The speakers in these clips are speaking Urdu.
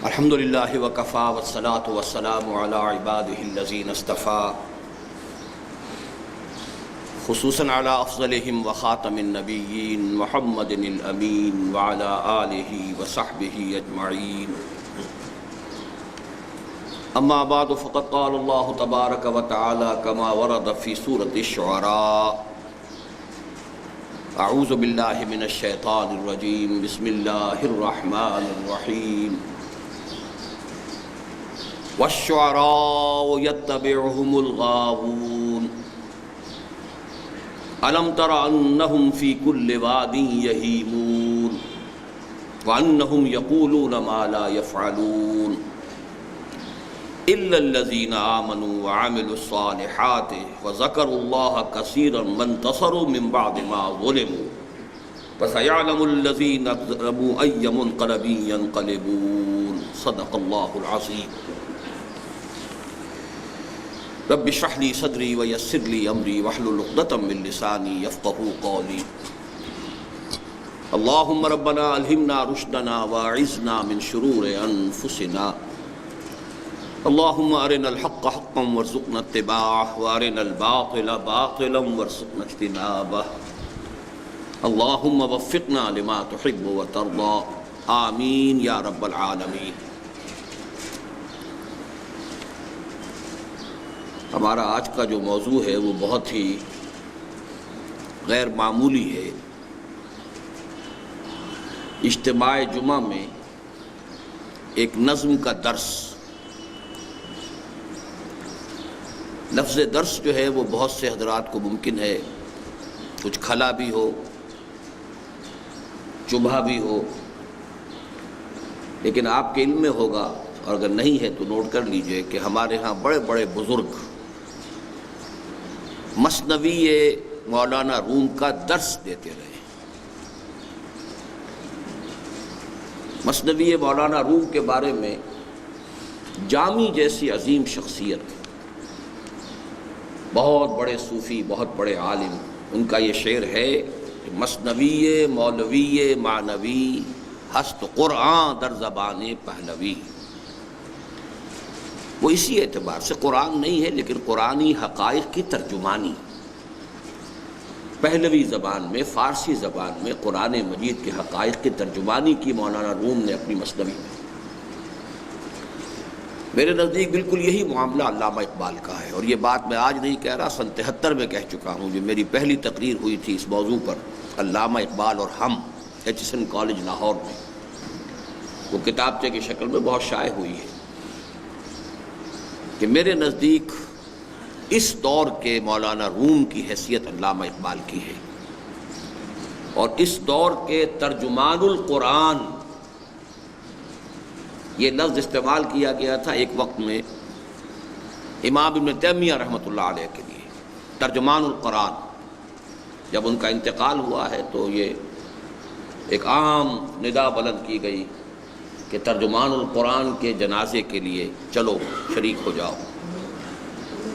الحمد للہ وکفا والصلاة والسلام علی عباده الذین اصطفیٰ، خصوصاً علی افضلہم وخاتم النبیین محمد الامین وعلی آلہ وصحبہ اجمعین۔ اما بعد فقد قال اللہ تبارک وتعالی کما ورد فی سورۃ الشعراء: اعوذ باللہ من الشیطان الرجیم، بسم اللہ الرحمن الرحیم۔ وَالشُّعَرَاءُ يَتَّبِعُهُمُ الْغَاوُونَ أَلَمْ تَرَ أَنَّهُمْ فِي كُلِّ وَادٍ يَهِيمُونَ وَأَنَّهُمْ يَقُولُونَ مَا لَا يَفْعَلُونَ إِلَّا الَّذِينَ آمَنُوا وَعَمِلُوا الصَّالِحَاتِ وَذَكَرُوا اللَّهَ كَثِيرًا وَانتَصَرُوا مِن بَعْدِ مَا ظُلِمُوا فَسَيَعْلَمُ الَّذِينَ ظَلَمُوا أَيَّ مُنقَلَبٍ يَنقَلِبُونَ صدق اللہ العظیم۔ رب اشرح لي صدری ویسر لي امری واحلل عقدۃ من لسانی یفقہوا قولی۔ اللہم ربنا الہمنا رشدنا واعذنا من شرور انفسنا، اللہم ارنا الحق حقا وارزقنا اتباعہ وارنا الباطل باطلا وارزقنا اجتنابہ، اللہم وفقنا لما تحب وترضى، آمین یا رب العالمین۔ ہمارا آج کا جو موضوع ہے وہ بہت ہی غیر معمولی ہے۔ اجتماع جمعہ میں ایک نظم کا درس۔ لفظ درس جو ہے وہ بہت سے حضرات کو ممکن ہے کچھ کھلا بھی ہو، چبھا بھی ہو، لیکن آپ کے علم میں ہوگا، اور اگر نہیں ہے تو نوٹ کر لیجئے کہ ہمارے ہاں بڑے بڑے بزرگ مثنوی مولانا روم کا درس دیتے رہے۔ مثنوی مولانا روم کے بارے میں جامی جیسی عظیم شخصیت، بہت بڑے صوفی، بہت بڑے عالم، ان کا یہ شعر ہے: مثنوی مولوی معنوی ہست قرآن در زبان پہلوی۔ وہ اسی اعتبار سے قرآن نہیں ہے لیکن قرآنی حقائق کی ترجمانی پہلوی زبان میں، فارسی زبان میں قرآن مجید کے حقائق کی ترجمانی کی مولانا روم نے اپنی مثنوی میں۔ میرے نزدیک بالکل یہی معاملہ علامہ اقبال کا ہے، اور یہ بات میں آج نہیں کہہ رہا، سن 73 میں کہہ چکا ہوں، جو میری پہلی تقریر ہوئی تھی اس موضوع پر، علامہ اقبال اور ہم، ایچ کالج لاہور میں، وہ کتابچے کی شکل میں بہت شائع ہوئی ہے کہ میرے نزدیک اس دور کے مولانا روم کی حیثیت علامہ اقبال کی ہے، اور اس دور کے ترجمان القرآن، یہ لفظ استعمال کیا گیا تھا ایک وقت میں امام ابن تیمیہ رحمۃ اللہ علیہ کے لیے، ترجمان القرآن۔ جب ان کا انتقال ہوا ہے تو یہ ایک عام ندا بلند کی گئی کہ ترجمان القرآن کے جنازے کے لیے چلو شریک ہو جاؤ۔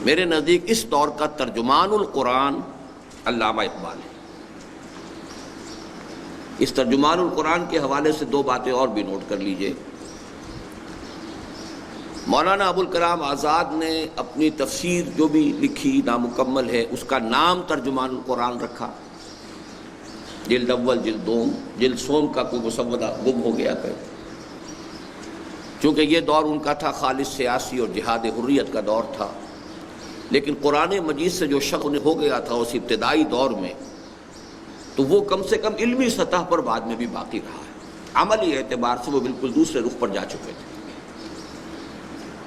میرے نزدیک اس دور کا ترجمان القرآن علامہ اقبال ہے۔ اس ترجمان القرآن کے حوالے سے دو باتیں اور بھی نوٹ کر لیجئے۔ مولانا ابوالکلام آزاد نے اپنی تفسیر جو بھی لکھی نامکمل ہے، اس کا نام ترجمان القرآن رکھا۔ جلد اول، جلد دوم، جلد سوم کا کوئی مسودہ گم ہو گیا ہے، چونکہ یہ دور ان کا تھا خالص سیاسی اور جہاد حریت کا دور تھا، لیکن قرآن مجید سے جو شغف ہو گیا تھا اس ابتدائی دور میں، تو وہ کم سے کم علمی سطح پر بعد میں بھی باقی رہا ہے۔ عملی اعتبار سے وہ بالکل دوسرے رخ پر جا چکے تھے،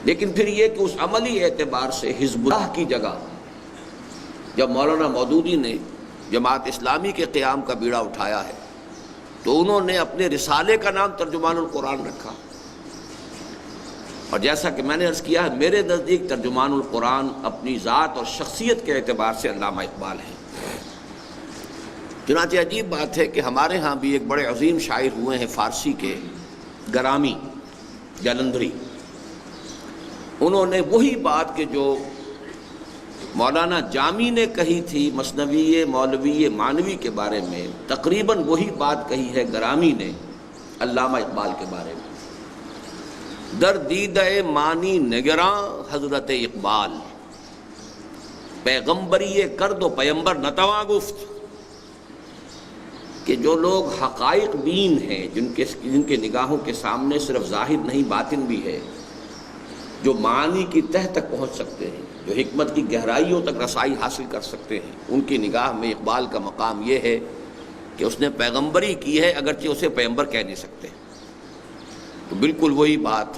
لیکن پھر یہ کہ اس عملی اعتبار سے حزب اللہ کی جگہ جب مولانا مودودی نے جماعت اسلامی کے قیام کا بیڑا اٹھایا ہے تو انہوں نے اپنے رسالے کا نام ترجمان القرآن رکھا، اور جیسا کہ میں نے عرض کیا ہے، میرے نزدیک ترجمان القرآن اپنی ذات اور شخصیت کے اعتبار سے علامہ اقبال ہے۔ چنانچہ عجیب بات ہے کہ ہمارے ہاں بھی ایک بڑے عظیم شاعر ہوئے ہیں فارسی کے، گرامی جلندھری۔ انہوں نے وہی بات کہ جو مولانا جامی نے کہی تھی مثنوی مولوی معنوی کے بارے میں، تقریباً وہی بات کہی ہے گرامی نے علامہ اقبال کے بارے میں۔ در دیدہ مانی نگراں حضرت اقبال، پیغمبری کرد و پیمبر نتواں گفت، کہ جو لوگ حقائق بین ہیں، جن کے نگاہوں کے سامنے صرف ظاہر نہیں باطن بھی ہے، جو معانی کی تہ تک پہنچ سکتے ہیں، جو حکمت کی گہرائیوں تک رسائی حاصل کر سکتے ہیں، ان کی نگاہ میں اقبال کا مقام یہ ہے کہ اس نے پیغمبری کی ہے، اگرچہ اسے پیغمبر کہہ نہیں سکتے۔ تو بالکل وہی بات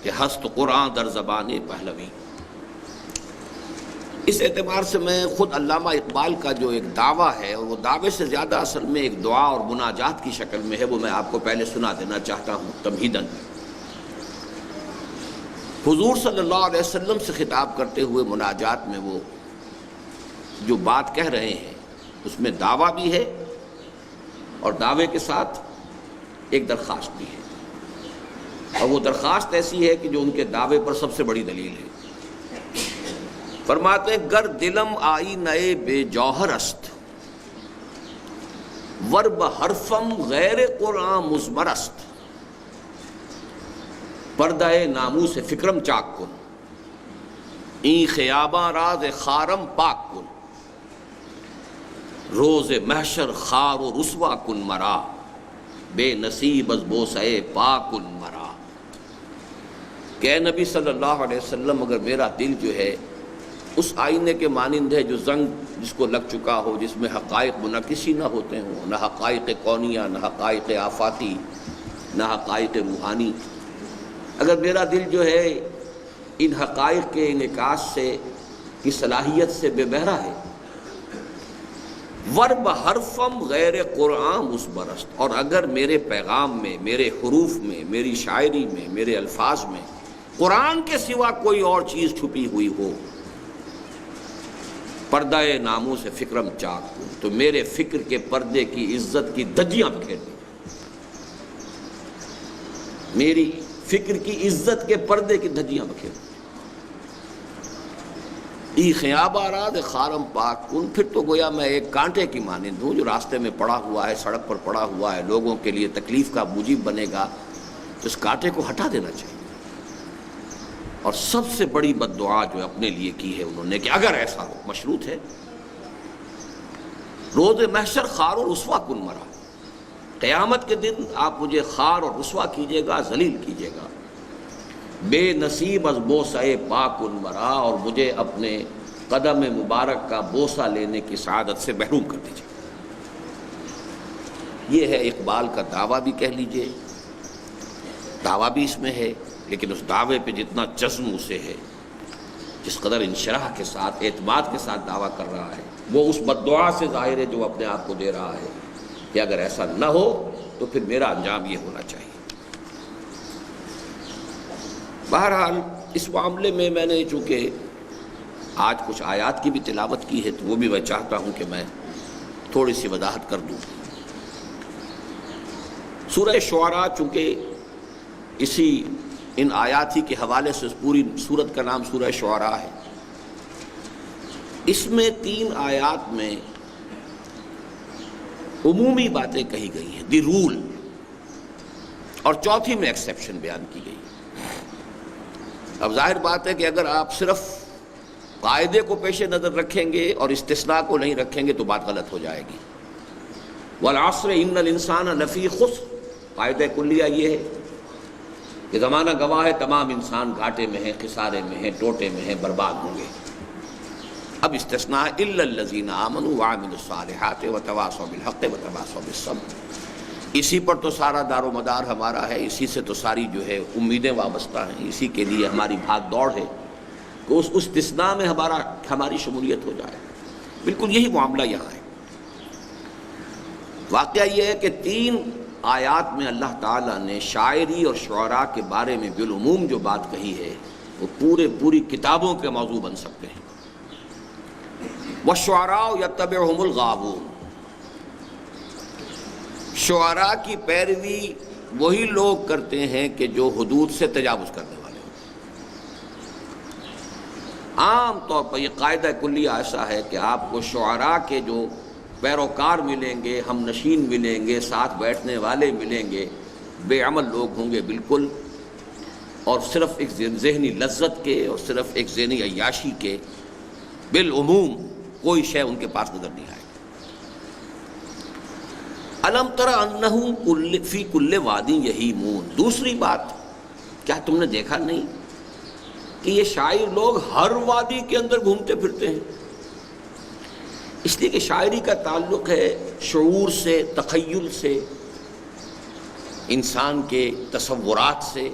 کہ ہست قرآن در زبان پہلوی۔ اس اعتبار سے میں خود علامہ اقبال کا جو ایک دعویٰ ہے، اور وہ دعوے سے زیادہ اصل میں ایک دعا اور مناجات کی شکل میں ہے، وہ میں آپ کو پہلے سنا دینا چاہتا ہوں تمہیداً۔ حضور صلی اللہ علیہ وسلم سے خطاب کرتے ہوئے مناجات میں وہ جو بات کہہ رہے ہیں، اس میں دعویٰ بھی ہے اور دعوے کے ساتھ ایک درخواست بھی ہے، اور وہ درخواست ایسی ہے کہ جو ان کے دعوے پر سب سے بڑی دلیل ہے۔ فرماتے ہیں گر دلم آئی نئے بے جوہر است، ور بحرفم غیر قرآن مزمر است، پردہ ناموس فکرم چاک کن، این خیاباں راز خارم پاک کن، روز محشر خار و رسوا کن مرا، بے نصیب از بوسے پاک کن مرا۔ کہ اے نبی صلی اللہ علیہ وسلم، اگر میرا دل جو ہے اس آئینے کے مانند ہے جو زنگ جس کو لگ چکا ہو، جس میں حقائق منعکسی نہ ہوتے ہوں، نہ حقائق کونیہ، نہ حقائق آفاتی، نہ حقائق روحانی، اگر میرا دل جو ہے ان حقائق کے انعکاس سے کی صلاحیت سے بے بہرا ہے، ورب حرفم غیر قرآن مصبرست، اور اگر میرے پیغام میں، میرے حروف میں، میری شاعری میں، میرے الفاظ میں قرآن کے سوا کوئی اور چیز چھپی ہوئی ہو، پردہ ناموں سے فکرم چاک ہوں، تو میرے فکر کے پردے کی عزت کی دھجیاں بکھیر دی، میری فکر کی عزت کے پردے کی دھجیاں بکھیر دی۔ ای خیاب آراد خارم پاک کن، پھر تو گویا میں ایک کانٹے کی مانند ہوں جو راستے میں پڑا ہوا ہے، سڑک پر پڑا ہوا ہے، لوگوں کے لیے تکلیف کا موجب بنے گا، تو اس کانٹے کو ہٹا دینا چاہیے۔ اور سب سے بڑی بد دعا جو اپنے لیے کی ہے انہوں نے کہ اگر ایسا ہو، مشروط ہے، روز محشر خار و رسوا کن مرا، قیامت کے دن آپ مجھے خار اور رسوا کیجیے گا، ذلیل کیجیے گا، بے نصیب از بوسہ پاک کن مرا، اور مجھے اپنے قدم مبارک کا بوسہ لینے کی سعادت سے محروم کر دیجیے۔ یہ ہے اقبال کا دعویٰ بھی کہہ لیجئے، دعویٰ بھی اس میں ہے، لیکن اس دعوے پہ جتنا جزم اسے ہے، جس قدر انشراح کے ساتھ، اعتماد کے ساتھ دعویٰ کر رہا ہے، وہ اس بد دعا سے ظاہر ہے جو اپنے آپ کو دے رہا ہے کہ اگر ایسا نہ ہو تو پھر میرا انجام یہ ہونا چاہیے۔ بہرحال اس معاملے میں نے چونکہ آج کچھ آیات کی بھی تلاوت کی ہے، تو وہ بھی میں چاہتا ہوں کہ میں تھوڑی سی وضاحت کر دوں۔ سورہ شعراء چونکہ اسی ان آیات ہی کے حوالے سے پوری سورت کا نام سورہ شعراء ہے، اس میں 3 آیات میں عمومی باتیں کہی گئی ہیں، دی رول، اور چوتھی میں ایکسیپشن بیان کی گئی۔ اب ظاہر بات ہے کہ اگر آپ صرف قاعدے کو پیش نظر رکھیں گے اور استثناء کو نہیں رکھیں گے تو بات غلط ہو جائے گی۔ والعصر ان الانسان لفی خسر، قاعدہ کلیہ یہ ہے کہ زمانہ گواہ ہے، تمام انسان گھاٹے میں ہیں، خسارے میں ہیں، ٹوٹے میں ہیں، برباد ہوں گے۔ اب استثناء الا الذین آمنوا وعملوا الصالحات وتواصوا بالحق وتواصوا بالصبر، اسی پر تو سارا دار و مدار ہمارا ہے، اسی سے تو ساری جو ہے امیدیں وابستہ ہیں، اسی کے لیے ہماری بھاگ دوڑ ہے کہ اس استثناء میں ہماری شمولیت ہو جائے۔ بالکل یہی معاملہ یہاں ہے۔ واقعہ یہ ہے کہ 3 آیات میں اللہ تعالیٰ نے شاعری اور شعراء کے بارے میں بالعموم جو بات کہی ہے وہ پوری کتابوں کے موضوع بن سکتے ہیں۔ وَالشُّعَرَاءُ يَتَّبِعُهُمُ الْغَاوُونَ، شعراء کی پیروی وہی لوگ کرتے ہیں کہ جو حدود سے تجاوز کرنے والے ہوتے ہیں۔ عام طور پر یہ قاعدہ کلیہ ایسا ہے کہ آپ کو شعراء کے جو پیروکار ملیں گے، ہم نشین ملیں گے، ساتھ بیٹھنے والے ملیں گے، بے عمل لوگ ہوں گے بالکل، اور صرف ایک ذہنی لذت کے اور صرف ایک ذہنی عیاشی کے بالعموم کوئی شے ان کے پاس نظر نہیں آئے. الم تر انہم فی کل وادی یہیمون. دوسری بات، کیا تم نے دیکھا نہیں کہ یہ شاعر لوگ ہر وادی کے اندر گھومتے پھرتے ہیں؟ اس لیے کہ شاعری کا تعلق ہے شعور سے، تخیل سے، انسان کے تصورات سے.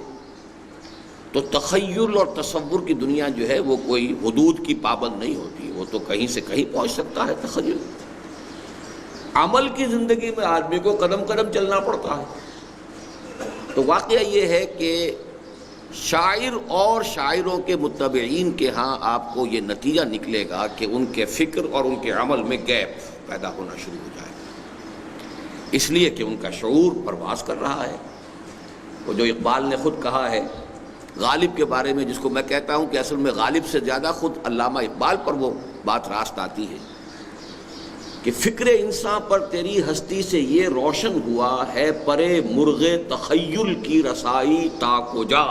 تو تخیل اور تصور کی دنیا جو ہے وہ کوئی حدود کی پابند نہیں ہوتی، وہ تو کہیں سے کہیں پہنچ سکتا ہے تخیل. عمل کی زندگی میں آدمی کو قدم قدم چلنا پڑتا ہے. تو واقعہ یہ ہے کہ شاعر اور شاعروں کے متبعین کے ہاں آپ کو یہ نتیجہ نکلے گا کہ ان کے فکر اور ان کے عمل میں گیپ پیدا ہونا شروع ہو جائے گا، اس لیے کہ ان کا شعور پرواز کر رہا ہے. وہ جو اقبال نے خود کہا ہے غالب کے بارے میں، جس کو میں کہتا ہوں کہ اصل میں غالب سے زیادہ خود علامہ اقبال پر وہ بات راست آتی ہے کہ فکر انسان پر تیری ہستی سے یہ روشن ہوا ہے پرے مرغ تخیل کی رسائی تا کجا.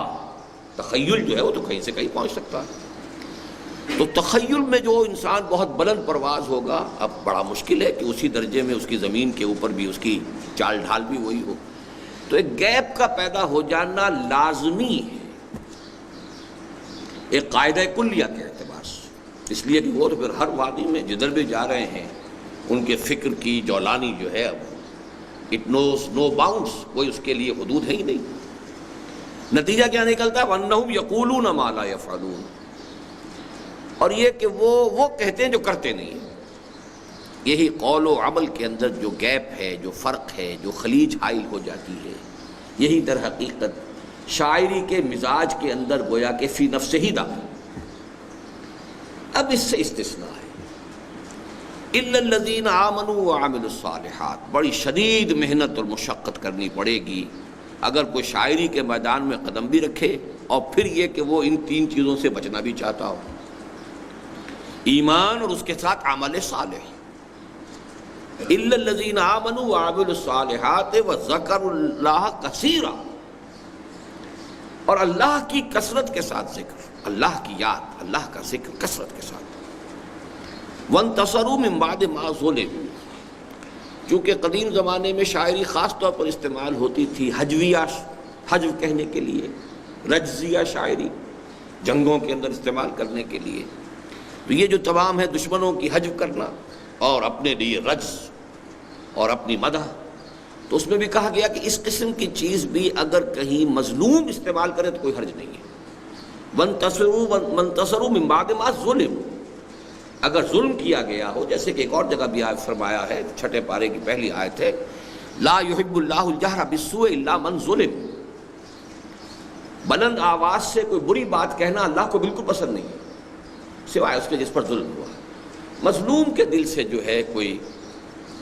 تخیل جو ہے وہ تو کہیں سے کہیں پہنچ سکتا ہے. تو تخیل میں جو انسان بہت بلند پرواز ہوگا، اب بڑا مشکل ہے کہ اسی درجے میں اس کی زمین کے اوپر بھی اس کی چال ڈھال بھی وہی ہو. تو ایک گیپ کا پیدا ہو جانا لازمی ہے ایک قاعدہ کلیہ کے اعتبار سے، اس لیے کہ وہ تو پھر ہر وادی میں جدھر بھی جا رہے ہیں ان کے فکر کی جولانی جو ہے اٹ نوز نو باؤنڈس، کوئی اس کے لیے حدود ہے ہی نہیں. نتیجہ کیا نکلتا ہے؟ وَأَنَّهُمْ يَقُولُونَ مَا لَا يَفْعَلُونَ. اور یہ کہ وہ کہتے ہیں جو کرتے نہیں ہیں. یہی قول و عمل کے اندر جو گیپ ہے، جو فرق ہے، جو خلیج حائل ہو جاتی ہے، یہی در حقیقت شاعری کے مزاج کے اندر گویا کہ فی نفس ہی داخل. اب اس سے استثناء ہے اِلَّا الَّذِينَ آمَنُوا وَعَمِلُوا الصَّالِحَاتِ. بڑی شدید محنت اور مشقت کرنی پڑے گی اگر کوئی شاعری کے میدان میں قدم بھی رکھے اور پھر یہ کہ وہ ان تین چیزوں سے بچنا بھی چاہتا ہو: ایمان اور اس کے ساتھ عمل صالح. اِلَّا الَّذِينَ آمَنُوا وَعَمِلُوا الصَّالِحَاتِ وَذَكَرُوا اللَّهَ كَثِيرًا. اور اللہ کی کثرت کے ساتھ ذکر، اللہ کی یاد، اللہ کا ذکر کثرت کے ساتھ. وَانْتَصَرُوا مِنْ بَعْدِ مَا ظُلِمُوا. چونکہ قدیم زمانے میں شاعری خاص طور پر استعمال ہوتی تھی حجویہ، حجو کہنے کے لیے، رجزیہ شاعری جنگوں کے اندر استعمال کرنے کے لیے. تو یہ جو تمام ہے دشمنوں کی حجو کرنا اور اپنے لیے رجز اور اپنی مدح، تو اس میں بھی کہا گیا کہ اس قسم کی چیز بھی اگر کہیں مظلوم استعمال کرے تو کوئی حرج نہیں ہے. وَانْتَصَرُوا مِنْ بَعْدِ مَا ظُلِمُوا. اگر ظلم کیا گیا ہو، جیسے کہ ایک اور جگہ بھی فرمایا ہے، 6 پارے کی پہلی آیت ہے، لا يحب اللہ الجہر بالسوء الا من ظلم. بلند آواز سے کوئی بری بات کہنا اللہ کو بالکل پسند نہیں ہے، سوائے اس کے جس پر ظلم ہوا. مظلوم کے دل سے جو ہے کوئی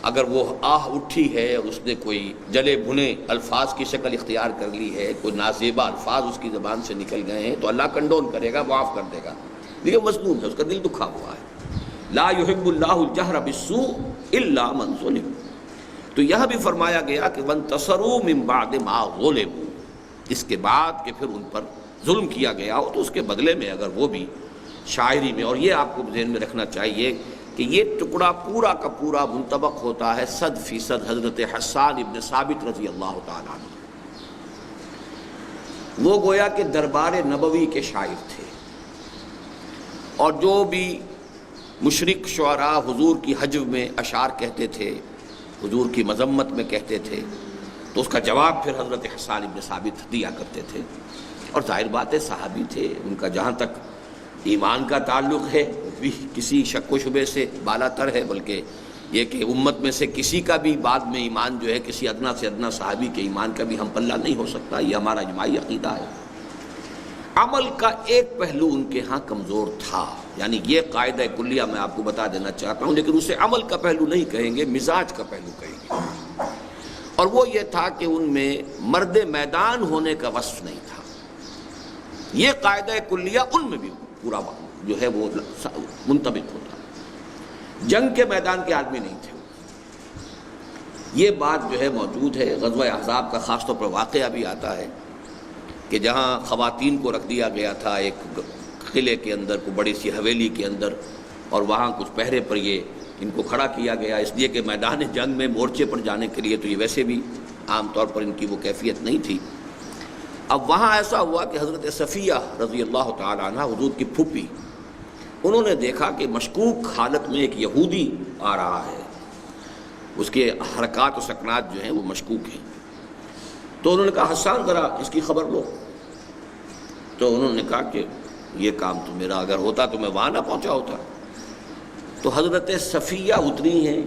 اگر وہ آہ اٹھی ہے اور اس نے کوئی جلے بھنے الفاظ کی شکل اختیار کر لی ہے، کوئی نازیبا الفاظ اس کی زبان سے نکل گئے ہیں، تو اللہ کنڈون کرے گا، معاف کر دے گا. لیکن مظلوم ہے، اس کا دل دکھا ہوا ہے. لا يحب اللہ الجہر بالسوء الا من ظلم. تو یہاں بھی فرمایا گیا کہ وانتصروا من بعد ما ظلموا. اس کے بعد کہ پھر ان پر ظلم کیا گیا ہو تو اس کے بدلے میں اگر وہ بھی شاعری میں، اور یہ آپ کو ذہن میں رکھنا چاہیے کہ یہ ٹکڑا پورا کا پورا منطبق ہوتا ہے 100% حضرت حسان ابن ثابت رضی اللہ تعالیٰ عنہ. وہ گویا کہ دربار نبوی کے شاعر تھے، اور جو بھی مشرک شعراء حضور کی حجو میں اشعار کہتے تھے، حضور کی مذمت میں کہتے تھے، تو اس کا جواب پھر حضرت حسان ابن ثابت دیا کرتے تھے. اور ظاہر بات ہے صحابی تھے، ان کا جہاں تک ایمان کا تعلق ہے بھی کسی شک و شبے سے بالا تر ہے، بلکہ یہ کہ امت میں سے کسی کا بھی بعد میں ایمان جو ہے کسی ادنا سے ادنا صحابی کے ایمان کا بھی ہم پلہ نہیں ہو سکتا. یہ ہمارا اجماعی عقیدہ ہے. عمل کا ایک پہلو ان کے ہاں کمزور تھا، یعنی یہ قاعدہ کلیہ میں آپ کو بتا دینا چاہتا ہوں، لیکن اسے عمل کا پہلو نہیں کہیں گے، مزاج کا پہلو کہیں گے. اور وہ یہ تھا کہ ان میں مرد میدان ہونے کا وصف نہیں تھا. یہ قاعدہ کلیہ ان میں بھی پورا جو ہے وہ منطبق ہوتا. جنگ کے میدان کے آدمی نہیں تھے. یہ بات جو ہے موجود ہے. غزوہ احزاب کا خاص طور پر واقعہ بھی آتا ہے کہ جہاں خواتین کو رکھ دیا گیا تھا ایک قلعے کے اندر، کو بڑی سی حویلی کے اندر، اور وہاں کچھ پہرے پر یہ ان کو کھڑا کیا گیا، اس لیے کہ میدان جنگ میں مورچے پر جانے کے لیے تو یہ ویسے بھی عام طور پر ان کی وہ کیفیت نہیں تھی۔ اب وہاں ایسا ہوا کہ حضرت صفیہ رضی اللہ تعالی عنہ، حضور کی پھوپھی، انہوں نے دیکھا کہ مشکوک حالت میں ایک یہودی آ رہا ہے، اس کے حرکات و سکنات جو ہیں وہ مشکوک ہیں۔ تو انہوں نے کہا حسان ذرا اس کی خبر لو۔ تو انہوں نے کہا کہ یہ کام تو میرا اگر ہوتا تو میں وہاں نہ پہنچا ہوتا۔ تو حضرت صفیہ اتری ہیں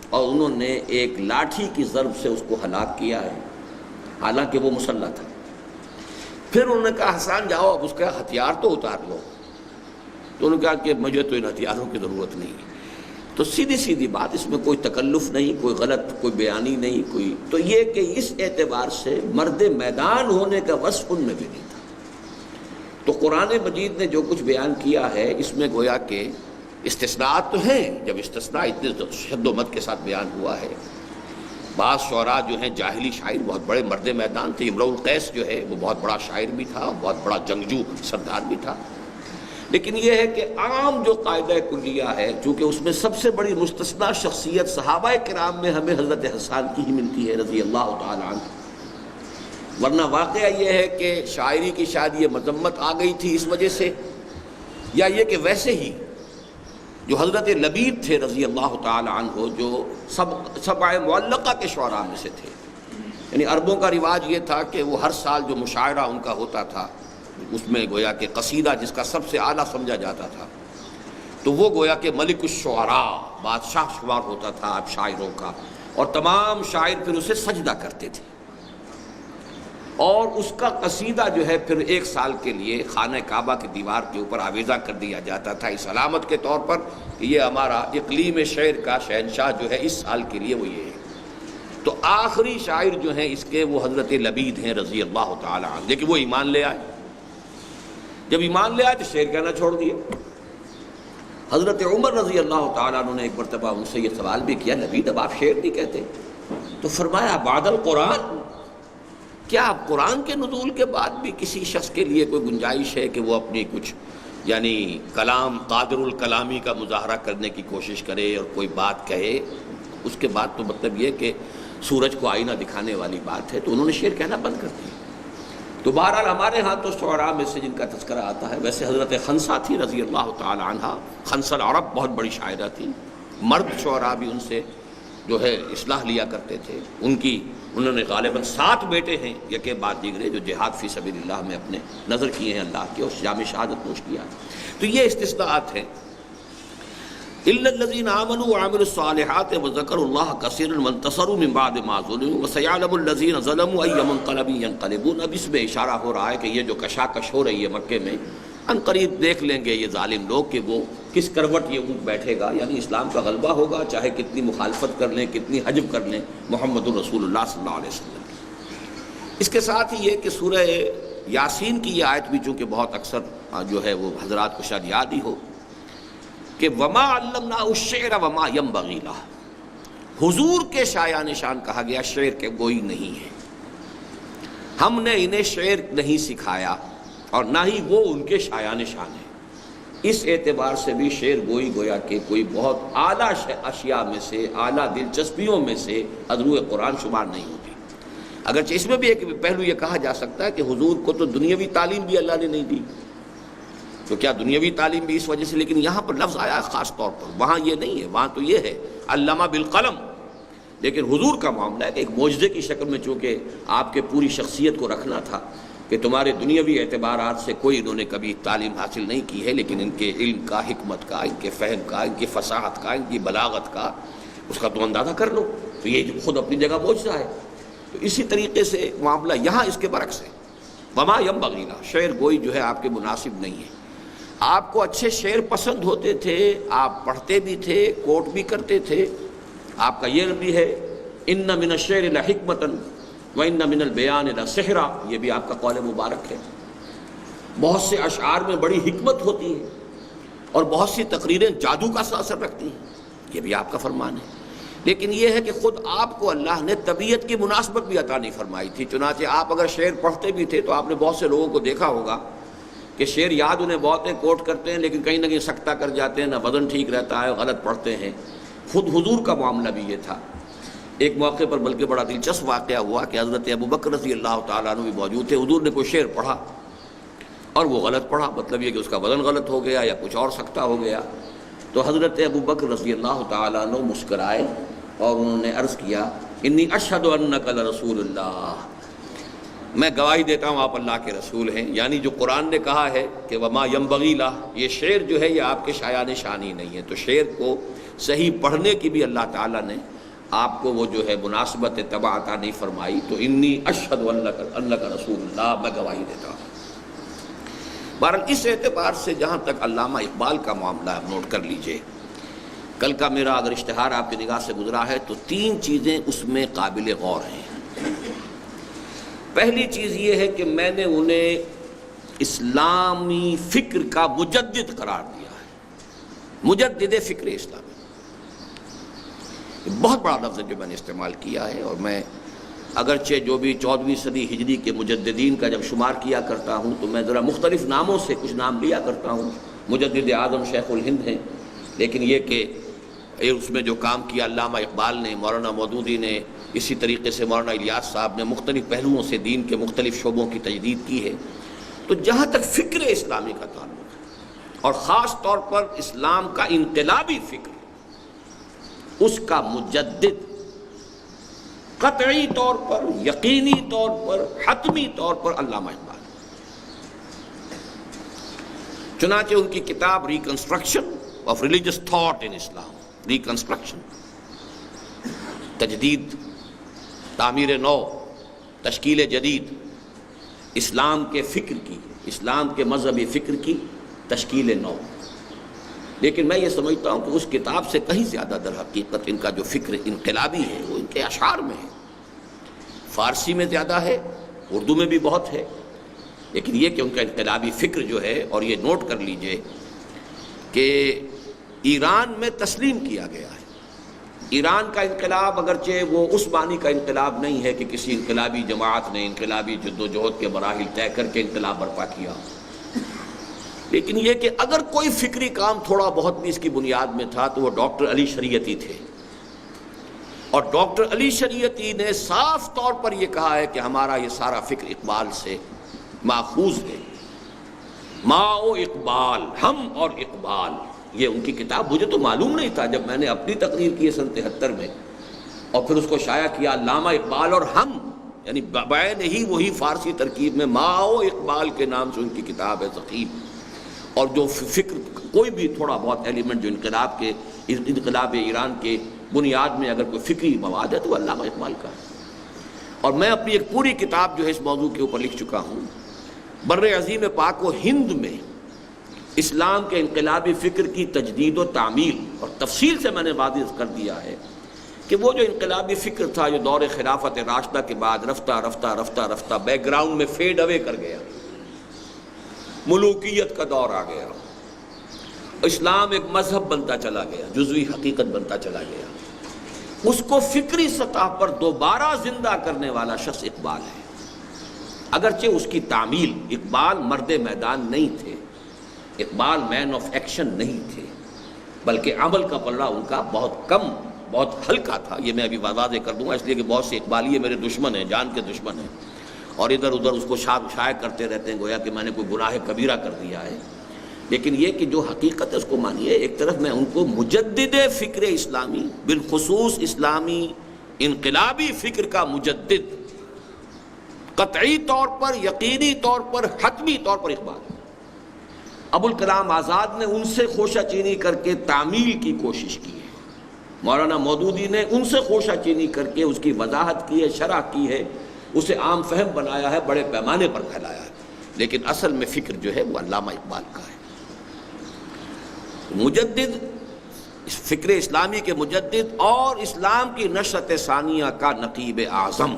اور انہوں نے ایک لاٹھی کی ضرب سے اس کو ہلاک کیا ہے، حالانکہ وہ مسلح تھا۔ پھر انہوں نے کہا حسان جاؤ اب اس کا ہتھیار تو اتار لو۔ تو انہوں نے کہا کہ مجھے تو ان ہتھیاروں کی ضرورت نہیں ہے۔ تو سیدھی سیدھی بات، اس میں کوئی تکلف نہیں، کوئی غلط کوئی بیانی نہیں، کوئی تو یہ کہ اس اعتبار سے مرد میدان ہونے کا وصف ان میں بھی نہیں تھا۔ تو قرآن مجید نے جو کچھ بیان کیا ہے اس میں گویا کہ استثناءات تو ہیں، جب استثناء اتنے شد و مد کے ساتھ بیان ہوا ہے۔ بعض شعراء جو ہیں جاہلی شاعر بہت بڑے مرد میدان تھے، امرؤ القیس جو ہے وہ بہت بڑا شاعر بھی تھا، بہت بڑا جنگجو سردار بھی تھا۔ لیکن یہ ہے کہ عام جو قاعدہ کلیہ ہے، چونکہ اس میں سب سے بڑی مستثنیٰ شخصیت صحابہ کرام میں ہمیں حضرت حسان کی ہی ملتی ہے رضی اللہ تعالی عنہ، ورنہ واقعہ یہ ہے کہ شاعری کی شاید یہ مذمت آ گئی تھی اس وجہ سے، یا یہ کہ ویسے ہی جو حضرت لبید تھے رضی اللہ تعالی عنہ، جو سبع معلقہ کے شعراء میں سے تھے، یعنی عربوں کا رواج یہ تھا کہ وہ ہر سال جو مشاعرہ ان کا ہوتا تھا اس میں گویا کہ قصیدہ جس کا سب سے اعلیٰ سمجھا جاتا تھا، تو وہ گویا کہ ملک الشعراء، بادشاہ شمار ہوتا تھا اب شاعروں کا، اور تمام شاعر پھر اسے سجدہ کرتے تھے، اور اس کا قصیدہ جو ہے پھر ایک سال کے لیے خانہ کعبہ کی دیوار کے اوپر آویزہ کر دیا جاتا تھا اس علامت کے طور پر کہ یہ ہمارا اقلیم شعر کا شہنشاہ جو ہے اس سال کے لیے وہ یہ ہے۔ تو آخری شاعر جو ہیں اس کے وہ حضرت لبید ہیں رضی اللہ تعالی عنہ، لیکن وہ ایمان لے آئے۔ جب ایمان لے آئے تو شعر کہنا چھوڑ دیا۔ حضرت عمر رضی اللہ تعالیٰ عنہ نے ایک مرتبہ ان سے یہ سوال بھی کیا، لبید اب آپ شعر نہیں کہتے؟ تو فرمایا بعد القرآن، کیا اب قرآن کے نزول کے بعد بھی کسی شخص کے لیے کوئی گنجائش ہے کہ وہ اپنی کچھ یعنی کلام قادر الکلامی کا مظاہرہ کرنے کی کوشش کرے اور کوئی بات کہے؟ اس کے بعد تو مطلب یہ کہ سورج کو آئینہ دکھانے والی بات ہے، تو انہوں نے شعر کہنا بند کر دیا۔ تو بہرحال ہمارے ہاں تو شعراء میں سے جن کا تذکرہ آتا ہے، ویسے حضرت خنسا تھی رضی اللہ تعالی عنہا، خنسا العرب بہت بڑی شاعرہ تھی، مرد شعراء بھی ان سے جو ہے اصلاح لیا کرتے تھے۔ انہوں نے غالباً 7 بیٹے ہیں یکے بعد دیگرے جو جہاد فی سبیل اللہ میں اپنے نظر کیے ہیں اللہ کے، اور جام شہادت نوش کیا۔ تو یہ استثناءات ہیں۔ الا الذين امنوا وعملوا الصالحات وذكروا الله كثيرا وانتصروا من بعد ما ظلموا وسيعلم الذين ظلموا اي منقلب ينقلبون۔ اب اس میں اشارہ ہو رہا ہے کہ یہ جو کشاکش ہو رہی ہے مکے میں، ان قریب دیکھ لیں گے یہ ظالم لوگ کہ وہ کس کروٹ یہ اونٹ بیٹھے گا، یعنی اسلام کا غلبہ ہوگا، چاہے کتنی مخالفت کر لیں، کتنی حجب کر لیں محمد الرسول اللہ صلی اللہ علیہ وسلم۔ اس کے ساتھ ہی یہ کہ سورہ یاسین کی یہ آیت بھی چونکہ بہت اکثر جو ہے وہ حضرات کو شاید یاد ہی ہو کہ وما علمناہ الشعر وما ينبغی لہ، حضور کے شایان شان کہا گیا، شعر کے گوئی نہیں ہے، ہم نے انہیں شعر نہیں سکھایا اور نہ ہی وہ ان کے شایان شان ہے۔ اس اعتبار سے بھی شعر گوئی گویا کہ کوئی بہت اعلیٰ اشیاء میں سے، اعلیٰ دلچسپیوں میں سے ادرو قرآن شمار نہیں ہوتی۔ اگرچہ اس میں بھی ایک پہلو یہ کہا جا سکتا ہے کہ حضور کو تو دنیاوی تعلیم بھی اللہ نے نہیں دی، تو کیا دنیاوی تعلیم بھی اس وجہ سے، لیکن یہاں پر لفظ آیا ہے خاص طور پر، وہاں یہ نہیں ہے، وہاں تو یہ ہے علامہ بالقلم۔ لیکن حضور کا معاملہ ہے کہ ایک معجزے کی شکل میں چونکہ آپ کے پوری شخصیت کو رکھنا تھا کہ تمہارے دنیاوی اعتبارات سے کوئی انہوں نے کبھی تعلیم حاصل نہیں کی ہے، لیکن ان کے علم کا، حکمت کا، ان کے فہم کا، ان کی فصاحت کا، ان کی بلاغت کا اس کا تو اندازہ کر لو، تو یہ خود اپنی جگہ معجزہ ہے۔ تو اسی طریقے سے معاملہ یہاں اس کے برعکس ہے، وما ينبغی لہ، شعر گوئی جو ہے آپ کے مناسب نہیں ہے۔ آپ کو اچھے شعر پسند ہوتے تھے، آپ پڑھتے بھی تھے، کوٹ بھی کرتے تھے، آپ کا یہ بھی ہے ان من الشعر لحکمۃ وان من البیان لسحرا، یہ بھی آپ کا قول مبارک ہے۔ بہت سے اشعار میں بڑی حکمت ہوتی ہے اور بہت سی تقریریں جادو کا اثر رکھتی ہیں، یہ بھی آپ کا فرمان ہے۔ لیکن یہ ہے کہ خود آپ کو اللہ نے طبیعت کی مناسبت بھی عطا نہیں فرمائی تھی، چنانچہ آپ اگر شعر پڑھتے بھی تھے تو آپ نے بہت سے لوگوں کو دیکھا ہوگا کہ شعر یاد انہیں بہت ہیں، کوٹ کرتے ہیں، لیکن کہیں نہ کہیں سکتہ کر جاتے ہیں، نہ وزن ٹھیک رہتا ہے، غلط پڑھتے ہیں۔ خود حضور کا معاملہ بھی یہ تھا۔ ایک موقع پر بلکہ بڑا دلچسپ واقعہ ہوا کہ حضرت ابوبکر رضی اللہ تعالیٰ عنہ بھی موجود تھے، حضور نے کوئی شعر پڑھا اور وہ غلط پڑھا، مطلب یہ کہ اس کا وزن غلط ہو گیا یا کچھ اور سکتہ ہو گیا، تو حضرت ابوبکر رضی اللہ تعالیٰ عنہ مسکرائے اور انہوں نے عرض کیا انی اشہد انک لرسول اللہ، میں گواہی دیتا ہوں آپ اللہ کے رسول ہیں، یعنی جو قرآن نے کہا ہے کہ وما ینبغی لہ، یہ شعر جو ہے یہ آپ کے شایان شان ہی نہیں ہے، تو شعر کو صحیح پڑھنے کی بھی اللہ تعالیٰ نے آپ کو وہ جو ہے مناسبت طبع عطا نہیں فرمائی، تو انی اشہد انک رسول اللہ، میں گواہی دیتا ہوں۔ بہرحال اس اعتبار سے جہاں تک علامہ اقبال کا معاملہ ہے نوٹ کر لیجئے، کل کا میرا اگر اشتہار آپ کی نگاہ سے گزرا ہے تو 3 چیزیں اس میں قابل غور ہیں۔ پہلی چیز یہ ہے کہ میں نے انہیں اسلامی فکر کا مجدد قرار دیا ہے، مجدد فکر اسلامی، بہت بڑا لفظ ہے جو میں نے استعمال کیا ہے، اور میں اگرچہ جو بھی 14ویں صدی ہجری کے مجددین کا جب شمار کیا کرتا ہوں تو میں ذرا مختلف ناموں سے کچھ نام لیا کرتا ہوں، مجدد اعظم شیخ الہند ہیں، لیکن یہ کہ اس میں جو کام کیا علامہ اقبال نے، مولانا مودودی نے، اسی طریقے سے مولانا الیاس صاحب نے مختلف پہلوؤں سے دین کے مختلف شعبوں کی تجدید کی ہے، تو جہاں تک فکر اسلامی کا تعلق ہے اور خاص طور پر اسلام کا انقلابی فکر، اس کا مجدد قطعی طور پر، یقینی طور پر، حتمی طور پر علامہ اقبال، چنانچہ ان کی کتاب reconstruction of religious thought in Islam, reconstruction, تجدید، تعمیر نو، تشکیل جدید، اسلام کے فکر کی، اسلام کے مذہبی فکر کی تشکیل نو، لیکن میں یہ سمجھتا ہوں کہ اس کتاب سے کہیں زیادہ در حقیقت ان کا جو فکر انقلابی ہے وہ ان کے اشعار میں ہے، فارسی میں زیادہ ہے، اردو میں بھی بہت ہے، لیکن یہ کہ ان کا انقلابی فکر جو ہے، اور یہ نوٹ کر لیجئے کہ ایران میں تسلیم کیا گیا ہے۔ ایران کا انقلاب اگرچہ وہ اس معنی کا انقلاب نہیں ہے کہ کسی انقلابی جماعت نے انقلابی جدوجہد کے مراحل طے کر کے انقلاب برپا کیا، لیکن یہ کہ اگر کوئی فکری کام تھوڑا بہت بھی اس کی بنیاد میں تھا تو وہ ڈاکٹر علی شریعتی تھے، اور ڈاکٹر علی شریعتی نے صاف طور پر یہ کہا ہے کہ ہمارا یہ سارا فکر اقبال سے ماخوذ ہے، ما و اقبال، ہم اور اقبال، یہ ان کی کتاب، مجھے تو معلوم نہیں تھا جب میں نے اپنی تقریر کی سن 73 میں اور پھر اس کو شائع کیا، علامہ اقبال اور ہم، یعنی بعین ہی وہی فارسی ترکیب میں ما و اقبال کے نام سے ان کی کتاب ہے ضخیم، اور جو فکر کوئی بھی تھوڑا بہت ایلیمنٹ جو انقلاب ایران کے بنیاد میں اگر کوئی فکری مواد ہے تو علامہ اقبال کا ہے، اور میں اپنی ایک پوری کتاب جو ہے اس موضوع کے اوپر لکھ چکا ہوں، بر عظیم پاک و ہند میں اسلام کے انقلابی فکر کی تجدید و تعمیل، اور تفصیل سے میں نے واضح کر دیا ہے کہ وہ جو انقلابی فکر تھا جو دور خلافت راشدہ کے بعد رفتہ رفتہ رفتہ رفتہ بیک گراؤنڈ میں فیڈ اوے کر گیا، ملوکیت کا دور آ گیا، اسلام ایک مذہب بنتا چلا گیا، جزوی حقیقت بنتا چلا گیا، اس کو فکری سطح پر دوبارہ زندہ کرنے والا شخص اقبال ہے، اگرچہ اس کی تعمیل، اقبال مرد میدان نہیں تھے، اقبال مین آف ایکشن نہیں تھے، بلکہ عمل کا پلڑا ان کا بہت کم، بہت ہلکا تھا، یہ میں ابھی واضح کر دوں گا، اس لیے کہ بہت سے اقبالیے میرے دشمن ہیں، جان کے دشمن ہیں، اور ادھر ادھر اس کو شائع کرتے رہتے ہیں گویا کہ میں نے کوئی گناہ کبیرہ کر دیا ہے، لیکن یہ کہ جو حقیقت ہے اس کو مانیے۔ ایک طرف میں ان کو مجدد فکر اسلامی، بالخصوص اسلامی انقلابی فکر کا مجدد، قطعی طور پر، یقینی طور پر، حتمی طور پر اقبال، ابوالکلام آزاد نے ان سے خوشہ چینی کر کے تعمیل کی کوشش کی ہے، مولانا مودودی نے ان سے خوشہ چینی کر کے اس کی وضاحت کی ہے، شرح کی ہے، اسے عام فہم بنایا ہے، بڑے پیمانے پر پھیلایا ہے، لیکن اصل میں فکر جو ہے وہ علامہ اقبال کا ہے۔ مجدد، فکر اسلامی کے مجدد اور اسلام کی نشأت ثانیہ کا نقیب اعظم،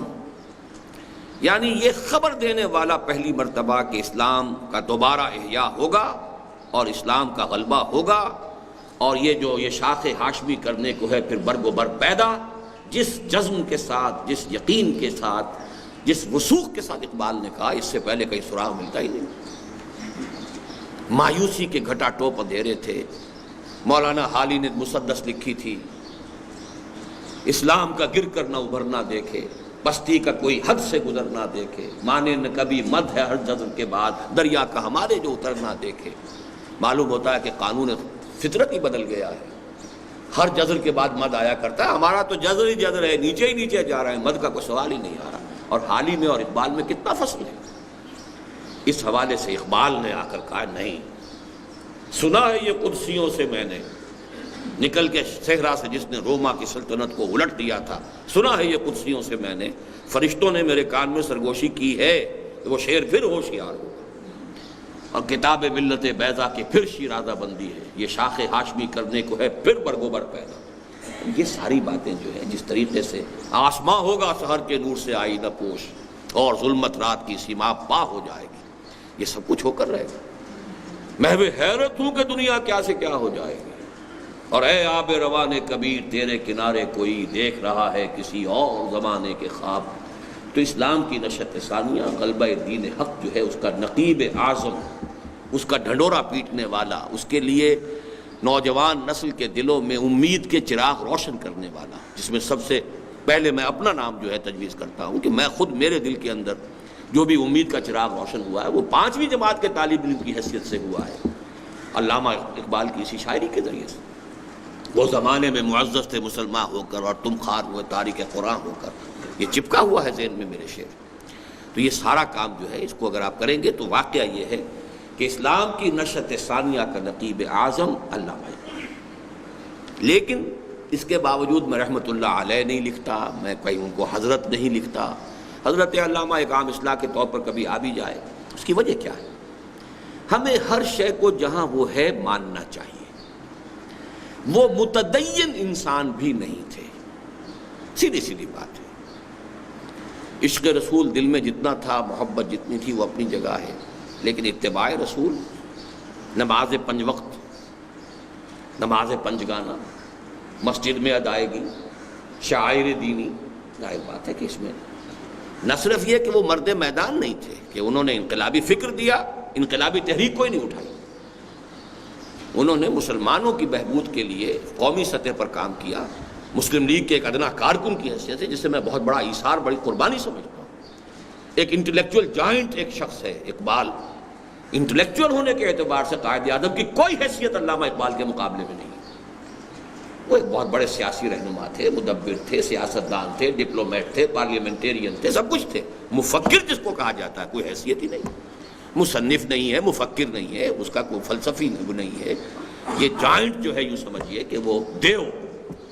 یعنی یہ خبر دینے والا پہلی مرتبہ کہ اسلام کا دوبارہ احیاء ہوگا اور اسلام کا غلبہ ہوگا، اور یہ شاخ ہاشمی کرنے کو ہے پھر برگ و بر پیدا، جس جزم کے ساتھ، جس یقین کے ساتھ، جس وثوق کے ساتھ اقبال نے کہا، اس سے پہلے کہیں سراغ ملتا ہی نہیں۔ مایوسی کے گھٹا ٹوپ اندھیرے تھے۔ مولانا حالی نے مسدس لکھی تھی، اسلام کا گر کر نہ ابھر نہ دیکھے، بستی کا کوئی حد سے گزر نہ دیکھے، مانے نہ کبھی مد ہے ہر جزر کے بعد، دریا کا ہمارے جو اتر نہ دیکھے۔ معلوم ہوتا ہے کہ قانون فطرت ہی بدل گیا ہے، ہر جزر کے بعد مد آیا کرتا ہے، ہمارا تو جزر ہی جزر ہے، نیچے ہی نیچے جا رہا ہے، مد کا کوئی سوال ہی نہیں آ رہا۔ اور حالی میں اور اقبال میں کتنا فصل ہے۔ اس حوالے سے اقبال نے آ کر کہا نہیں، سنا ہے یہ قدسیوں سے میں نے، نکل کے صحرا سے جس نے روما کی سلطنت کو الٹ دیا تھا، سنا ہے یہ قدسیوں سے میں نے، فرشتوں نے میرے کان میں سرگوشی کی ہے کہ وہ شیر پھر ہوشیار ہوگا، اور کتاب ملت بیضا کی پھر شیرازہ بندی ہے، یہ شاخ ہاشمی کرنے کو ہے پھر برگ و بر پیدا۔ یہ ساری باتیں جو ہیں جس طریقے سے آسماں ہوگا سحر کے نور سے آئی نہ پوش، اور ظلمت رات کی سیما پا ہو جائے گی، یہ سب کچھ ہو کر رہے گا۔ محو حیرت ہوں کہ دنیا کیا سے کیا ہو جائے گی، اور اے آب روان کبیر تیرے کنارے کوئی دیکھ رہا ہے کسی اور زمانے کے خواب۔ تو اسلام کی نشت ثانیہ، غلبہ دین حق جو ہے، اس کا نقیب اعظم، اس کا ڈھنڈورا پیٹنے والا، اس کے لیے نوجوان نسل کے دلوں میں امید کے چراغ روشن کرنے والا، جس میں سب سے پہلے میں اپنا نام جو ہے تجویز کرتا ہوں کہ میں خود میرے دل کے اندر جو بھی امید کا چراغ روشن ہوا ہے وہ 5ویں جماعت کے طالب علم کی حیثیت سے ہوا ہے، علامہ اقبال کی اسی شاعری کے ذریعے سے۔ وہ زمانے میں معزز تھے مسلمان ہو کر، اور تم خار ہوئے تاریخ قرآن ہو کر، یہ چپکا ہوا ہے ذہن میں میرے شعر۔ تو یہ سارا کام جو ہے اس کو اگر آپ کریں گے تو واقعہ یہ ہے کہ اسلام کی نشت ثانیہ کا نقیب اعظم علامہ اقبال۔ لیکن اس کے باوجود میں رحمۃ اللہ علیہ نہیں لکھتا، میں کہیں ان کو حضرت نہیں لکھتا۔ حضرت علامہ ایک عام اصطلاح کے طور پر کبھی آ بھی جائے، اس کی وجہ کیا ہے؟ ہمیں ہر شے کو جہاں وہ ہے ماننا چاہیے۔ وہ متدین انسان بھی نہیں تھے، سیدھی سیدھی بات ہے۔ عشق رسول دل میں جتنا تھا، محبت جتنی تھی، وہ اپنی جگہ ہے، لیکن اتباع رسول، نماز 5 وقت، نماز 5 گانا، مسجد میں ادائیگی، شعائر دینی، ظاہر بات ہے کہ اس میں نہ صرف یہ کہ وہ مرد میدان نہیں تھے کہ انہوں نے انقلابی فکر دیا، انقلابی تحریک کوئی نہیں اٹھائی، انہوں نے مسلمانوں کی بہبود کے لیے قومی سطح پر کام کیا، مسلم لیگ کے ایک ادنا کارکن کی حیثیت سے، جسے میں بہت بڑا ایثار، بڑی قربانی سمجھتا ہوں۔ ایک انٹلیکچوئل جائنٹ ایک شخص ہے اقبال، انٹلیکچوئل ہونے کے اعتبار سے قائد اعظم کی کوئی حیثیت علامہ اقبال کے مقابلے میں نہیں۔ وہ ایک بہت بڑے سیاسی رہنما تھے، مدبر تھے، سیاستدان تھے، ڈپلومیٹ تھے، پارلیمنٹیرین تھے، سب کچھ تھے۔ مفکر جس کو کہا جاتا ہے کوئی حیثیت ہی نہیں، مصنف نہیں ہے، مفکر نہیں ہے، اس کا کوئی فلسفی نہیں ہے۔ یہ جائنٹ جو ہے یوں سمجھیے کہ وہ دیو،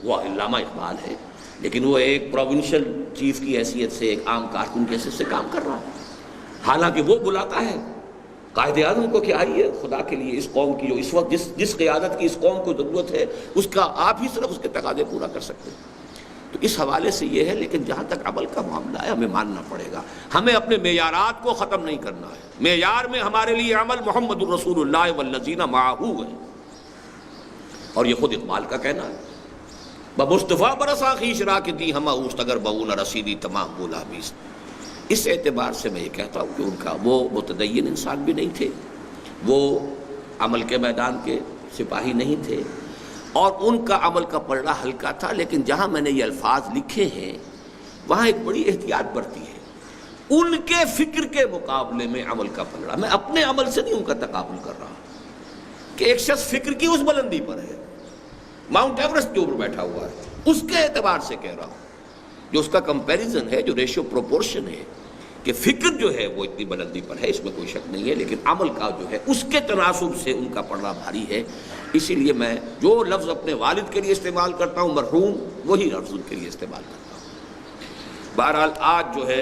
وہ علامہ اقبال ہے، لیکن وہ ایک پروونشل چیف کی حیثیت سے، ایک عام کارکن کی حیثیت سے کام کر رہا ہے، حالانکہ وہ بلاتا ہے قائد اعظم کو کہ آئیے خدا کے لیے اس قوم کی جو اس وقت جس قیادت کی اس قوم کو ضرورت ہے، اس کا آپ ہی صرف اس کے تقاضے پورا کر سکتے ہیں۔ تو اس حوالے سے یہ ہے، لیکن جہاں تک عمل کا معاملہ ہے ہمیں ماننا پڑے گا، ہمیں اپنے معیارات کو ختم نہیں کرنا ہے۔ معیار میں ہمارے لیے عمل محمد الرسول اللہ والذین معہ ہے، اور یہ خود اقبال کا کہنا ہے، بمصطفیٰ برسا خویش را کہ دی ہمہ اوست اگر بہو نہ رسیدی تمام بولا بیست۔ اس اعتبار سے میں یہ کہتا ہوں کہ ان کا وہ متدین انسان بھی نہیں تھے، وہ عمل کے میدان کے سپاہی نہیں تھے، اور ان کا عمل کا پلڑا ہلکا تھا، لیکن جہاں میں نے یہ الفاظ لکھے ہیں وہاں ایک بڑی احتیاط برتی ہے۔ ان کے فکر کے مقابلے میں عمل کا پلڑا، میں اپنے عمل سے نہیں ان کا تقابل کر رہا کہ ایک شخص فکر کی اس بلندی پر ہے، ماؤنٹ ایورسٹ کے اوپر بیٹھا ہوا ہے، اس کے اعتبار سے کہہ رہا ہوں، جو اس کا کمپیریزن ہے، جو ریشو پروپورشن ہے کہ فکر جو ہے وہ اتنی بلندی پر ہے، اس میں کوئی شک نہیں ہے، لیکن عمل کا جو ہے اس کے تناسب سے ان کا پلڑا بھاری ہے۔ اسی لیے میں جو لفظ اپنے والد کے لیے استعمال کرتا ہوں مرحوم، وہی لفظ ان کے لیے استعمال کرتا ہوں۔ بہرحال آج جو ہے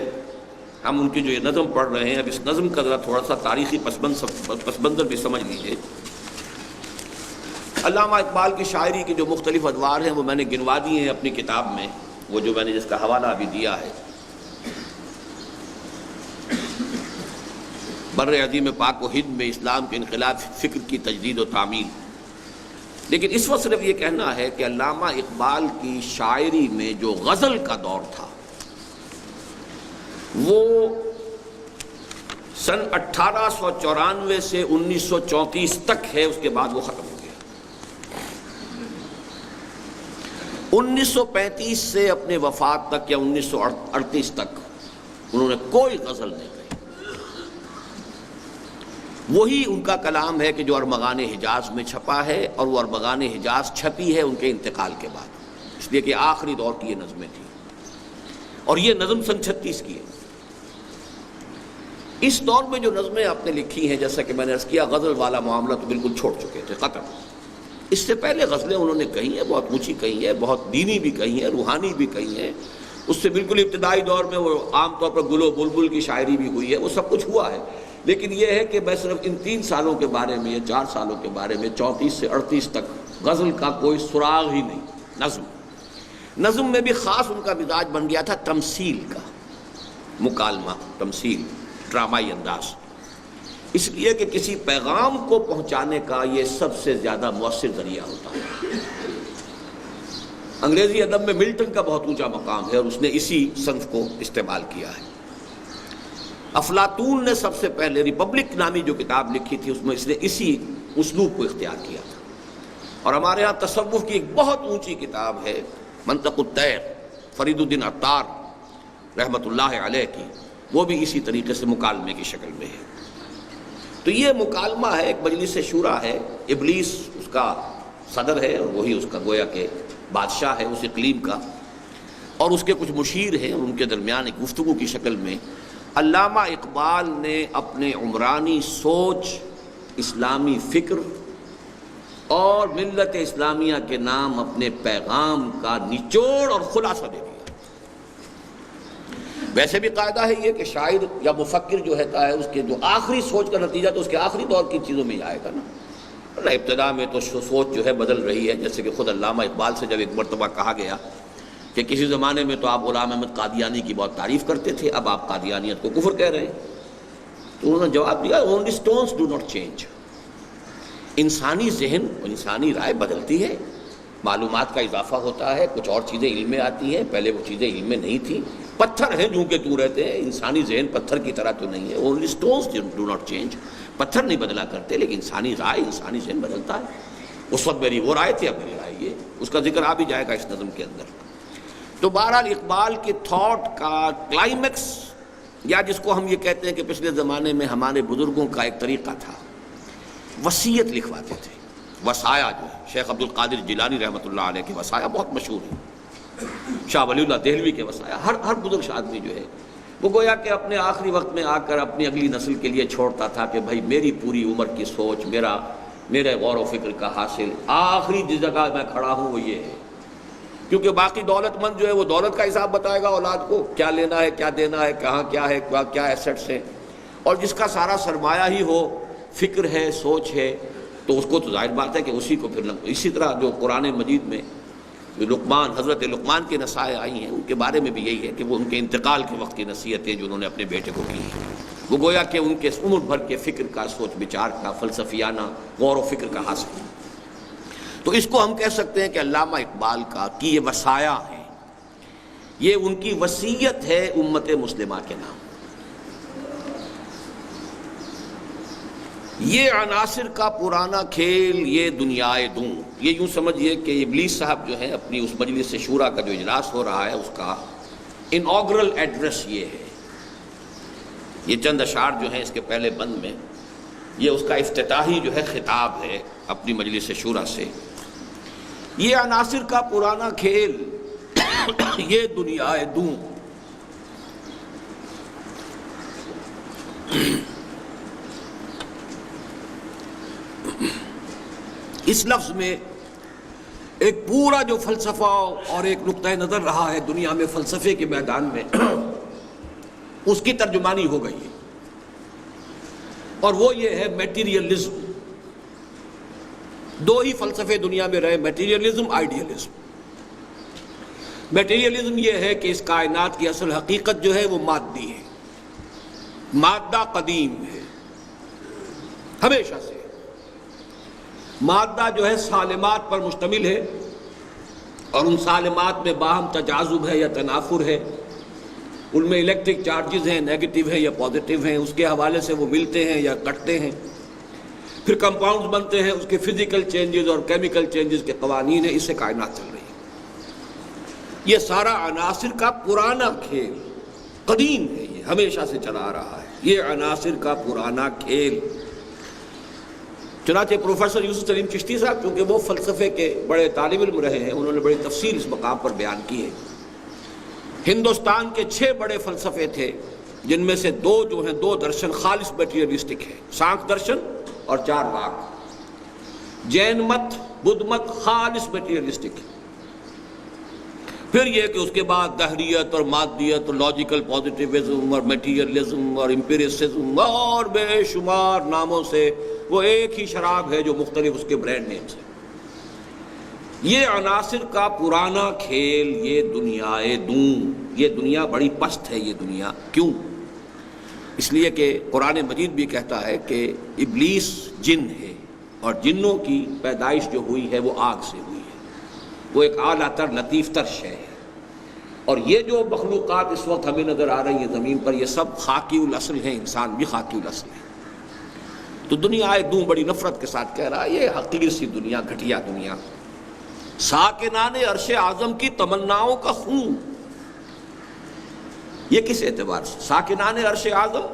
ہم ان کی جو یہ نظم پڑھ رہے ہیں، اب اس نظم کا ذرا تھوڑا سا تاریخی پس منظر بھی سمجھ لیجیے۔ علامہ اقبال کی شاعری کے جو مختلف ادوار ہیں وہ میں نے گنوا دیے ہیں اپنی کتاب میں، وہ جو میں نے جس کا حوالہ ابھی دیا ہے، بر عظیم پاک و ہند میں اسلام کے انقلاب فکر کی تجدید و تعمیل۔ لیکن اس وقت صرف یہ کہنا ہے کہ علامہ اقبال کی شاعری میں جو غزل کا دور تھا وہ سن 1894 سے 1934 تک ہے، اس کے بعد وہ ختم ہو گیا۔ 1935 سے اپنے وفات تک یا 1938 تک انہوں نے کوئی غزل نہیں کہی۔ وہی ان کا کلام ہے کہ جو ارمغان حجاز میں چھپا ہے، اور وہ ارمغان حجاز چھپی ہے ان کے انتقال کے بعد، اس لیے کہ آخری دور کی یہ نظمیں تھیں، اور یہ نظم سن 36 کی ہے۔ اس دور میں جو نظمیں آپ نے لکھی ہیں، جیسا کہ میں نے عرض کیا، غزل والا معاملہ تو بالکل چھوڑ چکے تھے، ختم۔ اس سے پہلے غزلیں انہوں نے کہی ہیں، بہت اونچی کہی ہیں، بہت دینی بھی کہی ہیں، روحانی بھی کہی ہیں۔ اس سے بالکل ابتدائی دور میں وہ عام طور پر گل و بلبل کی شاعری بھی ہوئی ہے، وہ سب کچھ ہوا ہے۔ لیکن یہ ہے کہ میں صرف ان 3 سالوں کے بارے میں یا 4 سالوں کے بارے میں 34 سے 38 تک غزل کا کوئی سراغ ہی نہیں۔ نظم میں بھی خاص ان کا مزاج بن گیا تھا تمثیل کا، مکالمہ، تمثیل، ڈرامائی انداز، اس لیے کہ کسی پیغام کو پہنچانے کا یہ سب سے زیادہ مؤثر ذریعہ ہوتا ہے۔ انگریزی ادب میں ملٹن کا بہت اونچا مقام ہے، اور اس نے اسی صنف کو استعمال کیا ہے۔ افلاطون نے سب سے پہلے ریپبلک نامی جو کتاب لکھی تھی، اس میں اس نے اسی اسلوب کو اختیار کیا تھا۔ اور ہمارے ہاں تصوف کی ایک بہت اونچی کتاب ہے منطق الطیر، فرید الدین عطار رحمۃ اللہ علیہ کی، وہ بھی اسی طریقے سے مکالمے کی شکل میں ہے۔ تو یہ مکالمہ ہے، ایک مجلس شورا ہے، ابلیس اس کا صدر ہے، اور وہی اس کا گویا کہ بادشاہ ہے اس اقلیم کا، اور اس کے کچھ مشیر ہیں، اور ان کے درمیان ایک گفتگو کی شکل میں علامہ اقبال نے اپنے عمرانی سوچ، اسلامی فکر اور ملت اسلامیہ کے نام اپنے پیغام کا نچوڑ اور خلاصہ دے دیا۔ ویسے بھی قاعدہ ہے یہ کہ شاعر یا مفکر جو ہوتا ہے، اس کے جو آخری سوچ کا نتیجہ تو اس کے آخری دور کی چیزوں میں ہی آئے گا نا۔ ابتدا میں تو سوچ جو ہے بدل رہی ہے، جیسے کہ خود علامہ اقبال سے جب ایک مرتبہ کہا گیا کہ کسی زمانے میں تو آپ غلام احمد قادیانی کی بہت تعریف کرتے تھے، اب آپ قادیانیت کو کفر کہہ رہے ہیں، تو انہوں نے جواب دیا only stones do not change۔ انسانی ذہن، انسانی رائے بدلتی ہے، معلومات کا اضافہ ہوتا ہے، کچھ اور چیزیں علم میں آتی ہیں، پہلے وہ چیزیں علم میں نہیں تھیں۔ پتھر ہیں جوں کے تو رہتے ہیں، انسانی ذہن پتھر کی طرح تو نہیں ہے۔ only stones do not change، پتھر نہیں بدلا کرتے، لیکن انسانی رائے، انسانی ذہن بدلتا ہے۔ اس وقت میری وہ رائے تھی، اب میری رائے یہ، اس کا ذکر آ بھی جائے گا اس نظم کے اندر۔ تو بہرحال اقبال کے تھاٹ کا کلائمیکس، یا جس کو ہم یہ کہتے ہیں کہ پچھلے زمانے میں ہمارے بزرگوں کا ایک طریقہ تھا، وصیت لکھواتے تھے، وصایا جو ہے، شیخ عبد القادر جیلانی رحمۃ اللہ علیہ کے وصایا بہت مشہور ہیں، شاہ ولی اللہ دہلوی کے وصایا، ہر بزرگ آدمی جو ہے وہ گویا کہ اپنے آخری وقت میں آ کر اپنی اگلی نسل کے لیے چھوڑتا تھا کہ بھائی میری پوری عمر کی سوچ، میرے غور و فکر کا حاصل، آخری جس جگہ میں کھڑا ہوں وہ یہ ہے۔ کیونکہ باقی دولت مند جو ہے وہ دولت کا حساب بتائے گا اولاد کو، کیا لینا ہے، کیا دینا ہے، کہاں کیا ہے، کیا ایسٹس ہیں، اور جس کا سارا سرمایہ ہی ہو، فکر ہے، سوچ ہے، تو اس کو تو ظاہر بات ہے کہ اسی کو پھر اسی طرح جو قرآن مجید میں لقمان، حضرت لقمان کی نصائح آئی ہیں، ان کے بارے میں بھی یہی ہے کہ وہ ان کے انتقال کے وقت کی نصیحتیں جو انہوں نے اپنے بیٹے کو کی ہیں، وہ گویا کہ ان کے عمر بھر کے فکر کا، سوچ بچار کا، فلسفیانہ غور و فکر کا حاصل۔ تو اس کو ہم کہہ سکتے ہیں کہ علامہ اقبال کا کی یہ وصایا ہے، یہ ان کی وصیت ہے امت مسلمہ کے نام۔ یہ عناصر کا پرانا کھیل، یہ دنیائے دوں، یہ یوں سمجھیے کہ ابلیس صاحب جو ہیں اپنی اس مجلس شورا کا جو اجلاس ہو رہا ہے، اس کا انوگرل ایڈریس یہ ہے، یہ چند اشعار جو ہیں اس کے پہلے بند میں، یہ اس کا افتتاحی جو ہے خطاب ہے اپنی مجلس شورا سے۔ یہ عناصر کا پرانا کھیل، یہ دنیائے دوں، اس لفظ میں ایک پورا جو فلسفہ اور ایک نقطہ نظر رہا ہے دنیا میں فلسفے کے میدان میں، اس کی ترجمانی ہو گئی ہے، اور وہ یہ ہے میٹیریلزم۔ دو ہی فلسفے دنیا میں رہے، میٹیریلزم، آئیڈیلزم۔ میٹیریلزم یہ ہے کہ اس کائنات کی اصل حقیقت جو ہے وہ مادی ہے، مادہ قدیم ہے ہمیشہ سے، مادہ جو ہے سالمات پر مشتمل ہے، اور ان سالمات میں باہم تجاذب ہے یا تنافر ہے، ان میں الیکٹرک چارجز ہیں، نیگیٹو ہیں یا پازیٹیو ہیں، اس کے حوالے سے وہ ملتے ہیں یا کٹتے ہیں، پھر کمپاؤنڈز بنتے ہیں، اس کے فزیکل چینجز اور کیمیکل چینجز کے قوانین ہیں، اس سے کائنات چل رہی ہے۔ یہ سارا عناصر کا پرانا کھیل قدیم ہے، یہ ہمیشہ سے چلا آ رہا ہے، یہ عناصر کا پرانا کھیل۔ چنانچہ پروفیسر یوسف سلیم چشتی صاحب، چونکہ وہ فلسفے کے بڑے طالب علم رہے ہیں، انہوں نے بڑی تفصیل اس مقام پر بیان کی ہے۔ ہندوستان کے 6 بڑے فلسفے تھے، جن میں سے 2 جو ہیں 2 درشن خالص میٹیریلسٹک ہیں، سانکھ درشن اور چارواک۔ جین مت، بدھ مت خالص میٹیریلسٹک ہے۔ پھر یہ کہ اس کے بعد دہریت اور مادیت اور لاجیکل پازیٹیوزم اور میٹیریلزم اور امپیریسزم اور بے شمار ناموں سے وہ ایک ہی شراب ہے جو مختلف اس کے برانڈ نیمز ہیں۔ یہ عناصر کا پرانا کھیل، یہ دنیائے دوں، یہ دنیا بڑی پست ہے۔ یہ دنیا کیوں؟ اس لیے کہ قرآن مجید بھی کہتا ہے کہ ابلیس جن ہے، اور جنوں کی پیدائش جو ہوئی ہے وہ آگ سے ہوئی ہے، وہ ایک اعلیٰ تر لطیف تر شے ہے۔ اور یہ جو مخلوقات اس وقت ہمیں نظر آ رہی ہیں زمین پر، یہ سب خاکی الاصل ہیں، انسان بھی خاکی الاصل ہے۔ تو دنیا دوں بڑی نفرت کے ساتھ کہہ رہا ہے یہ حقیر سی دنیا، گھٹیا دنیا، ساکنان عرش اعظم کی تمناؤں کا خون۔ یہ کس اعتبار سے؟ ساکنان عرش اعظم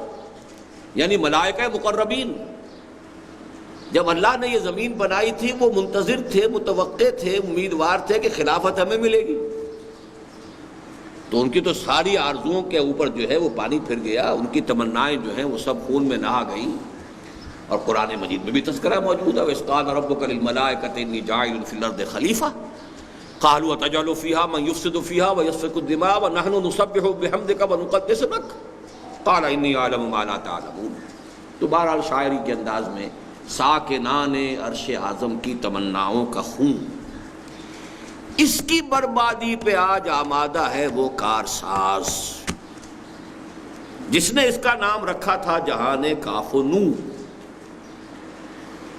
یعنی ملائکہ مقربین۔ جب اللہ نے یہ زمین بنائی تھی وہ منتظر تھے، متوقع تھے، امیدوار تھے کہ خلافت ہمیں ملے گی، تو ان کی تو ساری آرزوؤں کے اوپر جو ہے وہ پانی پھر گیا، ان کی تمنائیں جو ہیں وہ سب خون میں نہا گئیں۔ اور قرآن مجید میں بھی تذکرہ موجود ہے، وَإِذْ قَالَ رَبُّكَ لِلْمَلَائِكَةِ إِنِّي جَاعِلٌ فِي الْأَرْضِ خَلِيفَةً قَالُوا أَتَجْعَلُ فِيهَا مَن يُفْسِدُ فِيهَا وَيَسْفِكُ الدِّمَاءَ وَنَحْنُ نُسَبِّحُ بِحَمْدِكَ وَنُقَدِّسُ لَكَ قَالَ إِنِّي أَعْلَمُ مَا لَا تَعْلَمُونَ۔ تو بہرحال شاعری کے انداز میں ساکنان عرش اعظم کی تمناؤں کا خون، اس کی بربادی پہ آج آمادہ ہے وہ کارساز جس نے اس کا نام رکھا تھا جہان کاف و نور۔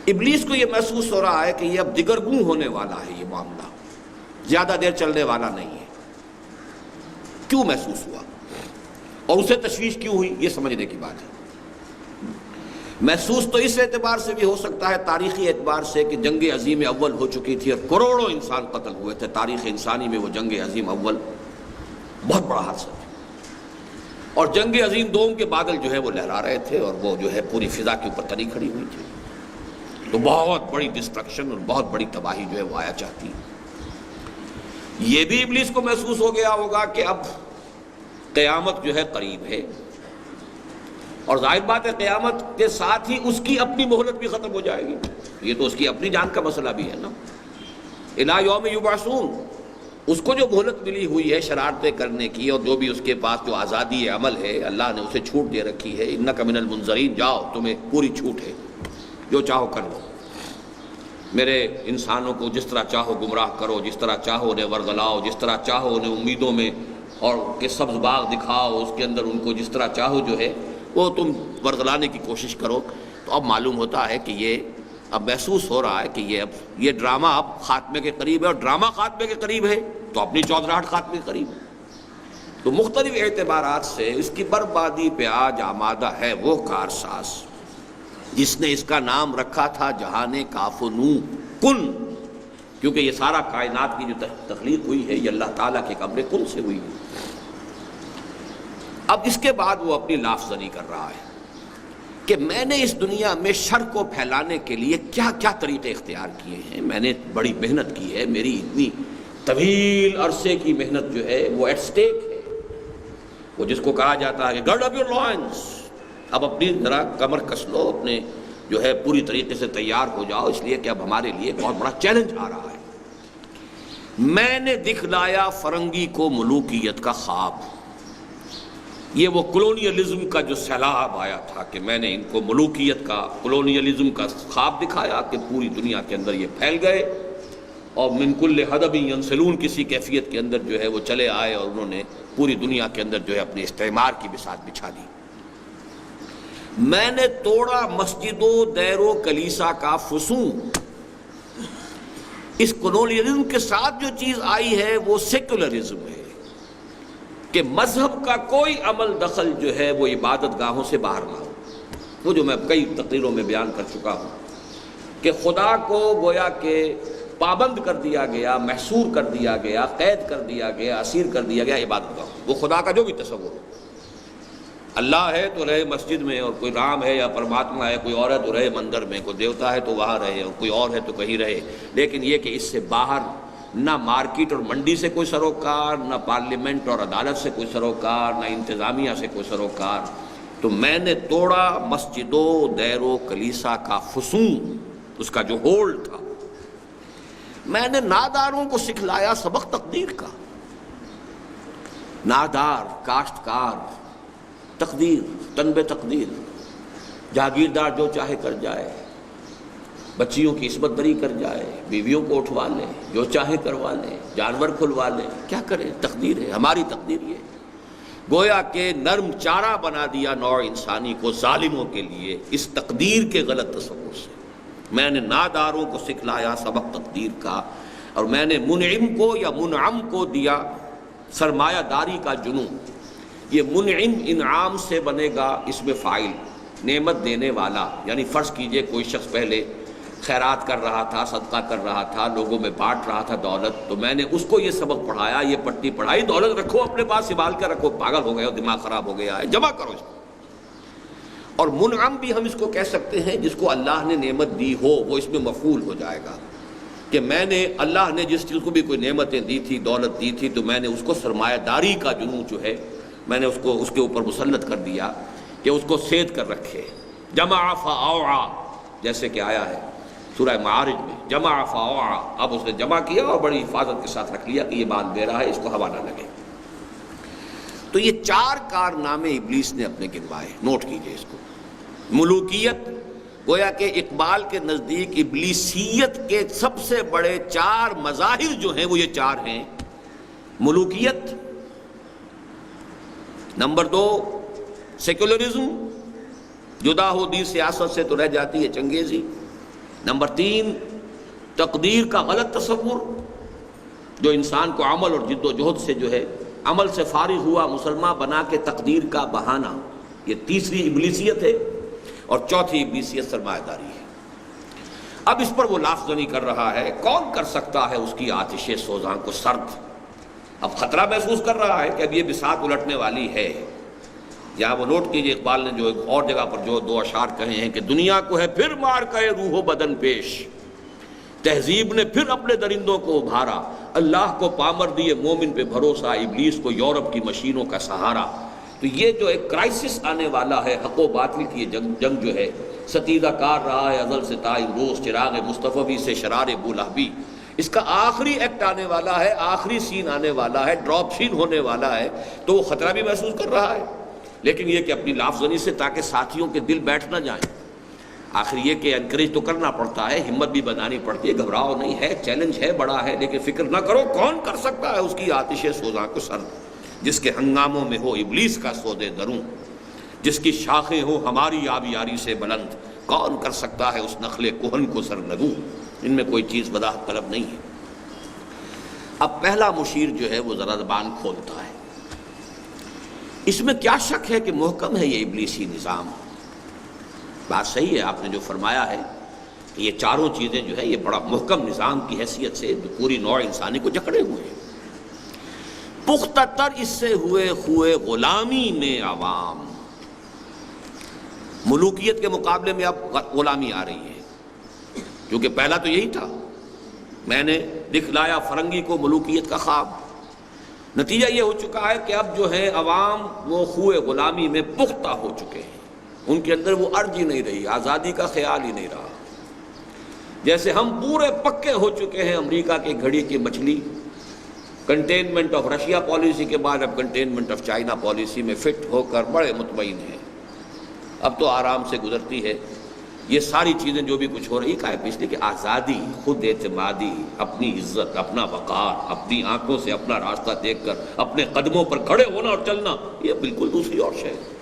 ابلیس کو یہ محسوس ہو رہا ہے کہ یہ اب دگرگوں ہونے والا ہے، یہ معاملہ زیادہ دیر چلنے والا نہیں ہے۔ کیوں محسوس ہوا اور اسے تشویش کیوں ہوئی، یہ سمجھنے کی بات ہے۔ محسوس تو اس اعتبار سے بھی ہو سکتا ہے، تاریخی اعتبار سے، کہ جنگ عظیم اول ہو چکی تھی اور کروڑوں انسان قتل ہوئے تھے۔ تاریخ انسانی میں وہ جنگ عظیم اول بہت بڑا حادثہ تھا، اور جنگ عظیم دوم کے بادل جو ہے وہ لہرا رہے تھے، اور وہ جو ہے پوری فضا کے اوپر تنی کھڑی ہوئی تھی۔ تو بہت بڑی ڈسٹرکشن اور بہت بڑی تباہی جو ہے وہ آیا چاہتی۔ یہ بھی ابلیس کو محسوس ہو گیا ہوگا کہ اب قیامت جو ہے قریب ہے، اور ظاہر بات ہے قیامت کے ساتھ ہی اس کی اپنی مہلت بھی ختم ہو جائے گی۔ یہ تو اس کی اپنی جان کا مسئلہ بھی ہے نا، الی یوم یبعثون۔ اس کو جو مہلت ملی ہوئی ہے شرارتیں کرنے کی، اور جو بھی اس کے پاس جو آزادی عمل ہے اللہ نے اسے چھوٹ دے رکھی ہے، انک من المنظرین، جاؤ تمہیں پوری چھوٹ ہے، جو چاہو کر لو، میرے انسانوں کو جس طرح چاہو گمراہ کرو، جس طرح چاہو انہیں ورگلاؤ، جس طرح چاہو انہیں امیدوں میں اور کہ سبز باغ دکھاؤ، اس کے اندر ان کو جس طرح چاہو جو ہے وہ تم ورگلانے کی کوشش کرو۔ تو اب معلوم ہوتا ہے کہ یہ اب محسوس ہو رہا ہے کہ یہ ڈرامہ اب خاتمے کے قریب ہے، اور ڈرامہ خاتمے کے قریب ہے تو اپنی چودراہٹ خاتمے کے قریب ہے۔ تو مختلف اعتبارات سے اس کی بربادی پہ آج آمادہ ہے وہ کارساز جس نے اس کا نام رکھا تھا جہان کاف و نون، کن، کیونکہ یہ سارا کائنات کی جو تخلیق ہوئی ہے یہ اللہ تعالیٰ کے امر کن سے ہوئی ہے۔ اب اس کے بعد وہ اپنی لافزنی کر رہا ہے کہ میں نے اس دنیا میں شر کو پھیلانے کے لیے کیا کیا طریقے اختیار کیے ہیں، میں نے بڑی محنت کی ہے، میری اتنی طویل عرصے کی محنت جو ہے وہ ایٹ سٹیک ہے۔ وہ جس کو کہا جاتا ہے کہ گرڈ اپ یور لائنس، اب اپنی ذرا کمر کس لو، اپنے جو ہے پوری طریقے سے تیار ہو جاؤ، اس لیے کہ اب ہمارے لیے بہت بڑا چیلنج آ رہا ہے۔ میں نے دکھلایا فرنگی کو ملوکیت کا خواب، یہ وہ کلونیلزم کا جو سیلاب آیا تھا کہ میں نے ان کو ملوکیت کا، کلونیلزم کا خواب دکھایا کہ پوری دنیا کے اندر یہ پھیل گئے، اور من کل حدب ینسلون، کسی کیفیت کے اندر جو ہے وہ چلے آئے، اور انہوں نے پوری دنیا کے اندر جو ہے اپنے استعمار کی بساط بچھا دی۔ میں نے توڑا مسجد و دیر و کلیسا کا فسون، اس کولونیلزم کے ساتھ جو چیز آئی ہے وہ سیکولرزم ہے کہ مذہب کا کوئی عمل دخل جو ہے وہ عبادت گاہوں سے باہر نہ ہو. وہ جو میں کئی تقریروں میں بیان کر چکا ہوں کہ خدا کو گویا کہ پابند کر دیا گیا، محصور کر دیا گیا، قید کر دیا گیا، اسیر کر دیا گیا عبادت گاہوں. وہ خدا کا جو بھی تصور ہو، اللہ ہے تو رہے مسجد میں، اور کوئی رام ہے یا پرماتما ہے، کوئی اور ہے تو رہے مندر میں، کوئی دیوتا ہے تو وہاں رہے، اور کوئی اور ہے تو کہیں رہے. لیکن یہ کہ اس سے باہر نہ مارکیٹ اور منڈی سے کوئی سروکار، نہ پارلیمنٹ اور عدالت سے کوئی سروکار، نہ انتظامیہ سے کوئی سروکار. تو میں نے توڑا مسجد و دیر و کلیسا کا فسون، اس کا جو ہولڈ تھا. میں نے ناداروں کو سکھلایا سبق تقدیر کا. نادار، کاشتکار، تقدیر، تنبے تقدیر. جاگیردار جو چاہے کر جائے، بچیوں کی عصمت دری کر جائے، بیویوں کو اٹھوا لے، جو چاہے کروا لے، جانور کھلوا لے، کیا کرے، تقدیر ہے. ہماری تقدیر یہ گویا کہ نرم چارہ بنا دیا نوع انسانی کو ظالموں کے لیے اس تقدیر کے غلط تصور سے. میں نے ناداروں کو سکھلایا سبق تقدیر کا، اور میں نے منعم کو یا منعم کو دیا سرمایہ داری کا جنون. یہ منعم انعام سے بنے گا، اس میں فاعل نعمت دینے والا. یعنی فرض کیجئے کوئی شخص پہلے خیرات کر رہا تھا، صدقہ کر رہا تھا، لوگوں میں بانٹ رہا تھا دولت، تو میں نے اس کو یہ سبق پڑھایا، یہ پٹی پڑھائی، دولت رکھو اپنے پاس، سنبھال کر رکھو، پاگل ہو گئے ہو، دماغ خراب ہو گیا ہے، جمع کرو اس کو. اور منعم بھی ہم اس کو کہہ سکتے ہیں جس کو اللہ نے نعمت دی ہو، وہ اس میں مفعول ہو جائے گا کہ میں نے، اللہ نے جس چیز کو بھی کوئی نعمتیں دی تھی، دولت دی تھی، تو میں نے اس کو سرمایہ داری کا جنون جو ہے میں نے اس کو اس کے اوپر مسلط کر دیا کہ اس کو سید کر رکھے. جمع فاوعا، جیسے کہ آیا ہے سورہ معارج میں، جمع فاوعا. اب اس نے جمع کیا اور بڑی حفاظت کے ساتھ رکھ لیا کہ یہ بات میرا ہے، اس کو ہوا نہ لگے. تو یہ 4 کارنامے ابلیس نے اپنے گنوائے، نوٹ کیجئے اس کو. ملوکیت، گویا کہ اقبال کے نزدیک ابلیسیت کے سب سے بڑے 4 مظاہر جو ہیں وہ یہ 4 ہیں. ملوکیت، نمبر 2 سیکولرزم، جدا ہو دی سیاست سے تو رہ جاتی ہے چنگیزی. نمبر 3 تقدیر کا غلط تصور، جو انسان کو عمل اور جد و جہد سے جو ہے عمل سے فارغ ہوا مسلمان بنا کے تقدیر کا بہانہ. یہ تیسری ابلیسیت ہے. اور چوتھی ابلیسیت سرمایہ داری ہے. اب اس پر وہ لاف زنی کر رہا ہے، کون کر سکتا ہے اس کی آتش سوزاں کو سرد. اب خطرہ محسوس کر رہا ہے کہ اب یہ بساط الٹنے والی ہے. یہاں وہ نوٹ کیجئے اقبال نے جو ایک اور جگہ پر جو 2 اشعار کہے ہیں کہ دنیا کو ہے پھر مار کہے روح و بدن پیش، تہذیب نے پھر اپنے درندوں کو ابھارا، اللہ کو پامر دیے مومن پہ بھروسہ، ابلیس کو یورپ کی مشینوں کا سہارا. تو یہ جو ایک کرائسس آنے والا ہے، حق و باطل کی یہ جنگ جو ہے، ستیزہ کار رہا ہے ازل سے تا امروز، چراغ مصطفی سے شرار بولہبی. اس کا آخری ایکٹ آنے والا ہے، آخری سین آنے والا ہے، ڈراپ سین ہونے والا ہے. تو وہ خطرہ بھی محسوس کر رہا ہے، لیکن یہ کہ اپنی لافزنی سے تاکہ ساتھیوں کے دل بیٹھ نہ جائیں. آخر یہ کہ انکریج تو کرنا پڑتا ہے، ہمت بھی بنانی پڑتی ہے. گھبراؤ نہیں ہے، چیلنج ہے، بڑا ہے، لیکن فکر نہ کرو. کون کر سکتا ہے اس کی آتش سوزاں کو سرد، جس کے ہنگاموں میں ہو ابلیس کا سودے دروں، جس کی شاخیں ہو ہماری آبیاری سے بلند. کون کر سکتا ہے اس نخل کہن کو سرنگوں. ان میں کوئی چیز وضاحت طلب نہیں ہے. اب پہلا مشیر جو ہے وہ ذرا زبان کھولتا ہے. اس میں کیا شک ہے کہ محکم ہے یہ ابلیسی نظام. بات صحیح ہے، آپ نے جو فرمایا ہے کہ یہ 4 چیزیں جو ہے یہ بڑا محکم نظام کی حیثیت سے پوری نوع انسانی کو جکڑے ہوئے ہیں. پختہ تر اس سے ہوئے خوئے غلامی میں عوام. ملوکیت کے مقابلے میں اب غلامی آ رہی ہے، کیونکہ پہلا تو یہی تھا، میں نے دکھلایا فرنگی کو ملوکیت کا خواب. نتیجہ یہ ہو چکا ہے کہ اب جو ہے عوام وہ خوئے غلامی میں پختہ ہو چکے ہیں. ان کے اندر وہ ارج ہی نہیں رہی، آزادی کا خیال ہی نہیں رہا. جیسے ہم پورے پکے ہو چکے ہیں امریکہ کی گھڑی کی مچھلی. کنٹینمنٹ آف رشیا پالیسی کے بعد اب کنٹینمنٹ آف چائنا پالیسی میں فٹ ہو کر بڑے مطمئن ہیں. اب تو آرام سے گزرتی ہے. یہ ساری چیزیں جو بھی کچھ ہو رہی ہے اس لیے کہ آزادی، خود اعتمادی، اپنی عزت، اپنا وقار، اپنی آنکھوں سے اپنا راستہ دیکھ کر اپنے قدموں پر کھڑے ہونا اور چلنا، یہ بالکل دوسری اور شے ہے.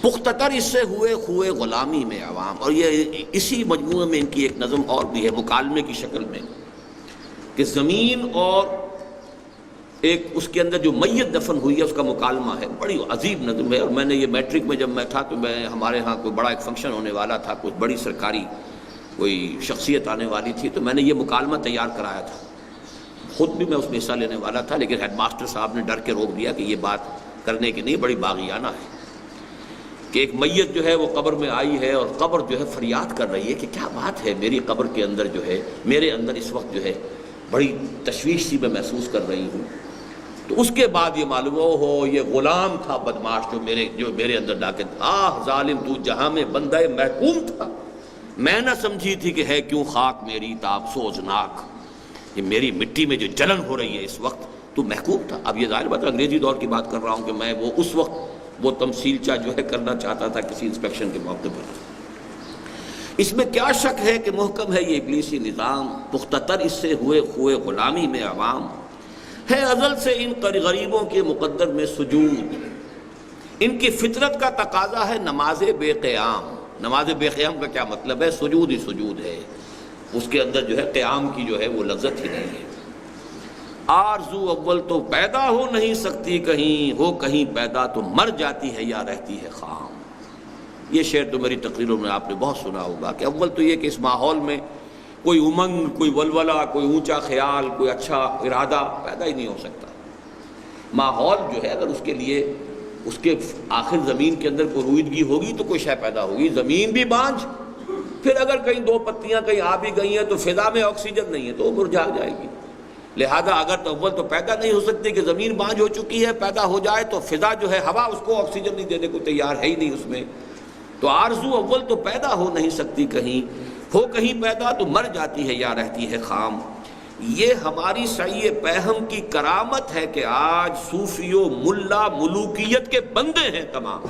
پختتر اس سے ہوئے خوئے غلامی میں عوام. اور یہ اسی مجموعے میں ان کی ایک نظم اور بھی ہے مکالمے کی شکل میں کہ زمین اور ایک اس کے اندر جو میت دفن ہوئی ہے اس کا مکالمہ ہے. بڑی عجیب نظم ہے. اور میں نے یہ میٹرک میں جب میں تھا تو ہمارے ہاں کوئی بڑا ایک فنکشن ہونے والا تھا, کوئی بڑی سرکاری کوئی شخصیت آنے والی تھی, تو میں نے یہ مکالمہ تیار کرایا تھا. خود بھی میں اس میں حصہ لینے والا تھا, لیکن ہیڈ ماسٹر صاحب نے ڈر کے روک دیا کہ یہ بات کرنے کی نہیں, بڑی باغیانہ ہے کہ ایک میت جو ہے وہ قبر میں آئی ہے اور قبر جو ہے فریاد کر رہی ہے کہ کیا بات ہے, میری قبر کے اندر جو ہے, میرے اندر اس وقت جو ہے بڑی تشویش سی میں محسوس کر رہی ہوں. تو اس کے بعد یہ معلوم ہو یہ غلام تھا بدماش جو میرے اندر ڈاکے, آہ ظالم تو جہاں میں بندہ محکوم تھا, میں نہ سمجھی تھی کہ ہے کیوں خاک میری تاب سوزناک, یہ میری مٹی میں جو جلن ہو رہی ہے اس وقت تو محکوم تھا. اب یہ ظاہر بات ہے انگریزی دور کی بات کر رہا ہوں کہ میں وہ اس وقت وہ تمثیلچہ جو ہے کرنا چاہتا تھا کسی انسپیکشن کے موقع پر. اس میں کیا شک ہے کہ محکم ہے یہ ابلیسی نظام, پختتر اس سے ہوئے خوئے غلامی میں عوام, ہے ازل سے ان غریبوں کے مقدر میں سجود, ان کی فطرت کا تقاضا ہے نماز بے قیام. نماز بے قیام کا کیا مطلب ہے؟ سجود ہی سجود ہے, اس کے اندر جو ہے قیام کی جو ہے وہ لذت ہی نہیں ہے. آرزو اول تو پیدا ہو نہیں سکتی کہیں, ہو کہیں پیدا تو مر جاتی ہے یا رہتی ہے خام. یہ شعر تو میری تقریروں میں آپ نے بہت سنا ہوگا کہ اول تو یہ کہ اس ماحول میں کوئی امنگ, کوئی ولولہ, کوئی اونچا خیال, کوئی اچھا ارادہ پیدا ہی نہیں ہو سکتا. ماحول جو ہے اگر اس کے لیے اس کے آخر زمین کے اندر کوئی رویدگی ہوگی تو کوئی شے پیدا ہوگی. زمین بھی بانجھ, پھر اگر کہیں دو پتیاں کہیں آ بھی گئی ہیں تو فضا میں آکسیجن نہیں ہے تو وہ مرجھا جائے گی. لہذا اگر تو اول تو پیدا نہیں ہو سکتی کہ زمین بانجھ ہو چکی ہے, پیدا ہو جائے تو فضا جو ہے ہوا اس کو آکسیجن نہیں دینے کو تیار ہے ہی نہیں اس میں. تو آرزو اول تو پیدا ہو نہیں سکتی کہیں, ہو کہیں پیدا تو مر جاتی ہے یا رہتی ہے خام. یہ ہماری سعی پہم کی کرامت ہے کہ آج صوفی و ملا ملوکیت کے بندے ہیں تمام.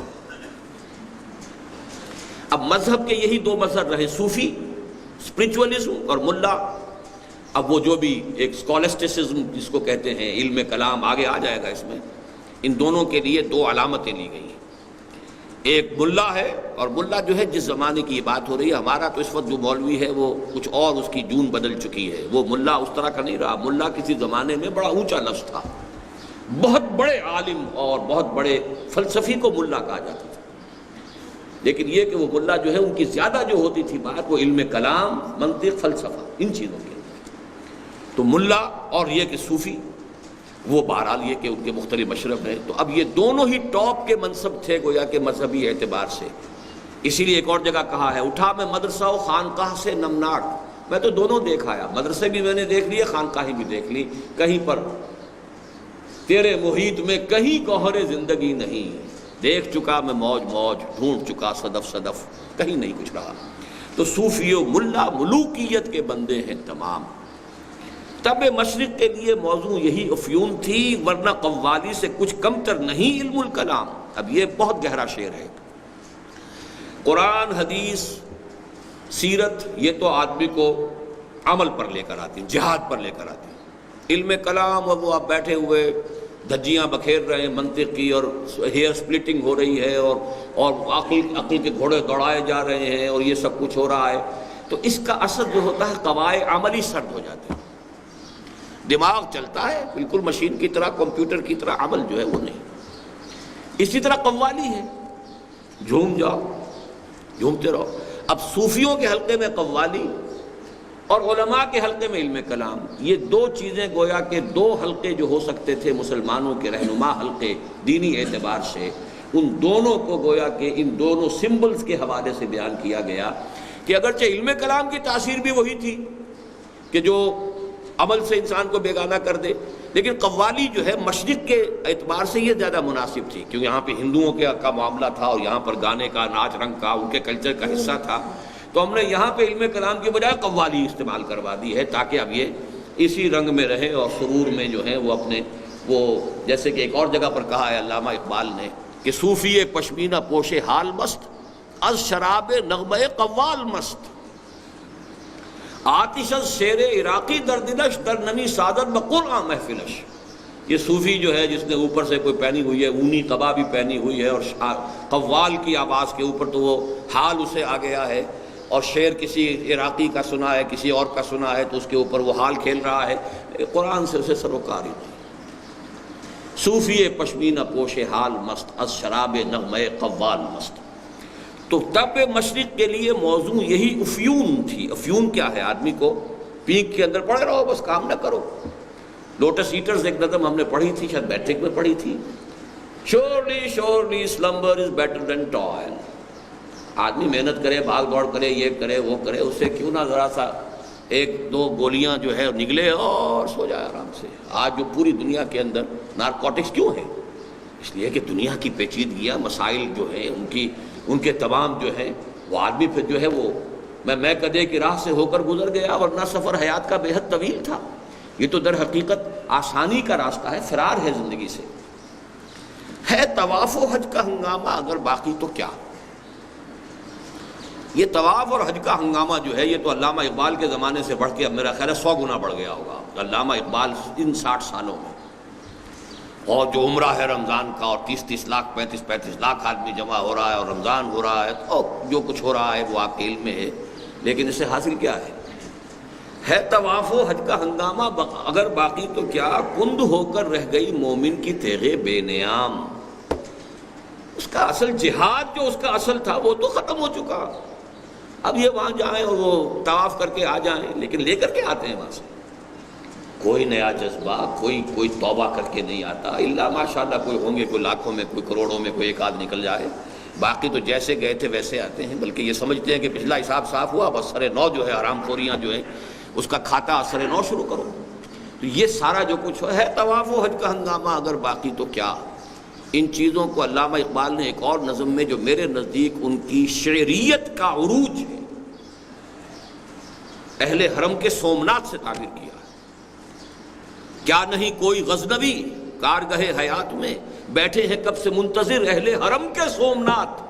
اب مذہب کے یہی دو مذہب رہے, صوفی اسپرچولی اور ملا. اب وہ جو بھی ایک اسکالسٹسزم جس کو کہتے ہیں, علم کلام آگے آ جائے گا اس میں, ان دونوں کے لیے دو علامتیں لی گئی ہیں. ایک ملا ہے, اور ملا جو ہے جس زمانے کی یہ بات ہو رہی ہے, ہمارا تو اس وقت جو مولوی ہے وہ کچھ اور اس کی جون بدل چکی ہے, وہ ملا اس طرح کا نہیں رہا. ملا کسی زمانے میں بڑا اونچا لفظ تھا, بہت بڑے عالم اور بہت بڑے فلسفی کو ملا کہا جاتا تھا. لیکن یہ کہ وہ ملا جو ہے ان کی زیادہ جو ہوتی تھی بات وہ علم کلام, منطق, فلسفہ, ان چیزوں کی. تو ملا اور یہ کہ صوفی, وہ بہرحال یہ کہ ان کے مختلف مشرب ہیں. تو اب یہ دونوں ہی ٹاپ کے منصب تھے گویا کہ مذہبی اعتبار سے. اسی لیے ایک اور جگہ کہا ہے, اٹھا میں مدرسہ و خانقاہ سے نمناک. میں تو دونوں دیکھ آیا, مدرسے بھی میں نے دیکھ لیے, خانقاہیں بھی دیکھ لی. کہیں پر تیرے محیط میں کہیں گوہر زندگی نہیں, دیکھ چکا میں موج موج, ڈھونڈ چکا صدف صدف, کہیں نہیں کچھ رہا. تو صوفی و ملا ملوکیت کے بندے ہیں تمام. تب مشرق کے لیے موضوع یہی افیون تھی, ورنہ قوالی سے کچھ کمتر نہیں علم الکلام. اب یہ بہت گہرا شعر ہے. قرآن, حدیث, سیرت, یہ تو آدمی کو عمل پر لے کر آتی, جہاد پر لے کر آتی. علم کلام اور وہ آپ بیٹھے ہوئے دھجیاں بکھیر رہے ہیں منطق کی, اور ہیئر سپلٹنگ ہو رہی ہے, اور عقل کے گھوڑے دوڑائے جا رہے ہیں, اور یہ سب کچھ ہو رہا ہے. تو اس کا اثر جو ہوتا ہے قواعد عملی سرد ہو جاتے ہیں. دماغ چلتا ہے بالکل مشین کی طرح, کمپیوٹر کی طرح, عمل جو ہے وہ نہیں. اسی طرح قوالی ہے, جھوم جاؤ, جھومتے رہو. اب صوفیوں کے حلقے میں قوالی اور علماء کے حلقے میں علم کلام, یہ دو چیزیں گویا کہ دو حلقے جو ہو سکتے تھے مسلمانوں کے رہنما حلقے دینی اعتبار سے, ان دونوں کو گویا کہ ان دونوں سمبلز کے حوالے سے بیان کیا گیا کہ اگرچہ علم کلام کی تاثیر بھی وہی تھی کہ جو عمل سے انسان کو بیگانہ کر دے, لیکن قوالی جو ہے مشرق کے اعتبار سے یہ زیادہ مناسب تھی, کیونکہ یہاں پہ ہندوؤں کا معاملہ تھا, اور یہاں پر گانے کا, ناچ رنگ کا, ان کے کلچر کا حصہ تھا. تو ہم نے یہاں پہ علم کلام کی بجائے قوالی استعمال کروا دی ہے, تاکہ اب یہ اسی رنگ میں رہے اور سرور میں جو ہے وہ اپنے وہ, جیسے کہ ایک اور جگہ پر کہا ہے علامہ اقبال نے کہ صوفی پشمینہ پوش حال مست, از شراب نغمہ قوال مست, آتش از شیر عراقی در دلش در نمی سادت بقرآن محفلش. یہ صوفی جو ہے جس نے اوپر سے کوئی پہنی ہوئی ہے اونی قبا بھی پہنی ہوئی ہے اور قوال کی آواز کے اوپر تو وہ حال اسے آ گیا ہے، اور شعر کسی عراقی کا سنا ہے کسی اور کا سنا ہے تو اس کے اوپر وہ حال کھیل رہا ہے، قرآن سے اسے سروکار ہی نہیں۔ صوفی پشمینہ پوش حال مست، از شراب نغمہ قوال مست۔ تو تب مشرق کے لیے موضوع یہی افیون تھی۔ افیون کیا ہے؟ آدمی کو پینک کے اندر پڑے رہو، بس کام نہ کرو۔ لوٹس ایٹرز ایک نظم ہم نے پڑھی تھی، شاید میٹرک میں پڑھی تھی، surely surely slumber is better than toil. آدمی محنت کرے، بھاگ دوڑ کرے، یہ کرے وہ کرے، اس سے کیوں نہ ذرا سا ایک دو گولیاں جو ہے نگلے اور سو جائے آرام سے۔ آج جو پوری دنیا کے اندر نارکوٹکس کیوں ہیں؟ اس لیے کہ دنیا کی پیچیدگیاں، مسائل جو ہیں ان کے تمام جو ہیں وہ آدمی پھر جو ہے وہ میں کدے کی راہ سے ہو کر گزر گیا، ورنہ سفر حیات کا بے حد طویل تھا۔ یہ تو در حقیقت آسانی کا راستہ ہے، فرار ہے زندگی سے۔ ہے طواف و حج کا ہنگامہ اگر باقی تو کیا؟ یہ طواف اور حج کا ہنگامہ جو ہے یہ تو علامہ اقبال کے زمانے سے بڑھ کے اب میرا خیال ہے 100 گنا بڑھ گیا ہوگا۔ علامہ اقبال ان 60 سالوں میں، اور جو عمرہ ہے رمضان کا، اور 30 لاکھ 35 لاکھ آدمی جمع ہو رہا ہے، اور رمضان ہو رہا ہے، اور جو کچھ ہو رہا ہے وہ آپ کے علم میں ہے، لیکن اس سے حاصل کیا ہے طواف و حج کا ہنگامہ اگر باقی تو کیا؟ کند ہو کر رہ گئی مومن کی تیغ بے نیام۔ اس کا اصل جہاد جو اس کا اصل تھا وہ تو ختم ہو چکا۔ اب یہ وہاں جائیں اور وہ طواف کر کے آ جائیں، لیکن لے کر کے آتے ہیں وہاں سے کوئی نیا جذبہ، کوئی توبہ کر کے نہیں آتا، الا ماشاءاللہ کوئی ہوں گے، کوئی لاکھوں میں، کوئی کروڑوں میں کوئی ایک آدھ نکل جائے، باقی تو جیسے گئے تھے ویسے آتے ہیں۔ بلکہ یہ سمجھتے ہیں کہ پچھلا حساب صاف ہوا، بس سر نو جو ہے حرام خوریاں جو ہیں اس کا کھاتا سر نو شروع کرو۔ تو یہ سارا جو کچھ ہے طواف و حج کا ہنگامہ اگر باقی تو کیا۔ ان چیزوں کو علامہ اقبال نے ایک اور نظم میں جو میرے نزدیک ان کی شعریت کا عروج ہے، اہل حرم کے سومنات سے تعبیر کیا ہے۔ کیا نہیں کوئی غزنوی کارگہ حیات میں، بیٹھے ہیں کب سے منتظر اہل حرم کے سومنات۔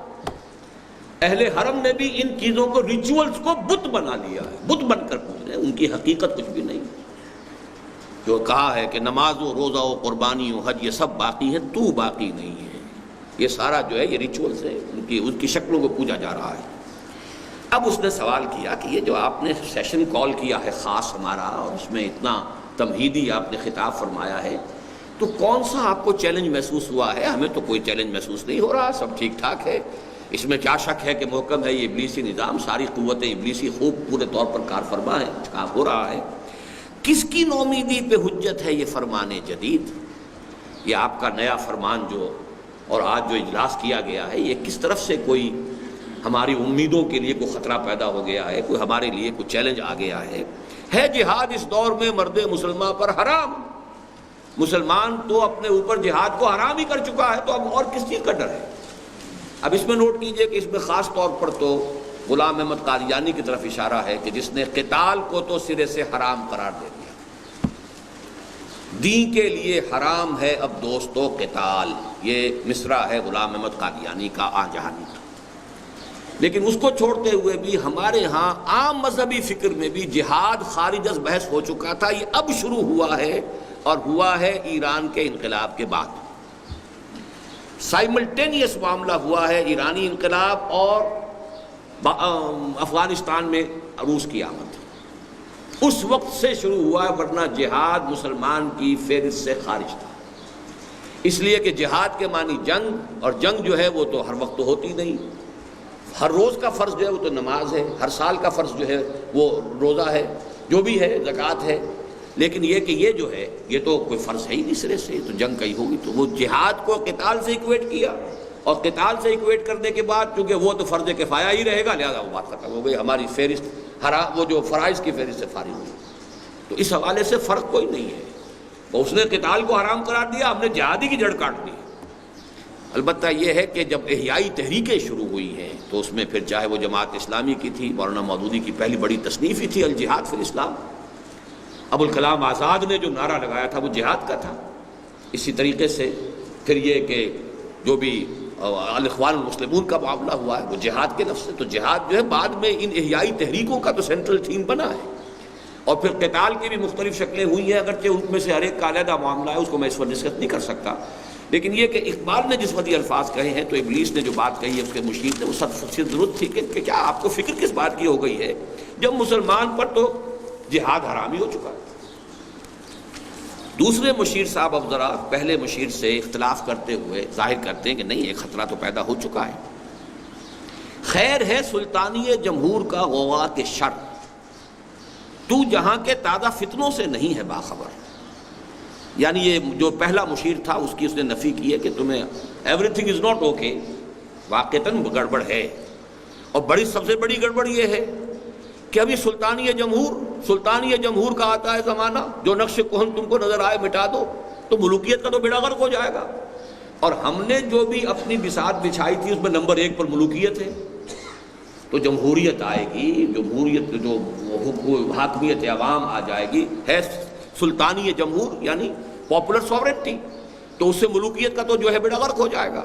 اہل حرم نے بھی ان چیزوں کو، ریچولز کو بت بنا لیا ہے، بت بن کر پوچھ رہے ہیں، ان کی حقیقت کچھ بھی نہیں۔ جو کہا ہے کہ نماز و روزہ و قربانی و حج یہ سب باقی ہے، تو باقی نہیں ہے۔ یہ سارا جو ہے یہ ریچولز ہے، ان کی شکلوں کو پوجا جا رہا ہے۔ اب اس نے سوال کیا کہ یہ جو آپ نے سیشن کال کیا ہے خاص ہمارا، اور اس میں اتنا تمہیدی آپ نے خطاب فرمایا ہے، تو کون سا آپ کو چیلنج محسوس ہوا ہے؟ ہمیں تو کوئی چیلنج محسوس نہیں ہو رہا، سب ٹھیک ٹھاک ہے۔ اس میں کیا شک ہے کہ محکم ہے یہ ابلیسی نظام، ساری قوتیں ابلیسی خوب پورے طور پر کار فرما ہیں، کام ہو رہا ہے۔ کس کی نومیدی پہ حجت ہے یہ فرمان جدید؟ یہ آپ کا نیا فرمان جو اور آج جو اجلاس کیا گیا ہے، یہ کس طرف سے کوئی ہماری امیدوں کے لیے کوئی خطرہ پیدا ہو گیا ہے، کوئی ہمارے لیے کوئی چیلنج آ گیا ہے جہاد اس دور میں مرد مسلمان پر حرام۔ مسلمان تو اپنے اوپر جہاد کو حرام ہی کر چکا ہے، تو اب اور کس چیز کا ڈر ہے؟ اب اس میں نوٹ کیجئے کہ اس میں خاص طور پر تو غلام احمد قادیانی کی طرف اشارہ ہے کہ جس نے قتال کو تو سرے سے حرام قرار دے دیا۔ دین کے لیے حرام ہے اب دوستو قتال، یہ مصرع ہے غلام احمد قادیانی کا آ جہانی کا۔ لیکن اس کو چھوڑتے ہوئے بھی ہمارے ہاں عام مذہبی فکر میں بھی جہاد خارج از بحث ہو چکا تھا، یہ اب شروع ہوا ہے، اور ہوا ہے ایران کے انقلاب کے بعد۔ سائملٹینیس معاملہ ہوا ہے، ایرانی انقلاب اور افغانستان میں روس کی آمد، اس وقت سے شروع ہوا ہے، ورنہ جہاد مسلمان کی فہرست سے خارج تھا۔ اس لیے کہ جہاد کے معنی جنگ، اور جنگ جو ہے وہ تو ہر وقت تو ہوتی نہیں، ہر روز کا فرض جو ہے وہ تو نماز ہے، ہر سال کا فرض جو ہے وہ روزہ ہے، جو بھی ہے زکوٰۃ ہے، لیکن یہ کہ یہ جو ہے یہ تو کوئی فرض ہے ہی نہیں سرے سے، تو جنگ کہیں ہوگی، تو وہ جہاد کو قتال سے ایکویٹ کیا، اور قتال سے ایکویٹ کرنے کے بعد چونکہ وہ تو فرض کفایہ ہی رہے گا، لہذا وہ بات ختم ہو گئی، ہماری فہرست وہ جو فرائض کی فہرست سے فارغ ہوئی۔ تو اس حوالے سے فرق کوئی نہیں ہے، اس نے قتال کو حرام قرار دیا، ہم نے جہادی کی جڑ کاٹ دی۔ البتہ یہ ہے کہ جب احیائی تحریکیں شروع ہوئی ہیں تو اس میں پھر چاہے وہ جماعت اسلامی کی تھی، مولانا مودودی کی پہلی بڑی تصنیف ہی تھی الجہاد فی الاسلام، ابوالکلام آزاد نے جو نعرہ لگایا تھا وہ جہاد کا تھا۔ اسی طریقے سے پھر یہ کہ جو بھی الاخوان المسلمون کا معاملہ ہوا ہے وہ جہاد کے لفظ سے، تو جہاد جو ہے بعد میں ان احیائی تحریکوں کا تو سینٹرل تھیم بنا ہے، اور پھر قتال کی بھی مختلف شکلیں ہوئی ہیں، اگرچہ ان میں سے ہر ایک کا علیحدہ معاملہ ہے، اس کو میں اس وقت ڈسکس نہیں کر سکتا، لیکن یہ کہ اقبال نے جس وقت یہ الفاظ کہے ہیں تو ابلیس نے جو بات کہی ہے اس کے مشیر نے وہ سب سے ضرورت تھی کہ کیا آپ کو فکر کس بات کی ہو گئی ہے جب مسلمان پر تو جہاد حرام ہی ہو چکا ہے۔ دوسرے مشیر صاحب اب ذرا پہلے مشیر سے اختلاف کرتے ہوئے ظاہر کرتے ہیں کہ نہیں، ایک خطرہ تو پیدا ہو چکا ہے۔ خیر ہے سلطانی جمہور کا غوا کے شر، تو جہاں کے تازہ فتنوں سے نہیں ہے باخبر۔ یعنی یہ جو پہلا مشیر تھا اس کی اس نے نفی کی ہے کہ تمہیں everything is not okay, واقعتاً گڑبڑ ہے، اور بڑی سب سے بڑی گڑبڑ یہ ہے کہ ابھی سلطانی جمہور کا آتا ہے زمانہ، جو نقش کہن تم کو نظر آئے مٹا دو، تو ملوکیت کا تو بیڑا غرق ہو جائے گا۔ اور ہم نے جو بھی اپنی بساط بچھائی تھی اس میں نمبر 1 پر ملوکیت ہے، تو جمہوریت آئے گی، جمہوریت جو حاکمیت عوام آ جائے گی، ہے سلطانی جمہور یعنی پاپولر سوورنٹی، تو اس سے ملوکیت کا تو جو ہے بیڑا غرق ہو جائے گا،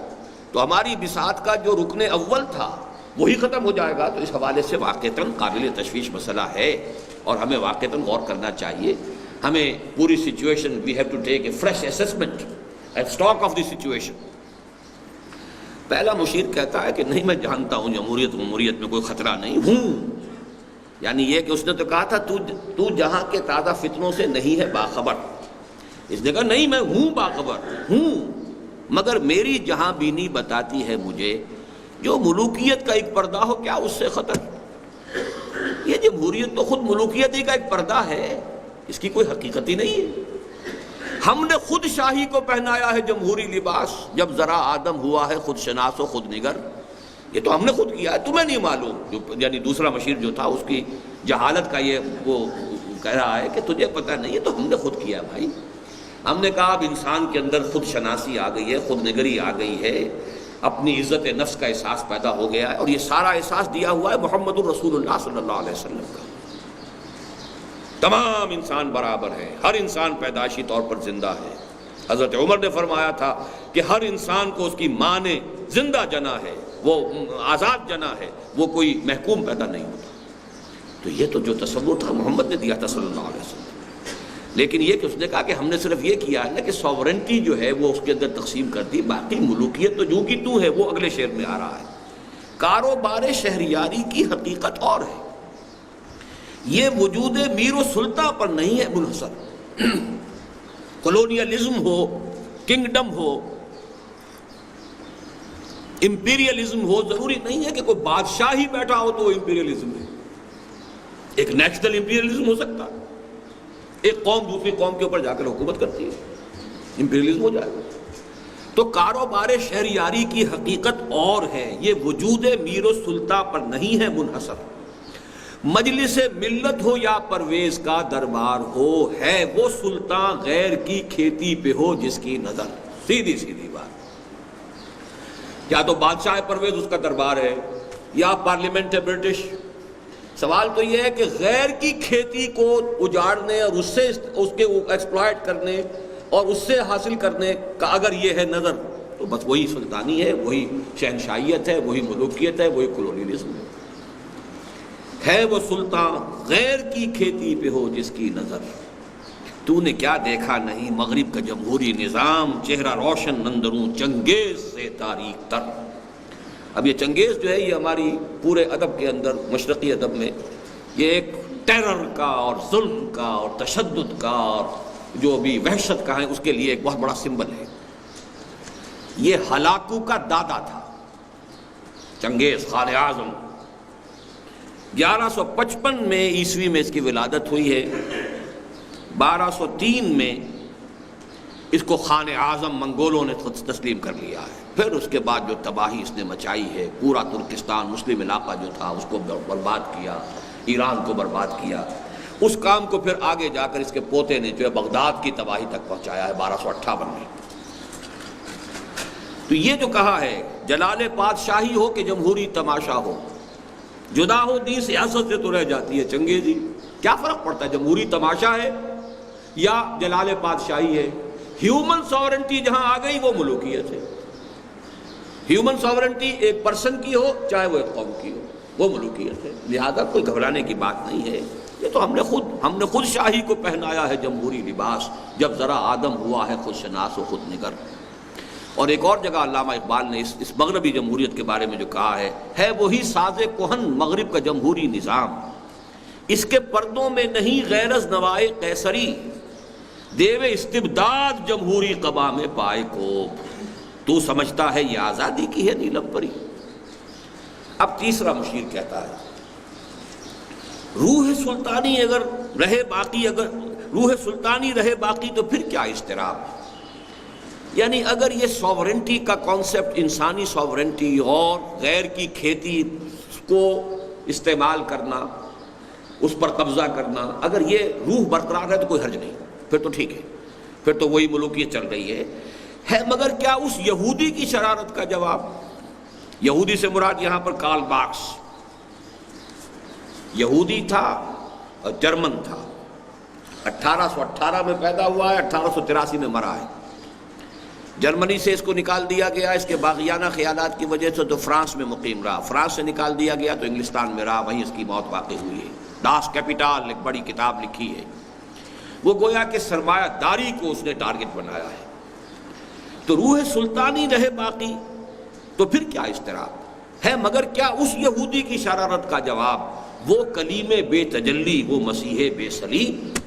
تو ہماری بساط کا جو رکن اول تھا وہی ختم ہو جائے گا۔ تو اس حوالے سے واقعتاً قابل تشویش مسئلہ ہے، اور ہمیں واقعتاً غور کرنا چاہیے۔ ہمیں پوری situation we have to take a fresh assessment and stock of the situation. پہلا مشیر کہتا ہے کہ نہیں، میں جانتا ہوں جمہوریت میں کوئی خطرہ نہیں ہوں، یعنی یہ کہ اس نے تو کہا تھا تو جہاں کے تازہ فتنوں سے نہیں ہے باخبر، اس نے کہا نہیں میں ہوں باخبر ہوں، مگر میری جہاں بینی بتاتی ہے مجھے جو ملوکیت کا ایک پردہ ہو کیا اس سے خطر۔ یہ جمہوریت تو خود ملوکیت ہی کا ایک پردہ ہے، اس کی کوئی حقیقت ہی نہیں ہے۔ ہم نے خود شاہی کو پہنایا ہے جمہوری لباس، جب ذرا آدم ہوا ہے خود شناس و خود نگر، یہ تو ہم نے خود کیا ہے، تمہیں نہیں معلوم۔ یعنی دوسرا مشیر جو تھا اس کی جہالت کا یہ وہ کہہ رہا ہے کہ تجھے پتہ نہیں ہے، تو ہم نے خود کیا بھائی۔ ہم نے کہا اب انسان کے اندر خود شناسی آ گئی ہے، خود نگری آ گئی ہے، اپنی عزت نفس کا احساس پیدا ہو گیا ہے، اور یہ سارا احساس دیا ہوا ہے محمد الرسول اللہ صلی اللہ علیہ وسلم کا۔ تمام انسان برابر ہے، ہر انسان پیدائشی طور پر زندہ ہے۔ حضرت عمر نے فرمایا تھا کہ ہر انسان کو اس کی ماں نے زندہ جنا ہے، وہ آزاد جنا ہے، وہ کوئی محکوم پیدا نہیں ہوتا۔ تو یہ تو جو تصور تھا محمد نے دیا تھا صلی اللہ علیہ وسلم، لیکن یہ کہ اس نے کہا کہ ہم نے صرف یہ کیا ہے نا کہ سوورنٹی جو ہے وہ اس کے اندر تقسیم کر دی، باقی ملوکیت تو جو کی تو ہے، وہ اگلے شعر میں آ رہا ہے۔ کاروبار شہریاری کی حقیقت اور ہے، یہ وجود میر و سلطان پر نہیں ہے منحصر۔ کولونیلزم ہو، کنگڈم ہو، امپیریلزم ہو، ضروری نہیں ہے کہ کوئی بادشاہ ہی بیٹھا ہو تو وہ امپیریلزم ہے۔ ایک نیشنل امپیریلزم ہو سکتا ہے، ایک قوم دوسری قوم کے اوپر جا کر حکومت کرتی ہے، امپیریلزم ہو جائے گا۔ تو کاروبار شہریاری کی حقیقت اور ہے، یہ وجود میر و سلطان پر نہیں ہے منحصر۔ مجلس ملت ہو یا پرویز کا دربار ہو، ہے وہ سلطان غیر کی کھیتی پہ ہو جس کی نظر۔ سیدھی سیدھی بات، یا تو بادشاہ پرویز اس کا دربار ہے یا پارلیمنٹ ہے برٹش۔ سوال تو یہ ہے کہ غیر کی کھیتی کو اجاڑنے اور اس کے ایکسپلائٹ کرنے اور اس سے حاصل کرنے کا اگر یہ ہے نظر، تو بس وہی سلطانی ہے، وہی شہنشاہیت ہے، وہی ملوکیت ہے، وہی کولونیلزم ہے وہ سلطان غیر کی کھیتی پہ ہو جس کی نظر۔ تو نے کیا دیکھا نہیں مغرب کا جمہوری نظام، چہرہ روشن اندروں چنگیز سے تاریک تر۔ اب یہ چنگیز جو ہے یہ ہماری پورے ادب کے اندر، مشرقی ادب میں، یہ ایک ٹیرر کا اور ظلم کا اور تشدد کا اور جو بھی وحشت کا ہے اس کے لیے ایک بہت بڑا سمبل ہے۔ یہ ہلاکو کا دادا تھا چنگیز خان اعظم۔ 1155 میں عیسوی میں اس کی ولادت ہوئی ہے، 1203 میں اس کو خان اعظم منگولوں نے تسلیم کر لیا ہے۔ پھر اس کے بعد جو تباہی اس نے مچائی ہے، پورا ترکستان مسلم علاقہ جو تھا اس کو برباد کیا، ایران کو برباد کیا، اس کام کو پھر آگے جا کر اس کے پوتے نے جو ہے بغداد کی تباہی تک پہنچایا ہے 1258 میں۔ تو یہ جو کہا ہے جلال پادشاہی ہو کہ جمہوری تماشا ہو، جدا ہو دی سیاست سے تو رہ جاتی ہے چنگیز جی۔ کیا فرق پڑتا ہے جمہوری تماشا ہے یا جلال پادشاہی ہے؟ ہیومن ساورنٹی جہاں آ گئی وہ ملوکیت ہے۔ ہیومن ساورنٹی ایک پرسن کی ہو چاہے وہ ایک قوم کی ہو، وہ ملوکیت ہے، لہذا کوئی گھبرانے کی بات نہیں ہے۔ یہ تو ہم نے خود شاہی کو پہنایا ہے جمہوری لباس، جب ذرا آدم ہوا ہے خود شناس و خود نگر۔ اور ایک اور جگہ علامہ اقبال نے اس مغربی جمہوریت کے بارے میں جو کہا ہے وہی ساز کہن مغرب کا جمہوری نظام، اس کے پردوں میں نہیں غیرز نوائے قیصری، دیو استبداد جمہوری قبا میں پائے کوب، تو سمجھتا ہے یہ آزادی کی ہے نیلم پری۔ اب تیسرا مشیر کہتا ہے روح سلطانی روح سلطانی رہے باقی تو پھر کیا اضطراب، یعنی اگر یہ سوورنٹی کا کانسیپٹ، انسانی سوورنٹی اور غیر کی کھیتی کو استعمال کرنا، اس پر قبضہ کرنا، اگر یہ روح برقرار ہے تو کوئی حرج نہیں، پھر تو ٹھیک ہے، پھر تو وہی ملوکیت چل رہی ہے مگر کیا اس یہودی کی شرارت کا جواب؟ یہودی سے مراد یہاں پر کارل مارکس یہودی تھا اور جرمن تھا، 1818 میں پیدا ہوا ہے، 1883 میں مرا ہے۔ جرمنی سے اس کو نکال دیا گیا اس کے باغیانہ خیالات کی وجہ سے، تو فرانس میں مقیم رہا، فرانس سے نکال دیا گیا تو انگلستان میں رہا، وہیں اس کی موت واقع ہوئی ہے۔ ڈاس کیپیٹال ایک بڑی کتاب لکھی ہے، وہ گویا کہ سرمایہ داری کو اس نے ٹارگٹ بنایا ہے۔ تو روح سلطانی رہے باقی تو پھر کیا اضطراب ہے، مگر کیا اس یہودی کی شرارت کا جواب، وہ کلیم بے تجلی، وہ مسیح بے صلیب۔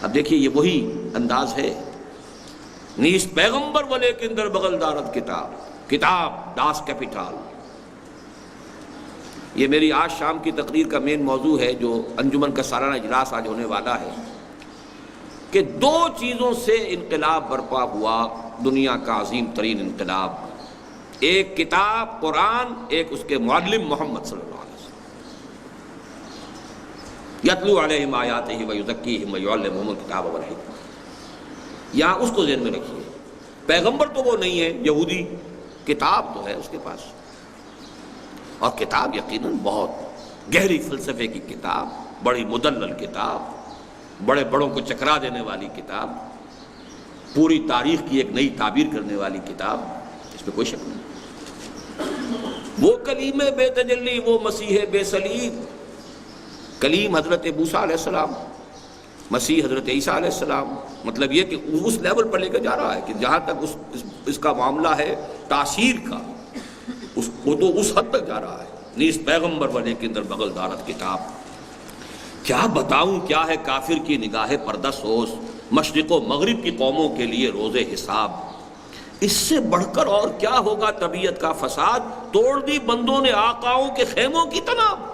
اب دیکھیے یہ وہی انداز ہے، نیست پیغمبر ولیکن در بغل دارد کتاب ڈاس کیپیٹال۔ یہ میری آج شام کی تقریر کا مین موضوع ہے، جو انجمن کا سالانہ اجلاس آج ہونے والا ہے، کہ دو چیزوں سے انقلاب برپا ہوا، دنیا کا عظیم ترین انقلاب، ایک کتاب قرآن، ایک اس کے معلم محمد صلی اللہ علیہ وسلم، یتلو علیہم آیاتہ ویزکیہم ویعلمہم الکتاب والحکمہ۔ یہاں اس کو ذہن میں رکھیے، پیغمبر تو وہ نہیں ہے یہودی، کتاب تو ہے اس کے پاس، اور کتاب یقیناً بہت گہری فلسفے کی کتاب، بڑی مدلل کتاب، بڑے بڑوں کو چکرا دینے والی کتاب، پوری تاریخ کی ایک نئی تعبیر کرنے والی کتاب، اس میں کوئی شک نہیں۔ وہ کلیم بے تجلی، وہ مسیح بے صلیب۔ کلیم حضرت موسیٰ علیہ السلام، مسیح حضرت عیسیٰ علیہ السلام، مطلب یہ کہ اس لیول پر لے کے جا رہا ہے کہ جہاں تک اس کا معاملہ ہے تاثیر کا، وہ تو اس حد تک جا رہا ہے۔ نیست پیغمبر ولیکن در بغل دارت کتاب۔ کیا بتاؤں کیا ہے کافر کی نگاہ پردہ سوز، مشرق و مغرب کی قوموں کے لیے روز حساب۔ اس سے بڑھ کر اور کیا ہوگا طبیعت کا فساد، توڑ دی بندوں نے آقاؤں کے خیموں کی تناب،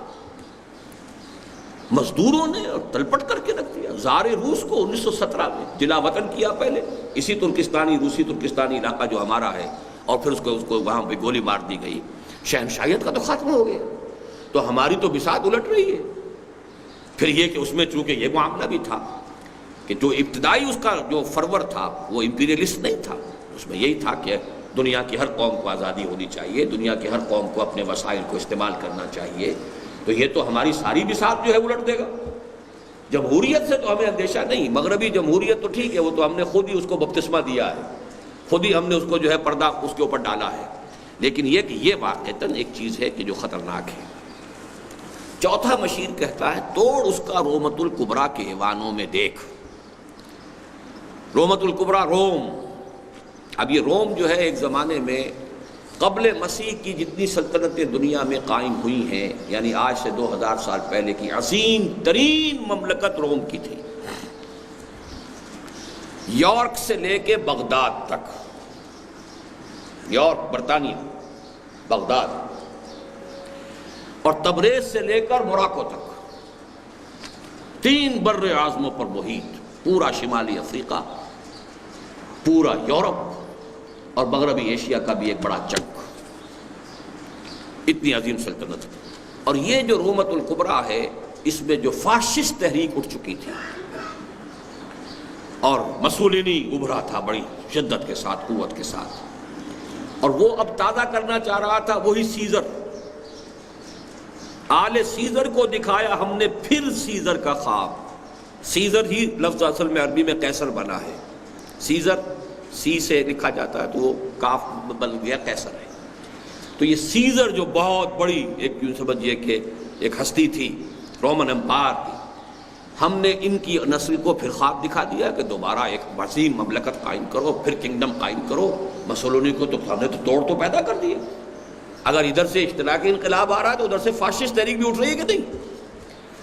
مزدوروں نے اور تلپٹ کر کے رکھ دیا۔ زار روس کو 1917 میں جلا وطن کیا، پہلے اسی روسی ترکستانی علاقہ جو ہمارا ہے، اور پھر اس کو وہاں پہ گولی مار دی گئی۔ شہنشاہیت کا تو خاتمہ ہو گیا، تو ہماری تو بساط الٹ رہی ہے۔ پھر یہ کہ اس میں چونکہ یہ معاملہ بھی تھا کہ جو ابتدائی اس کا جو فرور تھا وہ امپیریلسٹ نہیں تھا، اس میں یہی تھا کہ دنیا کی ہر قوم کو آزادی ہونی چاہیے، دنیا کی ہر قوم کو اپنے وسائل کو استعمال کرنا چاہیے۔ تو یہ تو ہماری ساری بساط جو ہے الٹ دے گا۔ جمہوریت سے تو ہمیں اندیشہ نہیں، مغربی جمہوریت تو ٹھیک ہے، وہ تو ہم نے خود ہی اس کو بپتسمہ دیا ہے، خود ہی ہم نے اس کو جو ہے پردہ اس کے اوپر ڈالا ہے، لیکن یہ کہ یہ واقعتاً ایک چیز ہے کہ جو خطرناک ہے۔ چوتھا مشیر کہتا ہے توڑ اس کا رومت الکبریٰ کے ایوانوں میں دیکھ۔ رومت الکبریٰ روم، اب یہ روم جو ہے ایک زمانے میں قبل مسیح کی جتنی سلطنتیں دنیا میں قائم ہوئی ہیں، یعنی آج سے 2000 سال پہلے کی عظیم ترین مملکت روم کی تھی، یارک سے لے کے بغداد تک، یارک برطانیہ، بغداد، اور تبریز سے لے کر موراکو تک، 3 بر اعظموں پر محیط، پورا شمالی افریقہ، پورا یورپ اور مغربی ایشیا کا بھی ایک بڑا چنک، اتنی عظیم سلطنت۔ اور یہ جو رومت الکبریٰ ہے، اس میں جو فاشسٹ تحریک اٹھ چکی تھی اور مسولینی ابھرا تھا بڑی شدت کے ساتھ، قوت کے ساتھ، اور وہ اب تازہ کرنا چاہ رہا تھا وہی سیزر۔ آل سیزر کو دکھایا ہم نے پھر سیزر کا خواب۔ سیزر ہی لفظ اصل میں عربی میں قیصر بنا ہے، سیزر سی سے لکھا جاتا ہے تو وہ کاف بن گیا قیصر ہے۔ تو یہ سیزر جو بہت بڑی ایک یوں سمجھیے کہ ایک ہستی تھی رومن امپائر کی، ہم نے ان کی نسل کو پھر خواب دکھا دیا کہ دوبارہ ایک وسیع مملکت قائم کرو، پھر کنگڈم قائم کرو۔ مسولینی کو تو ہم نے تو توڑ تو پیدا کر دیا، اگر ادھر سے اشتراکی انقلاب آ رہا ہے تو ادھر سے فاشسٹ تحریک بھی اٹھ رہی ہے کہ نہیں؟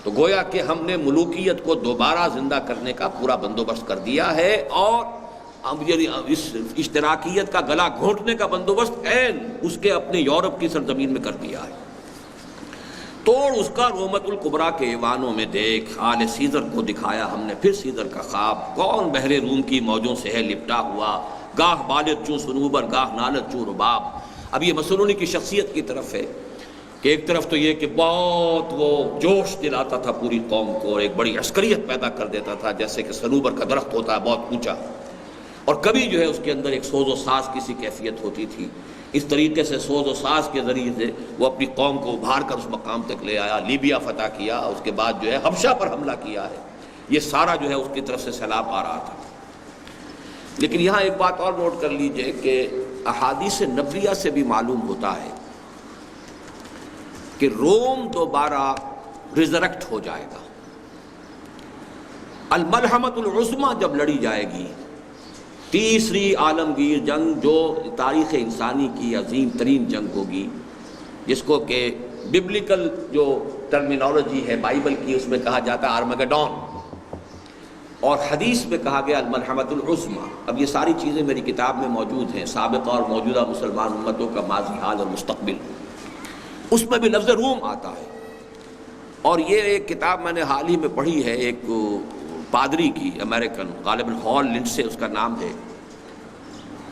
تو گویا کہ ہم نے ملوکیت کو دوبارہ زندہ کرنے کا پورا بندوبست کر دیا ہے، اور اس اشتراکیت کا گلا گھونٹنے کا بندوبست عین اس کے اپنے یورپ کی سرزمین میں کر دیا ہے۔ توڑ اس کا رومت الکبریٰ کے ایوانوں میں دیکھ، آل سیزر کو دکھایا ہم نے پھر سیزر کا خواب، کون بحر روم کی موجوں سے ہے لپٹا ہوا، گاہ بالغ چوں صنوبر گاہ نالت چوں رباب۔ اب یہ مسلونی کی شخصیت کی طرف ہے کہ ایک طرف تو یہ کہ بہت وہ جوش دلاتا تھا پوری قوم کو، اور ایک بڑی عسکریت پیدا کر دیتا تھا، جیسے کہ صنوبر کا درخت ہوتا ہے بہت اونچا، اور کبھی جو ہے اس کے اندر ایک سوز و ساز کی سی کیفیت ہوتی تھی۔ اس طریقے سے سوز و ساز کے ذریعے سے وہ اپنی قوم کو ابھار کر اس مقام تک لے آیا، لیبیا فتح کیا، اس کے بعد جو ہے حبشہ پر حملہ کیا ہے۔ یہ سارا جو ہے اس کی طرف سے سیلاب آ رہا تھا۔ لیکن یہاں ایک بات اور نوٹ کر لیجئے کہ احادیث نبویہ سے بھی معلوم ہوتا ہے کہ روم دوبارہ ریزریکٹ ہو جائے گا۔ الملحمۃ العظمیٰ جب لڑی جائے گی، تیسری عالمگیر جنگ جو تاریخ انسانی کی عظیم ترین جنگ ہوگی، جس کو کہ ببلیکل جو ٹرمینالوجی ہے بائبل کی، اس میں کہا جاتا ہے آرمگڈون، اور حدیث میں کہا گیا الملحمۃ العظمیٰ۔ اب یہ ساری چیزیں میری کتاب میں موجود ہیں، سابقہ اور موجودہ مسلمان امتوں کا ماضی، حال اور مستقبل، اس میں بھی لفظ روم آتا ہے۔ اور یہ ایک کتاب میں نے حال ہی میں پڑھی ہے، ایک پادری کی، امریکن، غالباً ہال لنڈسے اس کا نام ہے،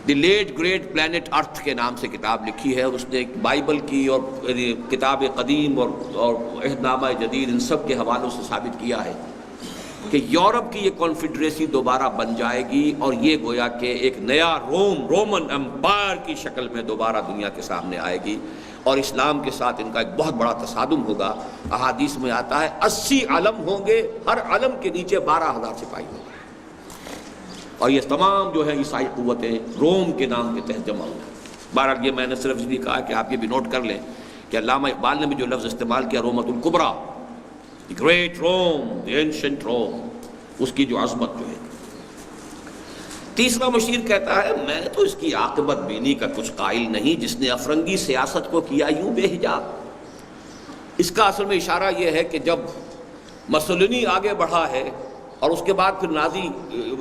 دی لیٹ گریٹ پلانٹ ارتھ کے نام سے کتاب لکھی ہے، اور اس نے ایک بائبل کی اور کتاب قدیم اور عہد نامہ جدید ان سب کے حوالوں سے ثابت کیا ہے کہ یورپ کی یہ کانفیڈریسی دوبارہ بن جائے گی، اور یہ گویا کہ ایک نیا رومن امپائر کی شکل میں دوبارہ دنیا کے سامنے آئے گی، اور اسلام کے ساتھ ان کا ایک بہت بڑا تصادم ہوگا۔ احادیث میں آتا ہے 80 علم ہوں گے، ہر علم کے نیچے 12,000 سپاہی ہوں گے، اور یہ تمام جو ہے عیسائی قوتیں روم کے نام کے تحت جمع ہوں گے۔ بہرحال یہ میں نے صرف اس لیے کہا کہ آپ یہ بھی نوٹ کر لیں کہ علامہ اقبال نے بھی جو لفظ استعمال کیا رومت الکبریٰ، گریٹ روم، دی اینشنٹ روم، اس کی جو عظمت جو ہے۔ تیسرا مشیر کہتا ہے میں تو اس کی عاقبت بینی کا کچھ قائل نہیں، جس نے افرنگی سیاست کو کیا یوں بے حجاب۔ اس کا اصل میں اشارہ یہ ہے کہ جب مسولینی آگے بڑھا ہے، اور اس کے بعد پھر نازی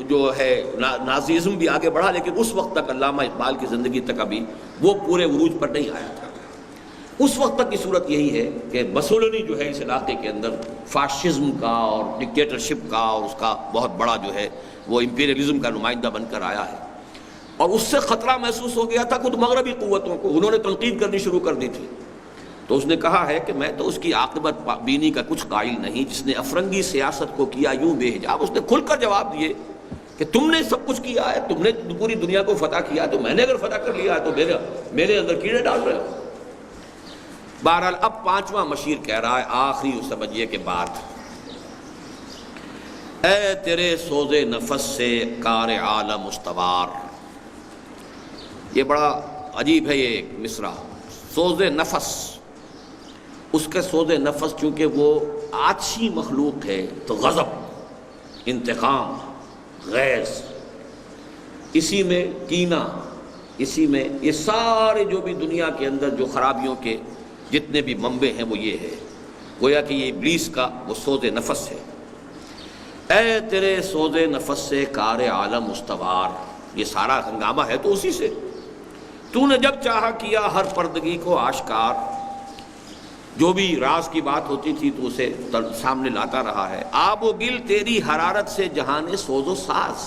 جو ہے نازیزم بھی آگے بڑھا، لیکن اس وقت تک علامہ اقبال کی زندگی تک ابھی وہ پورے عروج پر نہیں آیا تھا۔ اس وقت تک کی صورت یہی ہے کہ مسولینی جو ہے اس علاقے کے اندر فاشزم کا اور ڈکٹیٹرشپ کا اور اس کا بہت بڑا جو ہے وہ امپیریلزم کا نمائندہ بن کر آیا ہے، اور اس سے خطرہ محسوس ہو گیا تھا خود مغربی قوتوں کو، انہوں نے تنقید کرنی شروع کر دی تھی۔ تو اس نے کہا ہے کہ میں تو اس کی عاقبت بینی کا کچھ قائل نہیں، جس نے افرنگی سیاست کو کیا یوں بے حجاب۔ اس نے کھل کر جواب دیے کہ تم نے سب کچھ کیا ہے، تم نے پوری دنیا کو فتح کیا، تو میں نے اگر فتح کر لیا ہے تو میرے اندر کیڑے ڈال رہے ہو۔ بہرحال اب پانچواں مشیر کہہ رہا ہے آخری اس سمجھیے کے بعد، اے تیرے سوز نفس سے کار عالم استوار۔ یہ بڑا عجیب ہے یہ مصرع، سوز نفس، اس کے سوز نفس چونکہ وہ آتشی مخلوق ہے تو غضب، انتقام، غیظ، اسی میں کینہ، اسی میں یہ سارے جو بھی دنیا کے اندر جو خرابیوں کے جتنے بھی منبع ہیں وہ یہ ہے، گویا کہ یہ ابلیس کا وہ سوز نفس ہے۔ اے تیرے سوز نفس سے کار عالم استوار، یہ سارا ہنگامہ ہے تو اسی سے۔ تو نے جب چاہا کیا ہر پردگی کو آشکار، جو بھی راز کی بات ہوتی تھی تو اسے سامنے لاتا رہا ہے۔ آب و گل تیری حرارت سے جہان سوز و ساز،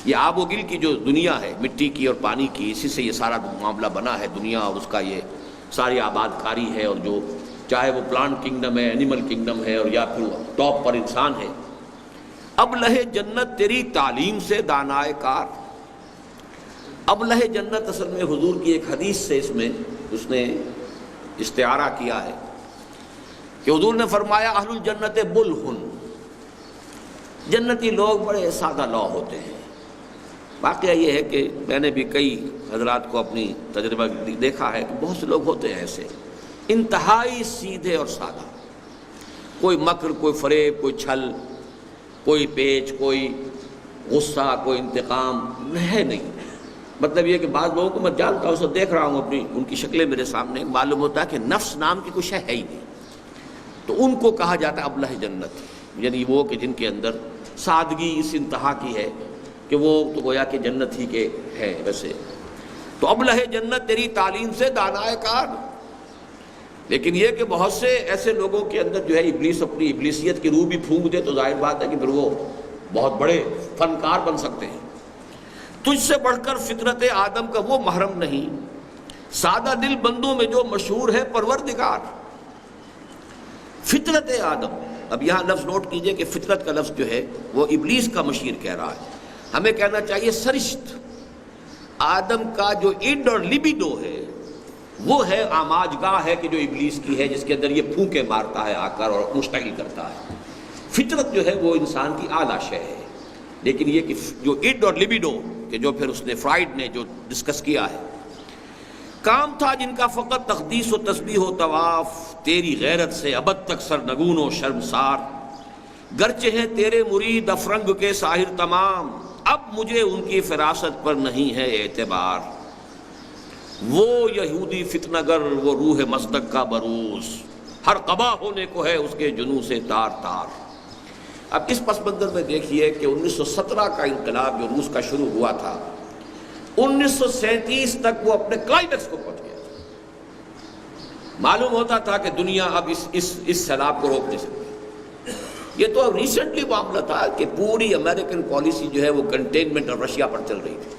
یہ آب و گل کی جو دنیا ہے مٹی کی اور پانی کی، اسی سے یہ سارا معاملہ بنا ہے دنیا، اور اس کا یہ ساری آباد کاری ہے، اور جو چاہے وہ پلانٹ کنگڈم ہے، اینیمل کنگڈم ہے، اور یا پھر ٹاپ پر انسان ہے۔ اب لہے جنت تیری تعلیم سے دانائے کار، اب لہے جنت اصل میں حضور کی ایک حدیث سے اس نے استعارہ کیا ہے کہ حضور نے فرمایا اہل الجنت بلہن، جنتی لوگ بڑے سادہ لو ہوتے ہیں، واقعہ یہ ہے کہ میں نے بھی کئی حضرات کو اپنی تجربہ دیکھا ہے کہ بہت سے لوگ ہوتے ہیں ایسے انتہائی سیدھے اور سادہ، کوئی مکر، کوئی فریب، کوئی چھل، کوئی پیچ، کوئی غصہ، کوئی انتقام ہے نہیں۔ مطلب یہ کہ بعض لوگوں کو میں جانتا ہوں، سب دیکھ رہا ہوں اپنی ان کی شکلیں میرے سامنے، معلوم ہوتا ہے کہ نفس نام کی کچھ ہے ہی نہیں، تو ان کو کہا جاتا ہے ابلہ جنت، یعنی وہ کہ جن کے اندر سادگی اس انتہا کی ہے کہ وہ تو گویا کہ جنت ہی کے ہے۔ ویسے تو ابلہ جنت تیری تعلیم سے دانائے کار، لیکن یہ کہ بہت سے ایسے لوگوں کے اندر جو ہے ابلیس اپنی ابلیسیت کی روح بھی پھونک دے تو ظاہر بات ہے کہ پھر وہ بہت بڑے فنکار بن سکتے ہیں۔ تجھ سے بڑھ کر فطرت آدم کا وہ محرم نہیں، سادہ دل بندوں میں جو مشہور ہے پروردگار۔ فطرت آدم، اب یہاں لفظ نوٹ کیجئے کہ فطرت کا لفظ جو ہے وہ ابلیس کا مشیر کہہ رہا ہے، ہمیں کہنا چاہیے سرشت۔ آدم کا جو اڈ اور لبیڈو ہے وہ ہے آماج گاہ ہے کہ جو ابلیس کی ہے، جس کے اندر یہ پھونکے مارتا ہے آ کر اور مشتعل کرتا ہے۔ فطرت جو ہے وہ انسان کی اعلیٰ شے ہے، لیکن یہ کہ جو اڈ اور لبیڈو کہ جو پھر اس نے فرائڈ نے جو ڈسکس کیا ہے، کام تھا جن کا فقط تقدیس و تسبیح و طواف، تیری غیرت سے ابد تک سرنگون و شرمسار، گرچہ ہیں تیرے مرید افرنگ کے ساحر تمام، اب مجھے ان کی فراست پر نہیں ہے اعتبار۔ وہ یہودی فتنہ گر وہ روح مصدق کا بروز، ہر قبا ہونے کو ہے اس کے جنوں سے تار تار۔ اب اس پس منظر میں دیکھیے کہ 1917 کا انقلاب جو روس کا شروع ہوا تھا، 1937 تک وہ اپنے کلائمیکس کو پہنچ گیا تھا۔ معلوم ہوتا تھا کہ دنیا اب اس سیلاب کو روک نہیں سکتی۔ یہ تو اب ریسنٹلی معاملہ تھا کہ پوری امریکن پالیسی جو ہے وہ کنٹینمنٹ اور رشیا پر چل رہی تھی،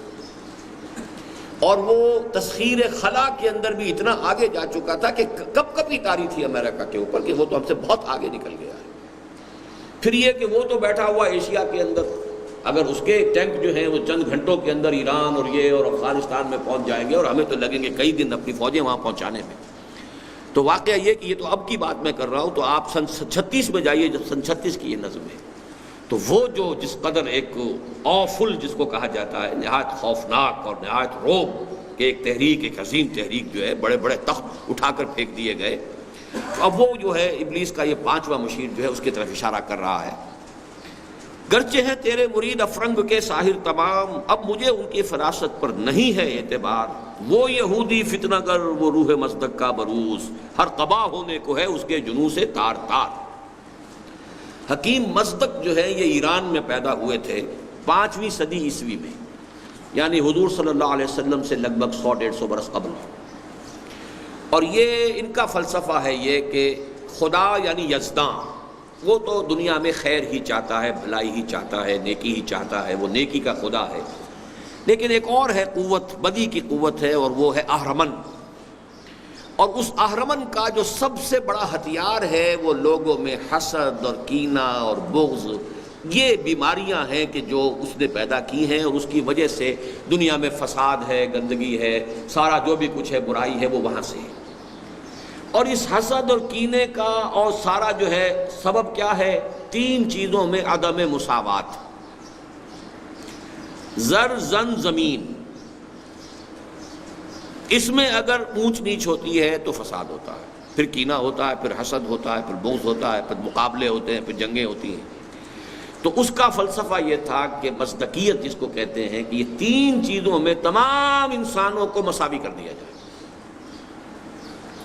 اور وہ تسخیر خلا کے اندر بھی اتنا آگے جا چکا تھا کہ کب کبھی تاری تھی امریکہ کے اوپر کہ وہ تو ہم سے بہت آگے نکل گیا ہے۔ پھر یہ کہ وہ تو بیٹھا ہوا ایشیا کے اندر، اگر اس کے ٹینک جو ہیں وہ چند گھنٹوں کے اندر ایران اور یہ اور افغانستان میں پہنچ جائیں گے، اور ہمیں تو لگیں گے کئی دن اپنی فوجیں وہاں پہنچانے میں۔ تو واقعہ یہ کہ یہ تو اب کی بات میں کر رہا ہوں، تو آپ سن 36 میں جائیے، جب سن 36 کی یہ نظم ہے، تو وہ جو جس قدر ایک آفل جس کو کہا جاتا ہے، نہایت خوفناک اور نہایت روب کہ ایک تحریک، ایک عظیم تحریک جو ہے، بڑے بڑے تخت اٹھا کر پھینک دیے گئے۔ اب وہ جو ہے ابلیس کا یہ 5واں مشیر جو ہے اس کی طرف اشارہ کر رہا ہے، گرچہ ہیں تیرے مرید افرنگ کے ساحر تمام، اب مجھے ان کی فراست پر نہیں ہے اعتبار۔ وہ یہودی فتنہ گر وہ روح مصدق کا بروز، ہر قبا ہونے کو ہے اس کے جنوں سے تار تار۔ حکیم مصدق جو ہے یہ ایران میں پیدا ہوئے تھے 5ویں صدی عیسوی میں، یعنی حضور صلی اللہ علیہ وسلم سے لگ بھگ 100-150 برس قبل۔ اور یہ ان کا فلسفہ ہے یہ کہ خدا یعنی یزداں وہ تو دنیا میں خیر ہی چاہتا ہے، بھلائی ہی چاہتا ہے، نیکی ہی چاہتا ہے، وہ نیکی کا خدا ہے، لیکن ایک اور ہے قوت، بدی کی قوت ہے، اور وہ ہے اہرمن۔ اور اس اہرمن کا جو سب سے بڑا ہتھیار ہے وہ لوگوں میں حسد اور کینہ اور بغض، یہ بیماریاں ہیں کہ جو اس نے پیدا کی ہیں، اور اس کی وجہ سے دنیا میں فساد ہے، گندگی ہے، سارا جو بھی کچھ ہے برائی ہے وہ وہاں سے ہے۔ اور اس حسد اور کینے کا اور سارا جو ہے سبب کیا ہے؟ 3 چیزوں میں عدم مساوات، زر زن زمین، اس میں اگر اونچ نیچ ہوتی ہے تو فساد ہوتا ہے، پھر کینہ ہوتا ہے، پھر حسد ہوتا ہے، پھر بغض ہوتا ہے، پھر مقابلے ہوتے ہیں، پھر جنگیں ہوتی ہیں۔ تو اس کا فلسفہ یہ تھا کہ مصداقیت جس کو کہتے ہیں کہ یہ 3 چیزوں میں تمام انسانوں کو مساوی کر دیا جائے،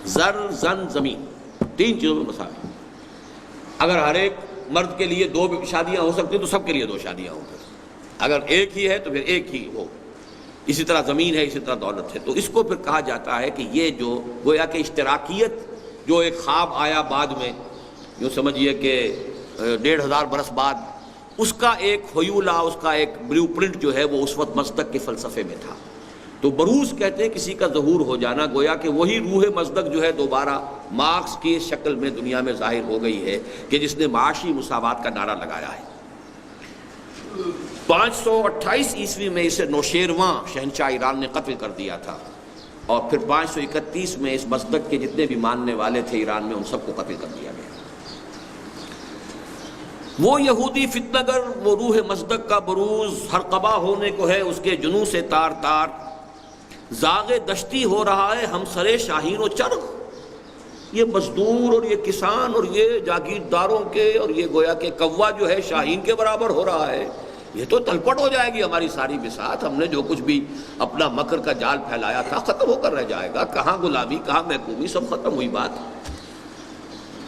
زر زن زمین، 3 چیزوں میں مساوی۔ اگر ہر ایک مرد کے لیے 2 شادیاں ہو سکتی تو سب کے لیے 2 شادیاں ہوں گی، اگر ایک ہی ہے تو پھر ایک ہی ہو، اسی طرح زمین ہے، اسی طرح دولت ہے۔ تو اس کو پھر کہا جاتا ہے کہ یہ جو گویا کہ اشتراکیت جو ایک خواب آیا بعد میں، یوں سمجھیے کہ 1500 برس بعد، اس کا ایک حیولہ، اس کا ایک بلیو پرنٹ جو ہے وہ اس وقت مصدق کے فلسفے میں تھا۔ تو بروز کہتے ہیں کسی کا ظہور ہو جانا، گویا کہ وہی روح مصدق جو ہے دوبارہ مارکس کی شکل میں دنیا میں ظاہر ہو گئی ہے کہ جس نے معاشی مساوات کا نعرہ لگایا ہے۔ 528 عیسوی میں اسے نوشیرواں شہنشاہ ایران نے قتل کر دیا تھا، اور پھر 531 میں اس مصدق کے جتنے بھی ماننے والے تھے ایران میں ان سب کو قتل کر دیا گیا۔ وہ یہودی فتنہ گر، وہ روح مصدق کا بروز ہر قبا ہونے کو ہے اس کے جنوں سے تار تار، زاغ دشتی ہو رہا ہے ہم سرے شاہین و چرغ۔ یہ مزدور اور یہ کسان اور یہ جاگیرداروں کے اور یہ گویا کہ کوا جو ہے شاہین کے برابر ہو رہا ہے، یہ تو تلپٹ ہو جائے گی ہماری ساری بساط۔ ہم نے جو کچھ بھی اپنا مکر کا جال پھیلایا تھا ختم ہو کر رہ جائے گا، کہاں غلامی کہاں محکومی، سب ختم ہوئی بات۔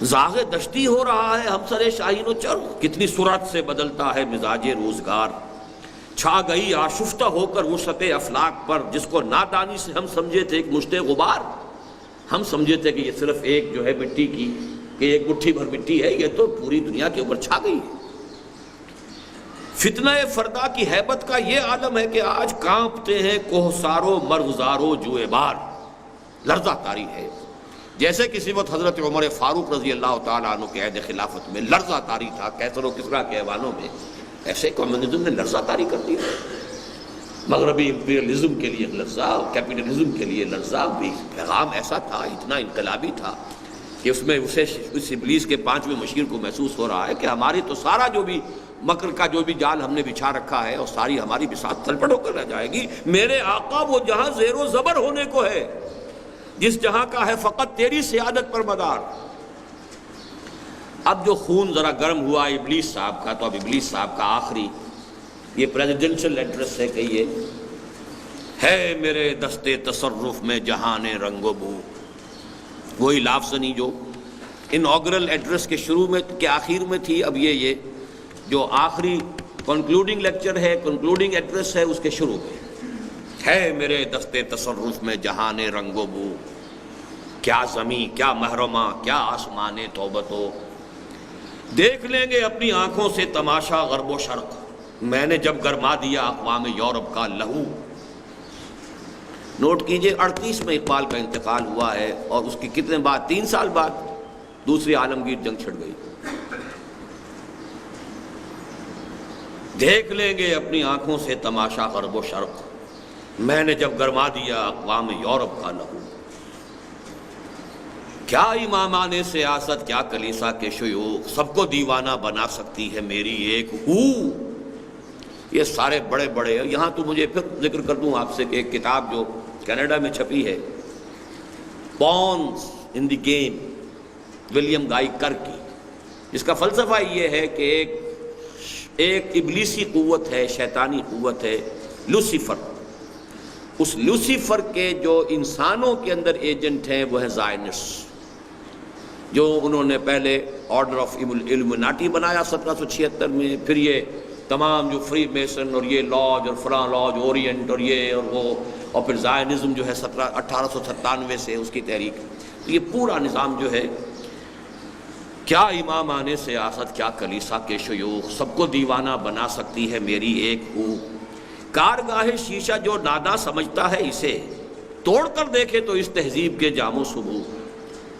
زاغ دشتی ہو رہا ہے ہم سرے شاہین و چرغ، کتنی سرعت سے بدلتا ہے مزاج روزگار، چھا گئی آشفتہ ہو کر وسعت افلاک پر، جس کو نادانی سے ہم سمجھے تھے ایک مشت غبار، ہم سمجھے تھے کہ یہ صرف ایک جو ہے مٹی کی کہ ایک مٹھی بھر مٹی ہے، یہ تو پوری دنیا کے اوپر چھا گئی ہے۔ فتنہ فردا کی ہیبت کا یہ عالم ہے کہ آج کانپتے ہیں کوہسارو مرغزارو جوئے بار، لرزہ طاری ہے۔ جیسے کسی وقت حضرت عمر فاروق رضی اللہ تعالیٰ عنہ کے عہد خلافت میں لرزہ طاری تھا کیسر و کسریٰ کے ایوانوں میں، ایسے کمیونزم نے لرزہ طاری کر دیا۔ مغربی امپیریلزم کے لیے لرزہ، کیپٹلزم کے لیے لرزہ، بھی پیغام ایسا تھا، اتنا انقلابی تھا کہ اس میں اسے اس ابلیس کے پانچویں مشیر کو محسوس ہو رہا ہے کہ ہماری تو سارا جو بھی مکر کا جو بھی جال ہم نے بچھا رکھا ہے اور ساری ہماری بساط تلپٹ ہو کر رہ جائے گی۔ میرے آقا وہ جہاں زیر و زبر ہونے کو ہے، جس جہاں کا ہے فقط تیری سیادت پر مدار۔ اب جو خون ذرا گرم ہوا ابلیس صاحب کا، تو اب ابلیس صاحب کا آخری یہ پریزیڈنشل ایڈریس ہے کہ یہ ہے میرے دستے تصرف میں جہان رنگ و بو، وہی لافظنی جو انوگرل ایڈریس کے شروع میں کے آخر میں تھی، اب یہ جو آخری کنکلوڈنگ لیکچر ہے، کنکلوڈنگ ایڈریس ہے، اس کے شروع میں ہے میرے دستے تصرف میں جہان رنگ و بو، کیا زمین کیا محرمہ کیا آسمان توبتو، دیکھ لیں گے اپنی آنکھوں سے تماشا غرب و شرق، میں نے جب گرما دیا اقوام یورپ کا لہو۔ نوٹ کیجئے 38 میں اقبال کا انتقال ہوا ہے اور اس کی کتنے بعد 3 سال بعد دوسری عالمگیر جنگ چھڑ گئی۔ دیکھ لیں گے اپنی آنکھوں سے تماشا غرب و شرق، میں نے جب گرما دیا اقوام یورپ کا لہو، کیا امامان سیاست کیا کلیسا کے شیوخ، سب کو دیوانہ بنا سکتی ہے میری ایک ہو۔ یہ سارے بڑے بڑے، یہاں تو مجھے پھر ذکر کر دوں آپ سے کہ ایک کتاب جو کینیڈا میں چھپی ہے، pawns in the game, William Guy Carr کی، جس کا فلسفہ یہ ہے کہ ایک ابلیسی قوت ہے، شیطانی قوت ہے لوسیفر، اس لوسیفر کے جو انسانوں کے اندر ایجنٹ ہیں وہ ہے زائنس، جو انہوں نے پہلے آرڈر آف ایلومیناٹی بنایا 1776 میں، پھر یہ تمام جو فری میسن اور یہ لاج اور فلاں لاج اورینٹ اور یہ اور وہ، اور پھر زائنزم جو ہے 1897 سے اس کی تحریک، تو یہ پورا نظام جو ہے، کیا امامان سیاست کیا کلیسا کے شیوخ، سب کو دیوانہ بنا سکتی ہے میری ایک ہو، کارگاہ شیشہ جو ناداں سمجھتا ہے اسے، توڑ کر دیکھے تو اس تہذیب کے جام و صبو،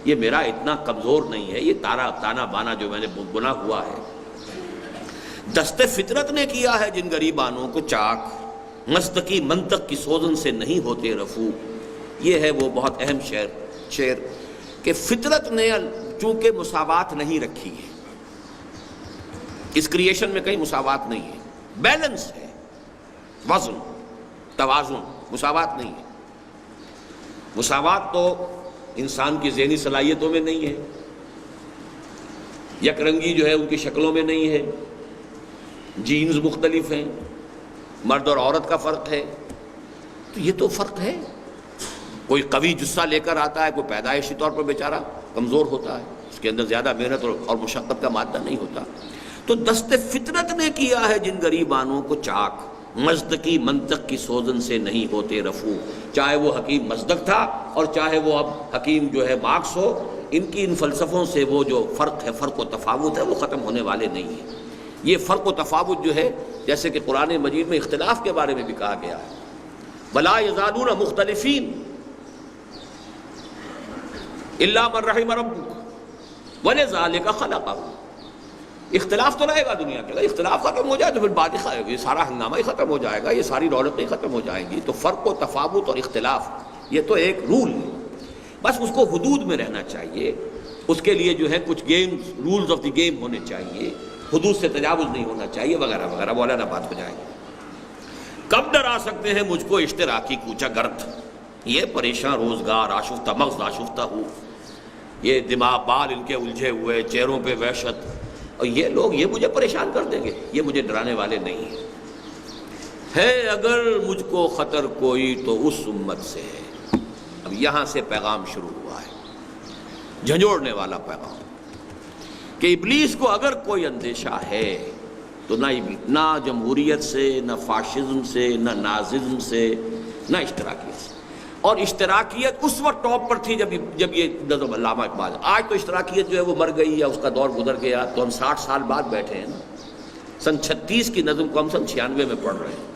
یہ میرا اتنا کمزور نہیں ہے، یہ تانا بانا جو میں نے بنا ہوا ہے، دست فطرت نے کیا ہے جن غریبانوں کو چاک، مستقی منطق کی سوزن سے نہیں ہوتے رفو۔ یہ ہے وہ بہت اہم شعر کہ فطرت نے چونکہ مساوات نہیں رکھی ہے، اس کریشن میں کہیں مساوات نہیں ہے، بیلنس ہے، وزن توازن، مساوات نہیں ہے۔ مساوات تو انسان کی ذہنی صلاحیتوں میں نہیں ہے، یک رنگی جو ہے ان کی شکلوں میں نہیں ہے، جینز مختلف ہیں، مرد اور عورت کا فرق ہے، تو یہ تو فرق ہے۔ کوئی قوی جثہ لے کر آتا ہے، کوئی پیدائشی طور پر بیچارہ کمزور ہوتا ہے، اس کے اندر زیادہ محنت اور مشقت کا مادہ نہیں ہوتا۔ تو دست فطرت نے کیا ہے جن غریبانوں کو چاک، مزدقی منطق کی سوزن سے نہیں ہوتے رفو، چاہے وہ حکیم مزدق تھا اور چاہے وہ اب حکیم جو ہے مارکس ہو، ان کی ان فلسفوں سے وہ جو فرق ہے، فرق و تفاوت ہے، وہ ختم ہونے والے نہیں ہیں۔ یہ فرق و تفاوت جو ہے، جیسے کہ قرآن مجید میں اختلاف کے بارے میں بھی کہا گیا ہے، وَلَا يَزَالُونَ مُخْتَلِفِينَ إِلَّا مَن رَحِمَ رَبُّكَ وَلِذَلِكَ خَلَقَهُ۔ اختلاف تو رہے گا دنیا کے اندر، اختلاف ختم ہو جائے تو پھر بات یہ سارا ہنگامہ ہی ختم ہو جائے گا، یہ ساری رونقیں ختم ہو جائیں گی۔ تو فرق و تفاوت اور اختلاف یہ تو ایک رول ہے، بس اس کو حدود میں رہنا چاہیے، اس کے لیے جو ہے کچھ games, rules of the game ہونے چاہیے۔ حدود سے تجاوز نہیں ہونا چاہیے وغیرہ وغیرہ، مولانا بات ہو جائے گی۔ کب ڈرا سکتے ہیں مجھ کو اشتراکی کوچہ گرد، یہ پریشان روزگار آشفتہ مغز آشفتہ ہو، یہ دماغ بال ان کے الجھے ہوئے، چہروں پہ وحشت، اور یہ لوگ یہ مجھے پریشان کر دیں گے، یہ مجھے ڈرانے والے نہیں ہیں۔ ہے اگر مجھ کو خطر کوئی تو اس امت سے ہے۔ اب یہاں سے پیغام شروع ہوا ہے، جھنجھوڑنے والا پیغام، کہ ابلیس کو اگر کوئی اندیشہ ہے تو نہ جمہوریت سے، نہ فاشزم سے، نہ ناززم سے، نہ اشتراکیت سے۔ اور اشتراکیت اس وقت ٹاپ پر تھی جب یہ نظم علامہ اقبال، آج تو اشتراکیت جو ہے وہ مر گئی یا اس کا دور گزر گیا، تو ہم 60 سال بعد بیٹھے ہیں نا، سن 36 کی نظم کو ہم سن 96 میں پڑھ رہے ہیں۔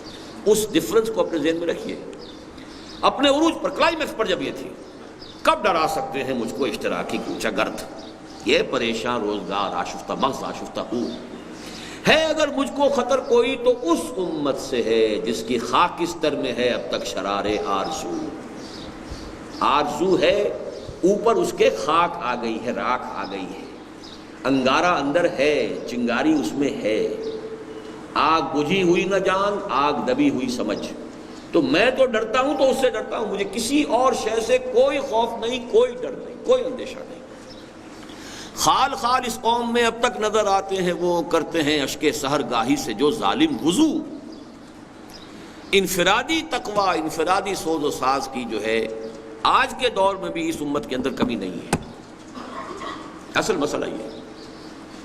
اس ڈفرنس کو اپنے ذہن میں رکھیے، اپنے عروج پر، کلائمیکس پر جب یہ تھی، کب ڈرا سکتے ہیں مجھ کو اشتراکی کوچہ گرد، یہ پریشان روزگار آشفتہ مغز آشفتہ ہو، ہے اگر مجھ کو خطر کوئی تو اس امت سے ہے جس کی خاکستر میں ہے اب تک شرار آرزو۔ آرزو ہے اوپر اس کے خاک آ گئی ہے، راکھ آ گئی ہے، انگارہ اندر ہے، چنگاری اس میں ہے، آگ بجھی ہوئی نہ جان، آگ دبی ہوئی سمجھ۔ تو میں تو ڈرتا ہوں تو اس سے ڈرتا ہوں، مجھے کسی اور شے سے کوئی خوف نہیں، کوئی ڈر نہیں، کوئی اندیشہ نہیں۔ خال خال اس قوم میں اب تک نظر آتے ہیں وہ کرتے ہیں اشک سحر گاہی سے جو ظالم وضو۔ انفرادی تقوی، انفرادی سوز و ساز کی جو ہے آج کے دور میں بھی اس امت کے اندر کمی نہیں ہے۔ اصل مسئلہ یہ ہے،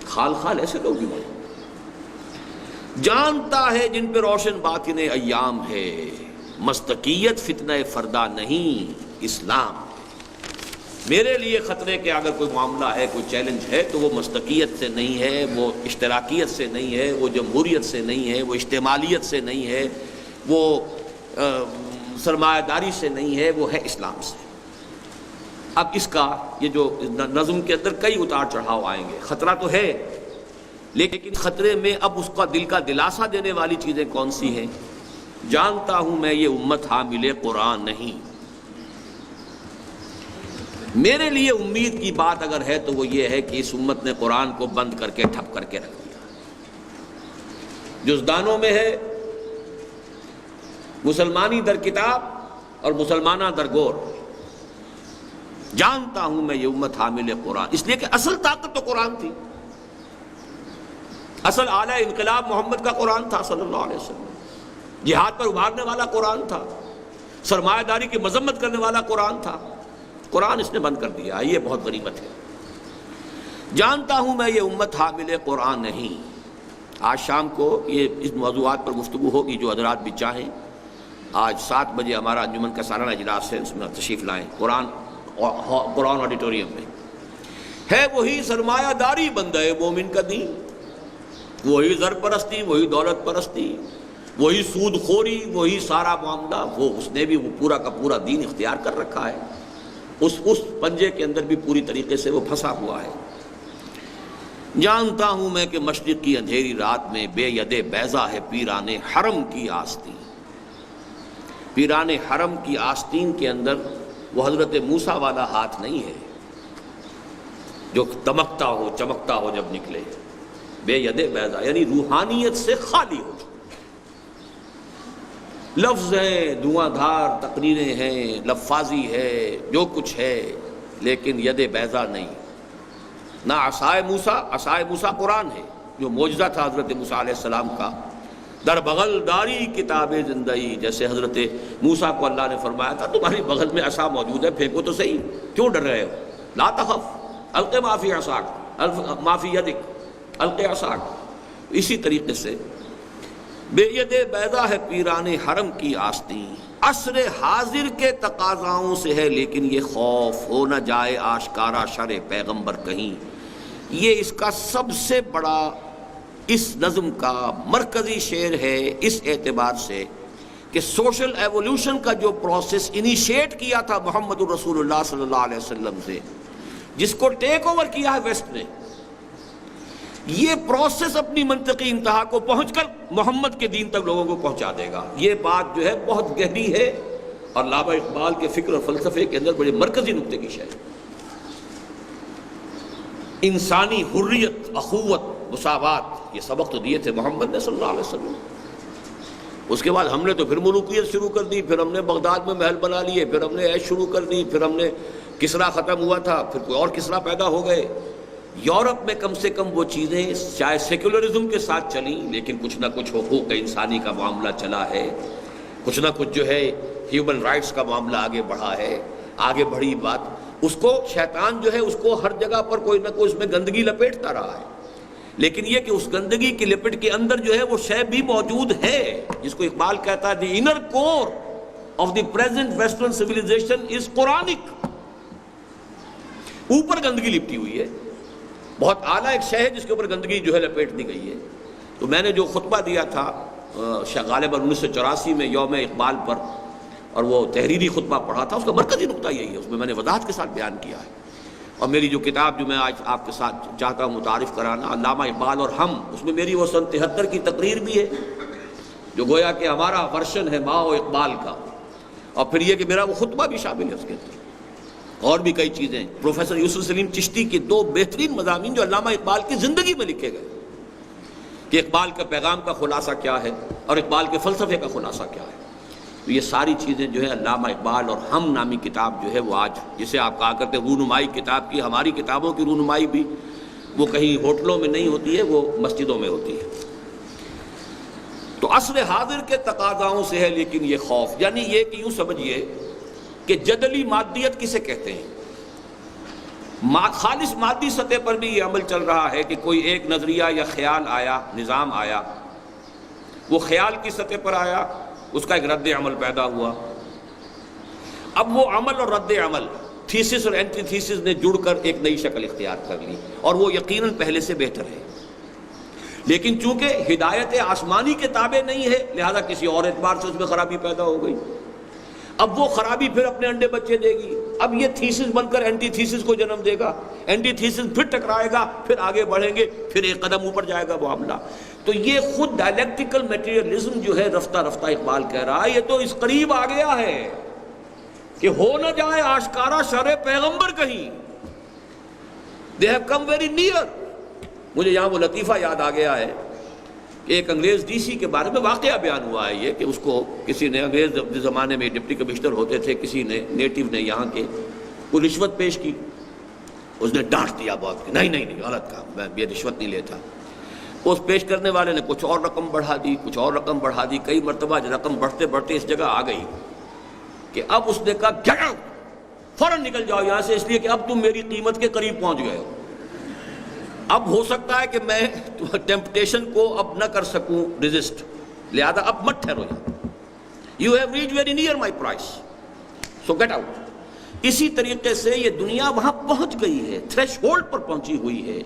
خال خال ایسے لوگ بھی موجود، جانتا ہے جن پہ روشن باطن ایام ہے، مستقیت فتنہ فردہ نہیں اسلام۔ میرے لیے خطرے کے اگر کوئی معاملہ ہے، کوئی چیلنج ہے، تو وہ مستقیت سے نہیں ہے، وہ اشتراکیت سے نہیں ہے، وہ جمہوریت سے نہیں ہے، وہ اجتماعیت سے نہیں ہے، وہ سرمایہ داری سے نہیں ہے، وہ ہے اسلام سے۔ اب اس کا یہ جو نظم کے اندر کئی اتار چڑھاؤ آئیں گے، خطرہ تو ہے، لیکن خطرے میں اب اس کا دل کا دلاسا دینے والی چیزیں کون سی ہیں؟ جانتا ہوں میں یہ امت حامل قرآن نہیں۔ میرے لیے امید کی بات اگر ہے تو وہ یہ ہے کہ اس امت نے قرآن کو بند کر کے ٹھپ کر کے رکھ دیا، جزدانوں میں ہے، مسلمانی در کتاب اور مسلمانہ در گور۔ جانتا ہوں میں یہ امت حامل قرآن، اس لیے کہ اصل طاقت تو قرآن تھی، اصل اعلیٰ انقلاب محمد کا قرآن تھا صلی اللہ علیہ وسلم، جہاد پر ابھارنے والا قرآن تھا، سرمایہ داری کی مذمت کرنے والا قرآن تھا، قرآن اس نے بند کر دیا، یہ بہت غنیمت ہے۔ جانتا ہوں میں یہ امت حامل قرآن نہیں۔ آج شام کو یہ اس موضوعات پر گفتگو ہوگی، جو حضرات بھی چاہیں آج 7 بجے ہمارا انجمن کا سالانہ اجلاس ہے، اس میں تشریف لائیں، قرآن آڈیٹوریم میں۔ ہے وہی سرمایہ داری بندہ مومن کا دین، وہی زر پرستی، وہی دولت پرستی، وہی سود خوری، وہی سارا معاملہ، وہ اس نے بھی وہ پورا کا پورا دین اختیار کر رکھا ہے، اس پنجے کے اندر بھی پوری طریقے سے وہ پھنسا ہوا ہے۔ جانتا ہوں میں کہ مشرق کی اندھیری رات میں بے ید بیضا ہے پیران حرم کی آستین۔ پیران حرم کی آستین کے اندر وہ حضرت موسیٰ والا ہاتھ نہیں ہے جو دمکتا ہو چمکتا ہو جب نکلے، بے ید بیضا یعنی روحانیت سے خالی ہو چکا۔ لفظ ہیں، دھواں دھار تقریریں ہیں، لفاظی ہے، جو کچھ ہے، لیکن ید بیضا نہیں۔ نہ عصائے موسیٰ قرآن ہے جو معجزہ تھا حضرت موسیٰ علیہ السلام کا، در بغل داری کتاب زندگی، جیسے حضرت موسیٰ کو اللہ نے فرمایا تھا تمہاری بغل میں عصا موجود ہے، پھینکو تو صحیح، کیوں ڈر رہے ہو؟ لا تخف الق ما فی عصاک ما فی یدک الق عصاک۔ اسی طریقے سے بے ید بیضا ہے پیران حرم کی آستین، عصر حاضر کے تقاضاؤں سے ہے لیکن یہ خوف ہو نہ جائے آشکارا شر پیغمبر کہیں۔ یہ اس کا سب سے بڑا، اس نظم کا مرکزی شعر ہے اس اعتبار سے کہ سوشل ایوولوشن کا جو پروسیس انیشیٹ کیا تھا محمد الرسول اللہ صلی اللہ علیہ وسلم سے، جس کو ٹیک اوور کیا ہے ویسٹ نے، یہ پروسیس اپنی منطقی انتہا کو پہنچ کر محمد کے دین تک لوگوں کو پہنچا دے گا۔ یہ بات جو ہے بہت گہری ہے اور علامہ اقبال کے فکر اور فلسفے کے اندر بڑے مرکزی نقطے کی شے ہے۔ انسانی حریت، اخوت، مساوات، یہ سبق تو دیے تھے محمد نے صلی اللہ علیہ وسلم. اس کے بعد ہم نے تو پھر ملوکیت شروع کر دی، پھر ہم نے بغداد میں محل بنا لیے، پھر ہم نے عیش شروع کر دی، پھر ہم نے کسرا ختم ہوا تھا، پھر کوئی اور کسرا پیدا ہو گئے. یورپ میں کم سے کم وہ چیزیں چاہے سیکولرزم کے ساتھ چلیں لیکن کچھ نہ کچھ حقوق انسانی کا معاملہ چلا ہے، کچھ نہ کچھ جو ہے ہیومن رائٹس کا معاملہ آگے بڑھا ہے. آگے بڑھی بات، اس کو شیطان جو ہے اس کو ہر جگہ پر کوئی نہ کوئی اس میں گندگی لپیٹتا رہا ہے، لیکن یہ کہ اس گندگی کی لپٹ کے اندر جو ہے وہ شے بھی موجود ہے جس کو اقبال کہتا ہے the inner core of the present western civilisation is Quranic. اوپر گندگی لپٹی ہوئی ہے، بہت اعلیٰ ایک شے ہے جس کے اوپر گندگی جو ہے لپیٹ دی گئی ہے. تو میں نے جو خطبہ دیا تھا غالباً 1984 میں یوم اقبال پر، اور وہ تحریری خطبہ پڑھا تھا، اس کا مرکزی نقطہ یہی ہے، اس میں نے وضاحت کے ساتھ بیان کیا ہے. اور میری جو کتاب جو میں آج آپ کے ساتھ چاہتا ہوں متعارف کرانا، علامہ اقبال اور ہم، اس میں میری وہ سن 73 کی تقریر بھی ہے جو گویا کہ ہمارا ورشن ہے ماؤ اقبال کا، اور پھر یہ کہ میرا وہ خطبہ بھی شامل ہے اس کے اندر، اور بھی کئی چیزیں. پروفیسر یوسف سلیم چشتی کے 2 بہترین مضامین جو علامہ اقبال کی زندگی میں لکھے گئے کہ اقبال کا پیغام کا خلاصہ کیا ہے اور اقبال کے فلسفے کا خلاصہ کیا ہے. تو یہ ساری چیزیں جو ہے علامہ اقبال اور ہم نامی کتاب جو ہے وہ آج جسے آپ کہا کرتے ہیں رونمائی کتاب کی، ہماری کتابوں کی رونمائی بھی وہ کہیں ہوٹلوں میں نہیں ہوتی ہے، وہ مسجدوں میں ہوتی ہے. تو عصر حاضر کے تقاضاؤں سے ہے لیکن یہ خوف، یعنی یہ کہ یوں سمجھیے کہ جدلی مادیت کسے کہتے ہیں. خالص مادی سطح پر بھی یہ عمل چل رہا ہے کہ کوئی ایک نظریہ یا خیال آیا، نظام آیا، وہ خیال کی سطح پر آیا، اس کا ایک رد عمل پیدا ہوا. اب وہ عمل اور رد عمل، تھیسس اور اینٹی تھیسس نے جڑ کر ایک نئی شکل اختیار کر لی، اور وہ یقیناً پہلے سے بہتر ہے. لیکن چونکہ ہدایت آسمانی کے تابع نہیں ہے لہذا کسی اور اعتبار سے اس میں خرابی پیدا ہو گئی. اب وہ خرابی پھر اپنے انڈے بچے دے گی، اب یہ تھیسس بن کر اینٹی تھیسس کو جنم دے گا، اینٹی تھیسس پھر ٹکرائے گا، پھر آگے بڑھیں گے، پھر ایک قدم اوپر جائے گا معاملہ. تو یہ خود ڈائلیکٹیکل میٹیریلزم جو ہے رفتہ رفتہ اقبال کہہ رہا ہے یہ تو اس قریب آ گیا ہے کہ ہو نہ جائے آشکارا شرع پیغمبر کہیں. they have come very near. مجھے یہاں وہ لطیفہ یاد آ گیا ہے کہ ایک انگریز ڈی سی کے بارے میں واقعہ بیان ہوا ہے یہ کہ اس کو کسی نے، انگریز زمانے میں ڈپٹی کمشنر ہوتے تھے، کسی نے نیٹو نے یہاں کے کوئی رشوت پیش کی، اس نے ڈانٹ دیا بہت کہ نہیں غلط کہا، میں یہ رشوت نہیں لیتا. اس پیش کرنے والے نے کچھ اور رقم بڑھا دی، کچھ اور رقم بڑھا دی، کئی مرتبہ رقم بڑھتے بڑھتے اس جگہ آ گئی کہ اب اس نے کہا گیٹ آؤٹ، فوراً نکل جاؤ یہاں سے، اس لیے کہ اب تم میری قیمت کے قریب پہنچ گئے ہو. اب ہو سکتا ہے کہ میں ٹیمپٹیشن کو اب نہ کر سکوں ریزسٹ، لہذا اب مت ٹھہرو یہاں، you have reach very near my price, so get out. اسی طریقے سے یہ دنیا وہاں پہنچ گئی ہے، تھریش ہولڈ پر پہنچی ہوئی ہے،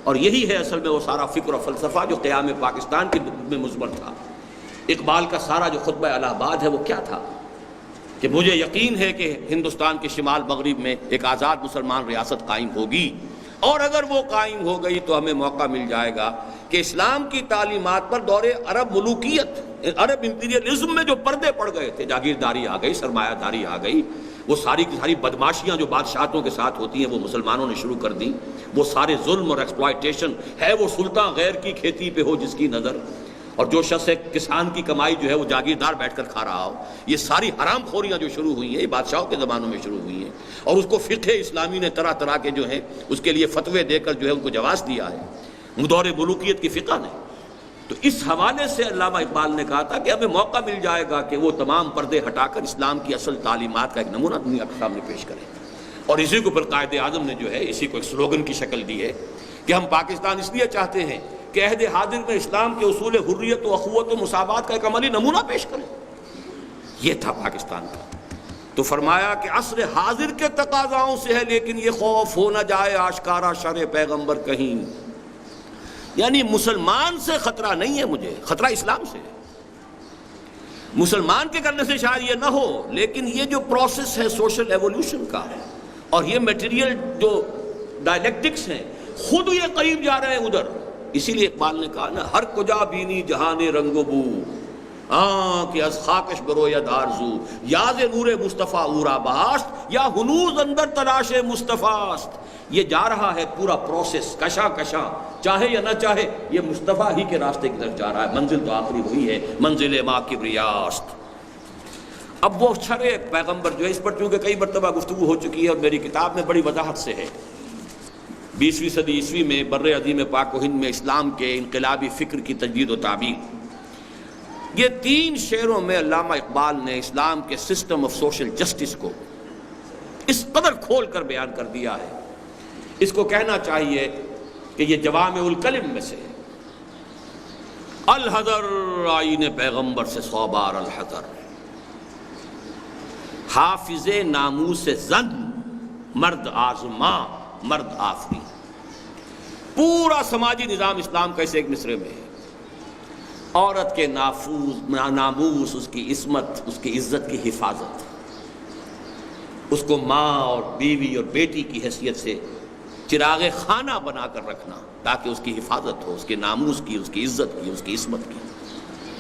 اور یہی ہے اصل میں وہ سارا فکر و فلسفہ جو قیام پاکستان کے میں مضمر تھا. اقبال کا سارا جو خطبہ الہ آباد ہے وہ کیا تھا کہ مجھے یقین ہے کہ ہندوستان کے شمال مغرب میں ایک آزاد مسلمان ریاست قائم ہوگی، اور اگر وہ قائم ہو گئی تو ہمیں موقع مل جائے گا کہ اسلام کی تعلیمات پر دور عرب ملوکیت، عرب امپیریلزم میں جو پردے پڑ گئے تھے، جاگیرداری آ گئی، سرمایہ داری آ گئی، وہ ساری کی ساری بدماشیاں جو بادشاہتوں کے ساتھ ہوتی ہیں وہ مسلمانوں نے شروع کر دیں، وہ سارے ظلم اور ایکسپلائٹیشن ہے، وہ سلطان غیر کی کھیتی پہ ہو جس کی نظر، اور جو شخص ایک کسان کی کمائی جو ہے وہ جاگیردار بیٹھ کر کھا رہا ہو. یہ ساری حرام خوریاں جو شروع ہوئی ہیں یہ بادشاہوں کے زمانوں میں شروع ہوئی ہیں، اور اس کو فقہ اسلامی نے طرح طرح کے جو ہیں اس کے لیے فتوے دے کر جو ہے ان کو جواز دیا ہے دور ملوکیت کی فقہ نے. تو اس حوالے سے علامہ اقبال نے کہا تھا کہ ہمیں موقع مل جائے گا کہ وہ تمام پردے ہٹا کر اسلام کی اصل تعلیمات کا ایک نمونہ دنیا کے سامنے پیش کریں. اور اسی کو پھر قائد اعظم نے جو ہے اسی کو ایک سلوگن کی شکل دی ہے کہ ہم پاکستان اس لیے چاہتے ہیں کہ عہد حاضر میں اسلام کے اصول حریت و اخوت و مساوات کا ایک عملی نمونہ پیش کریں. یہ تھا پاکستان کا. تو فرمایا کہ عصر حاضر کے تقاضاؤں سے ہے لیکن یہ خوف ہو نہ جائے آشکارا شرع پیغمبر کہیں. یعنی مسلمان سے خطرہ نہیں ہے مجھے، خطرہ اسلام سے ہے. مسلمان کے کرنے سے شاید یہ نہ ہو، لیکن یہ جو پروسیس ہے سوشل ایولیوشن کا اور یہ میٹیریل جو ڈائلیکٹکس ہیں خود یہ قریب جا رہے ہیں ادھر. اسی لیے اقبال نے کہا نا ہر کجا بینی جہان رنگ و بو، کہ از خاکش بروید آرزو، یاز نور مصطفیٰ اورا باست، یا ہنوز اندر تلاش مصطفیٰ است۔ یہ جا رہا ہے پورا پروسیس کشاں کشاں، چاہے یا نہ چاہے یہ مصطفیٰ ہی کے راستے کی طرف جا رہا ہے، منزل تو آخری وہی ہے، منزل ما کبریاست۔ اب وہ چھڑے پیغمبر جو ہے، اس پر چونکہ کئی مرتبہ گفتگو ہو چکی ہے اور میری کتاب میں بڑی وضاحت سے ہے، 20ویں صدی عیسوی میں بر عظیم پاک و ہند میں اسلام کے انقلابی فکر کی تجدید و تعبیر، یہ 3 شعروں میں علامہ اقبال نے اسلام کے سسٹم آف سوشل جسٹس کو اس قدر کھول کر بیان کر دیا ہے، اس کو کہنا چاہیے کہ یہ جوامع الکلم میں سے ہے۔ الحذر آئین پیغمبر سے 100 بار الحذر، حافظ ناموس زن مرد آزما مرد آفری۔ پورا سماجی نظام اسلام کا اس ایک مصرے میں ہے۔ عورت کے ناموس، اس کی عصمت، اس کی عزت کی حفاظت، اس کو ماں اور بیوی اور بیٹی کی حیثیت سے چراغ خانہ بنا کر رکھنا تاکہ اس کی حفاظت ہو، اس کے ناموس کی، اس کی عزت کی، اس کی عصمت کی۔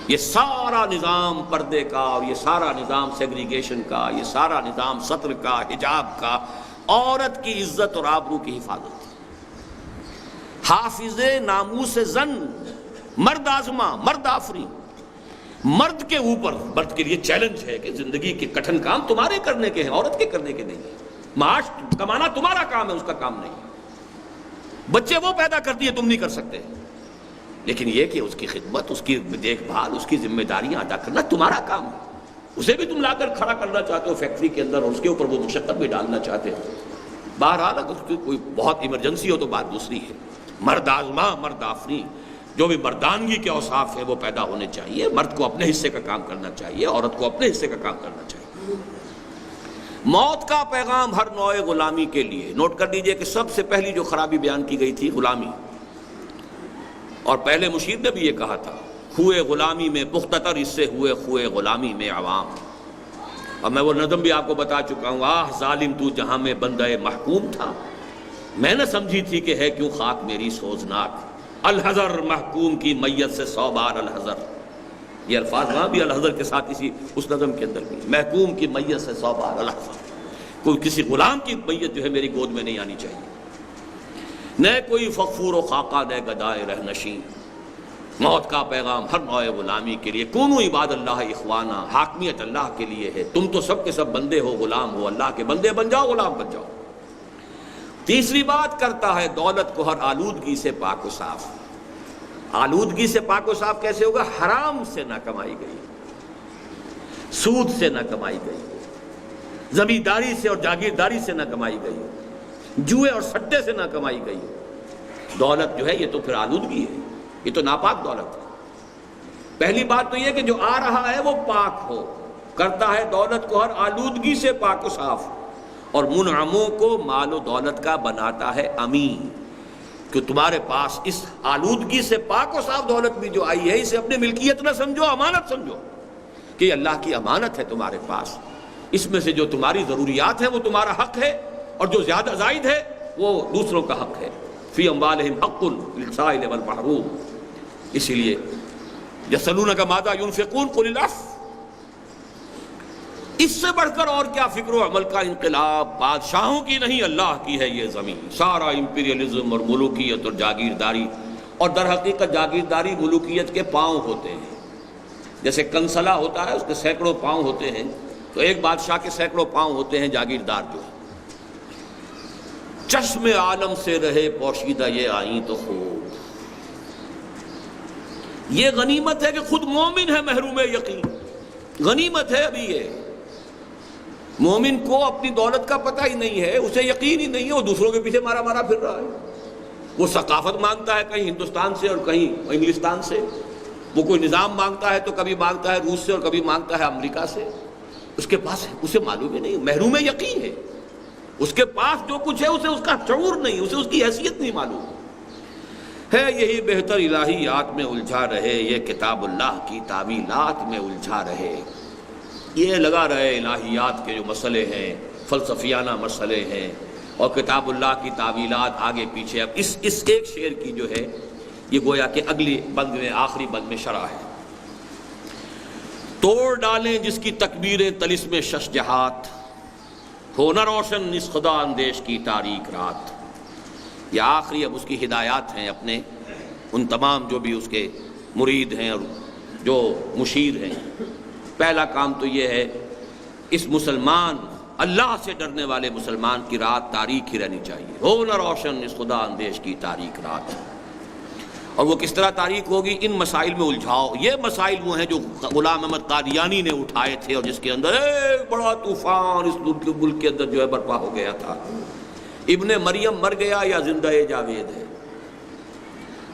یہ سارا نظام پردے کا، اور یہ سارا نظام سیگریگیشن کا، یہ سارا نظام سطر کا، حجاب کا، عورت کی عزت اور آبرو کی حفاظت۔ حافظ ناموس زن مرد آزما مرد آفری، مرد کے اوپر، مرد کے لیے چیلنج ہے کہ زندگی کے کٹھن کام تمہارے کرنے کے ہیں، عورت کے کرنے کے نہیں۔ معاش کمانا تمہارا کام ہے، اس کا کام نہیں۔ بچے وہ پیدا کرتی ہے، تم نہیں کر سکتے، لیکن یہ کہ اس کی خدمت، اس کی دیکھ بھال، اس کی ذمہ داریاں ادا کرنا تمہارا کام ہے۔ اسے بھی تم لا کر کھڑا کرنا چاہتے ہو فیکٹری کے اندر، اور اس کے اوپر وہ مشقت بھی ڈالنا چاہتے ہو۔ بہرحال اگر اس کی کوئی بہت ایمرجنسی ہو تو بات دوسری ہے۔ مرد آزما مرد آفری، جو بھی مردانگی کے اوصاف ہیں وہ پیدا ہونے چاہیے۔ مرد کو اپنے حصے کا کام کرنا چاہیے، عورت کو اپنے حصے کا کام کرنا چاہیے۔ موت کا پیغام ہر نوع غلامی کے لیے۔ نوٹ کر دیجئے کہ سب سے پہلی جو خرابی بیان کی گئی تھی غلامی، اور پہلے مشیر نے بھی یہ کہا تھا، خوئے غلامی میں پختتر اس سے ہوئے خوئے غلامی میں عوام۔ اور میں وہ نظم بھی آپ کو بتا چکا ہوں، آہ ظالم تو جہاں میں بندہ محکوم تھا، میں نہ سمجھی تھی کہ ہے کیوں خاک میری سوزناک۔ الحذر محکوم کی میت سے 100 بار الحذر، یہ الفاظ وہاں بھی الحذر کے ساتھ اس نظم کے اندر بھی، محکوم کی میت سے 100 بار الحذر۔ کوئی کسی غلام کی میت جو ہے میری گود میں نہیں آنی چاہیے۔ نہ کوئی فخور و خاقہ نہ گدائے رہ نشین۔ موت کا پیغام ہر نوع غلامی کے لیے۔ کونوا عباد اللہ اخوانا، حاکمیت اللہ کے لیے ہے، تم تو سب کے سب بندے ہو، غلام ہو، اللہ کے بندے بن جاؤ، غلام بن جاؤ۔ تیسری بات کرتا ہے دولت کو ہر آلودگی سے پاک و صاف۔ آلودگی سے پاک و صاف کیسے ہوگا؟ حرام سے نہ کمائی گئی، سود سے نہ کمائی گئی، زمینداری سے اور جاگیرداری سے نہ کمائی گئی، جوئے اور سٹے سے نہ کمائی گئی۔ دولت جو ہے یہ تو پھر آلودگی ہے، یہ تو ناپاک دولت ہے۔ پہلی بات تو یہ کہ جو آ رہا ہے وہ پاک ہو، کرتا ہے دولت کو ہر آلودگی سے پاک و صاف، اور منعموں کو مال و دولت کا بناتا ہے امین، کہ تمہارے پاس اس آلودگی سے پاک و صاف دولت بھی جو آئی ہے اسے اپنی ملکیت نہ سمجھو، امانت سمجھو کہ یہ اللہ کی امانت ہے تمہارے پاس۔ اس میں سے جو تمہاری ضروریات ہیں وہ تمہارا حق ہے، اور جو زیادہ زائد ہے وہ دوسروں کا حق ہے۔ فی اموالہم حق للسائل والمحروم۔ اسی لیے یسألونک ماذا ینفقون قل العفو۔ اس سے بڑھ کر اور کیا فکر و عمل کا انقلاب؟ بادشاہوں کی نہیں، اللہ کی ہے یہ زمین۔ سارا امپیریلزم اور ملوکیت اور جاگیرداری، اور در حقیقت جاگیرداری ملوکیت کے پاؤں ہوتے ہیں۔ جیسے کنسلا ہوتا ہے، اس کے سینکڑوں پاؤں ہوتے ہیں، تو ایک بادشاہ کے سینکڑوں پاؤں ہوتے ہیں جاگیردار جو ہے۔ چشم عالم سے رہے پوشیدہ یہ آئیں تو خوب۔ یہ غنیمت ہے کہ خود مومن ہے محروم یقین، غنیمت ہے ابھی یہ۔ مومن کو اپنی دولت کا پتہ ہی نہیں ہے، اسے یقین ہی نہیں ہے، وہ دوسروں کے پیچھے مارا مارا پھر رہا ہے۔ وہ ثقافت مانگتا ہے کہیں ہندوستان سے اور کہیں انگلستان سے، وہ کوئی نظام مانگتا ہے تو کبھی مانگتا ہے روس سے اور کبھی مانگتا ہے امریکہ سے۔ اس کے پاس اسے معلوم ہی نہیں، محروم یقین ہے۔ اس کے پاس جو کچھ ہے اسے اس کا شعور نہیں، اسے اس کی حیثیت نہیں معلوم ہے۔ یہی بہتر الہیات میں الجھا رہے، یہ کتاب اللہ کی تعویلات میں الجھا رہے۔ یہ لگا رہے الہیات کے جو مسئلے ہیں، فلسفیانہ مسئلے ہیں، اور کتاب اللہ کی تعویلات آگے پیچھے۔ اب اس ایک شعر کی جو ہے یہ گویا کہ اگلی بند میں، آخری بند میں شرح ہے۔ توڑ ڈالیں جس کی تکبیریں طلسم شش جہات، ہو نہ روشن اس خدا اندیش کی تاریک رات۔ یہ آخری اب اس کی ہدایات ہیں اپنے ان تمام جو بھی اس کے مرید ہیں اور جو مشیر ہیں۔ پہلا کام تو یہ ہے اس مسلمان اللہ سے ڈرنے والے مسلمان کی رات تاریک ہی رہنی چاہیے، ہو نہ روشن اس خدا اندیش کی تاریک رات۔ اور وہ کس طرح تاریک ہوگی؟ ان مسائل میں الجھاؤ۔ یہ مسائل وہ ہیں جو غلام احمد قادیانی نے اٹھائے تھے اور جس کے اندر ایک بڑا طوفان اس ملک کے اندر جو ہے برپا ہو گیا تھا۔ ابن مریم مر گیا یا زندہ جاوید ہے؟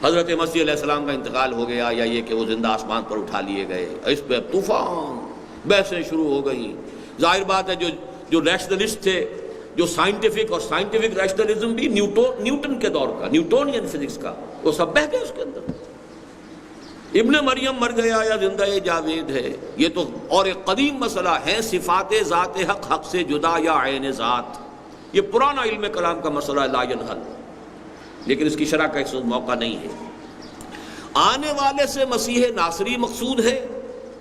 حضرت مسیح علیہ السلام کا انتقال ہو گیا یا یہ کہ وہ زندہ آسمان پر اٹھا لیے گئے؟ اس پہ طوفان بحثیں شروع ہو گئیں۔ ظاہر بات ہے جو ریشنلسٹ تھے، جو سائنٹیفک اور سائنٹیفک ریشنلزم بھی نیوٹن کے دور کا، نیوٹونین فزکس کا، وہ سب بہہ گئے اس کے اندر۔ ابن مریم مر گیا یا زندہ جاوید ہے، یہ تو اور ایک قدیم مسئلہ ہے صفات ذات حق، حق سے جدا یا عین ذات۔ یہ پرانا علم کلام کا مسئلہ لا ینحل، لیکن اس کی شرح کا اس وقت موقع نہیں ہے۔ آنے والے سے مسیح ناصری مقصود ہے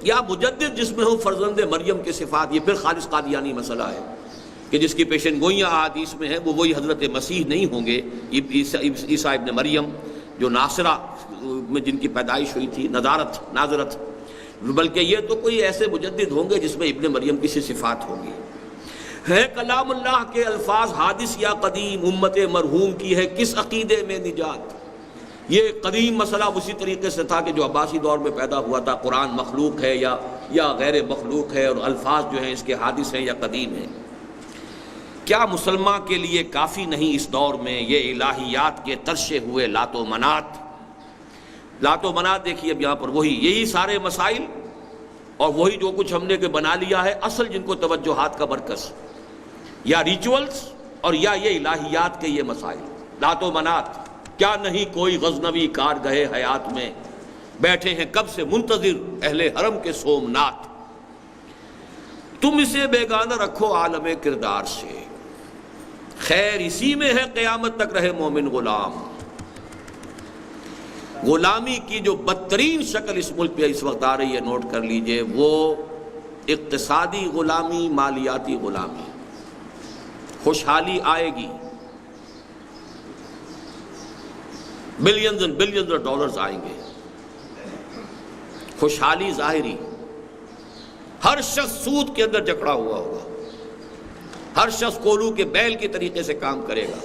یا مجدد جس میں ہو فرزند مریم کے صفات؟ یہ پھر خالص قادیانی مسئلہ ہے کہ جس کی پیشن گوئیاں احادیث میں ہیں وہ وہی حضرت مسیح نہیں ہوں گے، عیسیٰ ابن مریم جو ناصرہ میں جن کی پیدائش ہوئی تھی، ناظرت، بلکہ یہ تو کوئی ایسے مجدد ہوں گے جس میں ابن مریم کی سی صفات ہوں گی۔ ہے کلام اللہ کے الفاظ حادث یا قدیم، امت مرحوم کی ہے کس عقیدے میں نجات؟ یہ قدیم مسئلہ اسی طریقے سے تھا کہ جو عباسی دور میں پیدا ہوا تھا، قرآن مخلوق ہے یا غیر مخلوق ہے، اور الفاظ جو ہیں اس کے حادث ہیں یا قدیم ہیں۔ کیا مسلمان کے لیے کافی نہیں اس دور میں یہ الہیات کے ترشے ہوئے لات و منات؟ لات و منات دیکھیے اب یہاں پر یہی سارے مسائل اور وہی جو کچھ ہم نے کہ بنا لیا ہے، اصل جن کو توجہات کا مرکز یا ریچولز اور یا یہ الہیات کے یہ مسائل لات و منات۔ کیا نہیں کوئی غزنوی کارگہ حیات میں، بیٹھے ہیں کب سے منتظر اہل حرم کے سومنات۔ تم اسے بیگانہ رکھو عالم کردار سے، خیر اسی میں ہے قیامت تک رہے مومن غلام۔ غلامی کی جو بدترین شکل اس ملک پہ اس وقت آ رہی ہے، نوٹ کر لیجئے، وہ اقتصادی غلامی، مالیاتی غلامی۔ خوشحالی آئے گی، billions and billions of dollars آئیں گے، خوشحالی ظاہری، ہر شخص سود کے اندر جکڑا ہوا ہوگا، ہر شخص کولو کے بیل کے طریقے سے کام کرے گا۔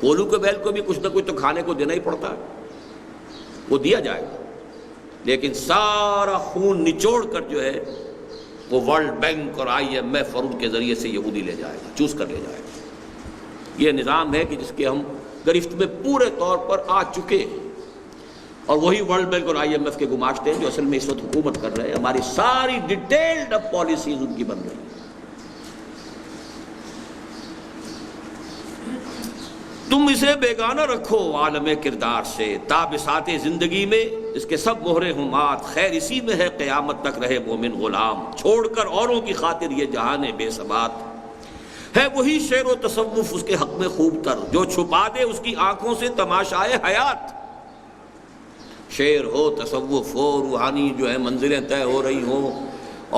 کولو کے بیل کو بھی کچھ نہ کچھ تو کھانے کو دینا ہی پڑتا ہے، وہ دیا جائے گا، لیکن سارا خون نچوڑ کر جو ہے وہ ورلڈ بینک اور IMF اور ان کے ذریعے سے یہودی لے جائے گا، چوز کر لے جائے گا۔ یہ نظام ہے کہ جس کے ہم گرفت میں پورے طور پر آ چکے ہیں، اور وہی ورلڈ بینک اور IMF کے گماشتے ہیں جو اصل میں اس وقت حکومت کر رہے ہیں۔ ہماری ساری ڈیٹیلڈ اب پالیسیز ان کی بن رہی ہیں۔ تم اسے بیگانہ رکھو عالم کردار سے، تا بساط زندگی میں اس کے سب مہرے ہوں مات، خیر اسی میں ہے قیامت تک رہے مومن غلام۔ چھوڑ کر اوروں کی خاطر یہ جہان بے ثبات، ہے وہی شعر و تصوف اس کے حق میں خوب تر، جو چھپا دے اس کی آنکھوں سے تماشائے حیات۔ شعر ہو، تصوف ہو، روحانی جو ہے منزلیں طے ہو رہی ہوں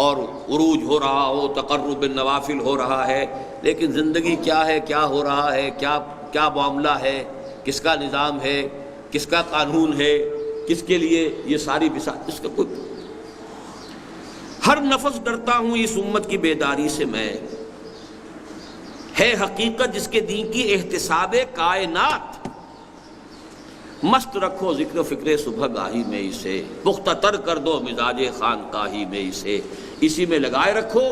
اور عروج ہو رہا ہو، تقرب بالنوافل ہو رہا ہے، لیکن زندگی کیا ہے، کیا ہو رہا ہے، کیا معاملہ ہے، کس کا نظام ہے، کس کا قانون ہے، کس کے لیے یہ ساری بساط، اس کا کوئی۔ ہر نفس ڈرتا ہوں اس امت کی بیداری سے میں، ہے حقیقت جس کے دین کی احتساب کائنات۔ مست رکھو ذکر و فکر صبح گاہی میں اسے، پختہ تر کر دو مزاج خانقاہی میں اسے، اسی میں لگائے رکھو۔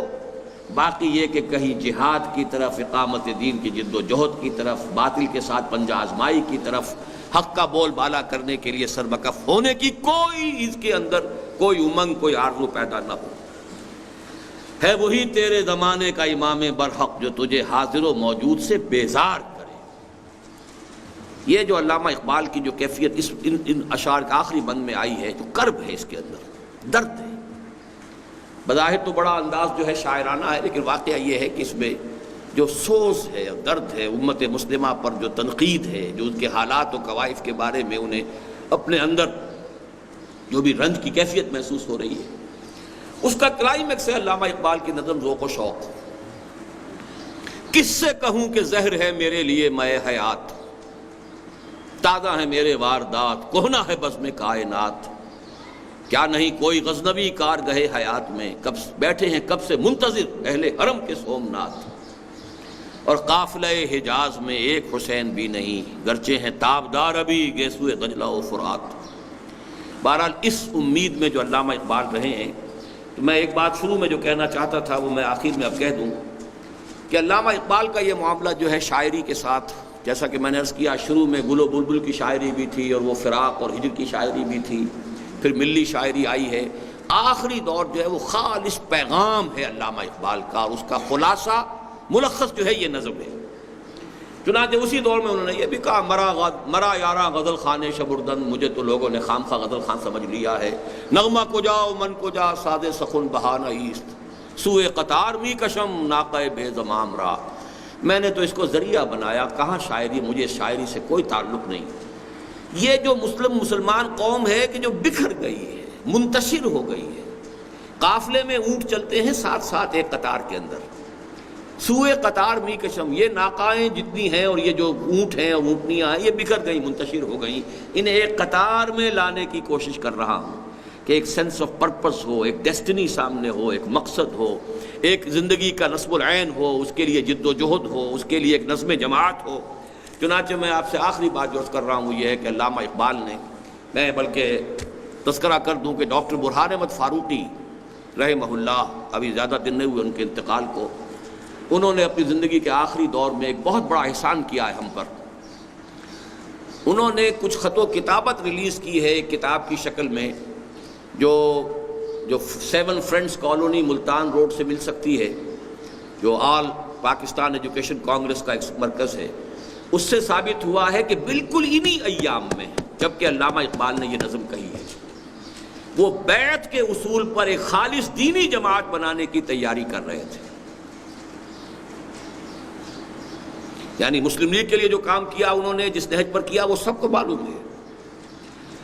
باقی یہ کہ کہیں جہاد کی طرف، اقامت دین کی جد و جہد کی طرف، باطل کے ساتھ پنجہ آزمائی کی طرف، حق کا بول بالا کرنے کے لیے سربکف ہونے کی کوئی اس کے اندر کوئی امنگ، کوئی آرزو پیدا نہ ہو۔ ہے وہی تیرے زمانے کا امام برحق جو تجھے حاضر و موجود سے بیزار کرے۔ یہ جو علامہ اقبال کی جو کیفیت ان اشعار کا آخری بند میں آئی ہے، جو کرب ہے اس کے اندر، درد ہے، بظاہر تو بڑا انداز جو ہے شاعرانہ ہے، لیکن واقعہ یہ ہے کہ اس میں جو سوز ہے، درد ہے، امت مسلمہ پر جو تنقید ہے، جو ان کے حالات و کوائف کے بارے میں انہیں اپنے اندر جو بھی رنج کی کیفیت محسوس ہو رہی ہے، اس کا کلائمیکس ہے علامہ اقبال کی نظم ذوق و شوق. کس سے کہوں کہ زہر ہے میرے لیے مے حیات، تازہ ہے میرے واردات، کہنا ہے بزم کائنات. کیا نہیں کوئی غزنوی کارگہ حیات میں، کب بیٹھے ہیں کب سے منتظر اہل حرم کے سومنات. اور قافلہ حجاز میں ایک حسین بھی نہیں، گرچہ ہیں تابدار ابھی گیسوئے دجلہ و فرات. بہرحال اس امید میں جو علامہ اقبال رہے ہیں، تو میں ایک بات شروع میں جو کہنا چاہتا تھا وہ میں آخر میں اب کہہ دوں کہ علامہ اقبال کا یہ معاملہ جو ہے شاعری کے ساتھ، جیسا کہ میں نے عرض کیا شروع میں گل و بلبل کی شاعری بھی تھی اور وہ فراق اور ہجر کی شاعری بھی تھی، پھر ملی شاعری آئی ہے. آخری دور جو ہے وہ خالص پیغام ہے علامہ اقبال کا، اور اس کا خلاصہ ملخص جو ہے یہ نظم ہے. چنانچہ اسی دور میں انہوں نے یہ بھی کہا، مرا یارا غزل خانے شبردن، مجھے تو لوگوں نے خام خواہ غزل خان سمجھ لیا ہے. نغمہ کو جاؤ من کو جا ساد سخن بہانہ ایست، سوئے قطار می کشم ناقہ بے زمام را. میں نے تو اس کو ذریعہ بنایا، کہاں شاعری، مجھے شاعری سے کوئی تعلق نہیں. یہ جو مسلمان قوم ہے کہ جو بکھر گئی ہے، منتشر ہو گئی ہے. قافلے میں اونٹ چلتے ہیں ساتھ ساتھ ایک قطار کے اندر، سوئے قطار می کشم، یہ ناقائیں جتنی ہیں اور یہ جو اونٹ ہیں اور اونٹنیاں ہیں یہ بکھر گئی، منتشر ہو گئیں. انہیں ایک قطار میں لانے کی کوشش کر رہا ہوں کہ ایک سینس آف پرپس ہو، ایک ڈیسٹنی سامنے ہو، ایک مقصد ہو، ایک زندگی کا نصب العین ہو، اس کے لیے جد و جہد ہو، اس کے لیے ایک نظم جماعت ہو. چنانچہ میں آپ سے آخری بات جو عرض کر رہا ہوں وہ یہ ہے کہ علامہ اقبال نے، میں بلکہ تذکرہ کر دوں کہ ڈاکٹر برہان احمد فاروقی رحمہ اللہ، ابھی زیادہ دن نہیں ہوئے ان کے انتقال کو، انہوں نے اپنی زندگی کے آخری دور میں ایک بہت بڑا احسان کیا ہے ہم پر. انہوں نے کچھ خط و کتابت ریلیز کی ہے ایک کتاب کی شکل میں، جو 7 فرینڈز کالونی ملتان روڈ سے مل سکتی ہے، جو آل پاکستان ایجوکیشن کانگریس کا ایک مرکز ہے. اس سے ثابت ہوا ہے کہ بالکل انہی ایام میں جبکہ علامہ اقبال نے یہ نظم کہی ہے، وہ بیعت کے اصول پر ایک خالص دینی جماعت بنانے کی تیاری کر رہے تھے. یعنی مسلم لیگ کے لیے جو کام کیا انہوں نے، جس نہج پر کیا، وہ سب کو معلوم ہے.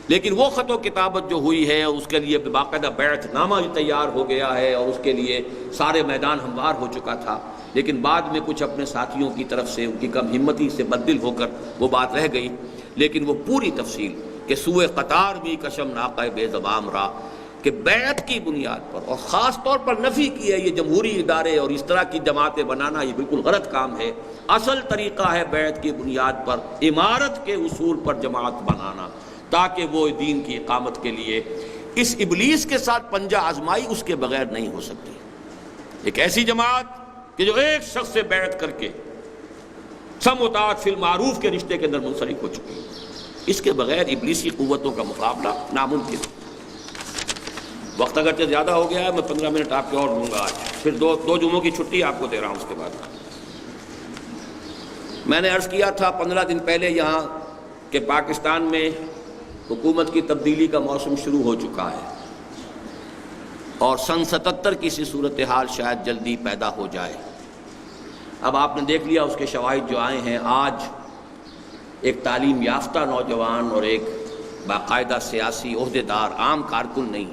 لیکن وہ خط و کتابت جو ہوئی ہے اور اس کے لیے باقاعدہ بیعت نامہ تیار ہو گیا ہے اور اس کے لیے سارے میدان ہموار ہو چکا تھا، لیکن بعد میں کچھ اپنے ساتھیوں کی طرف سے ان کی کم ہمتی سے بددل ہو کر وہ بات رہ گئی. لیکن وہ پوری تفصیل کہ سوئے قطار بھی کشم ناقہ بے زبام را، کہ بیعت کی بنیاد پر، اور خاص طور پر نفی کی ہے یہ جمہوری ادارے اور اس طرح کی جماعتیں بنانا، یہ بالکل غلط کام ہے. اصل طریقہ ہے بیعت کی بنیاد پر، امارت کے اصول پر جماعت بنانا، تاکہ وہ دین کی اقامت کے لیے اس ابلیس کے ساتھ پنجہ آزمائی اس کے بغیر نہیں ہو سکتی. ایک ایسی جماعت کہ جو ایک شخص سے بیعت کر کے سم و طاعت فی المعروف کے رشتے کے اندر منسلک ہو چکی ہے، اس کے بغیر ابلیسی قوتوں کا مقابلہ ناممکن. وقت اگرچہ زیادہ ہو گیا ہے، میں 15 منٹ آپ کے اور دوں گا آج، پھر دو جمعوں کی چھٹی آپ کو دے رہا ہوں. اس کے بعد میں نے عرض کیا تھا 15 دن پہلے یہاں کہ پاکستان میں حکومت کی تبدیلی کا موسم شروع ہو چکا ہے، اور سن 77 کی سی صورتحال شاید جلدی پیدا ہو جائے. اب آپ نے دیکھ لیا اس کے شواہد جو آئے ہیں. آج ایک تعلیم یافتہ نوجوان اور ایک باقاعدہ سیاسی عہدیدار، عام کارکن نہیں،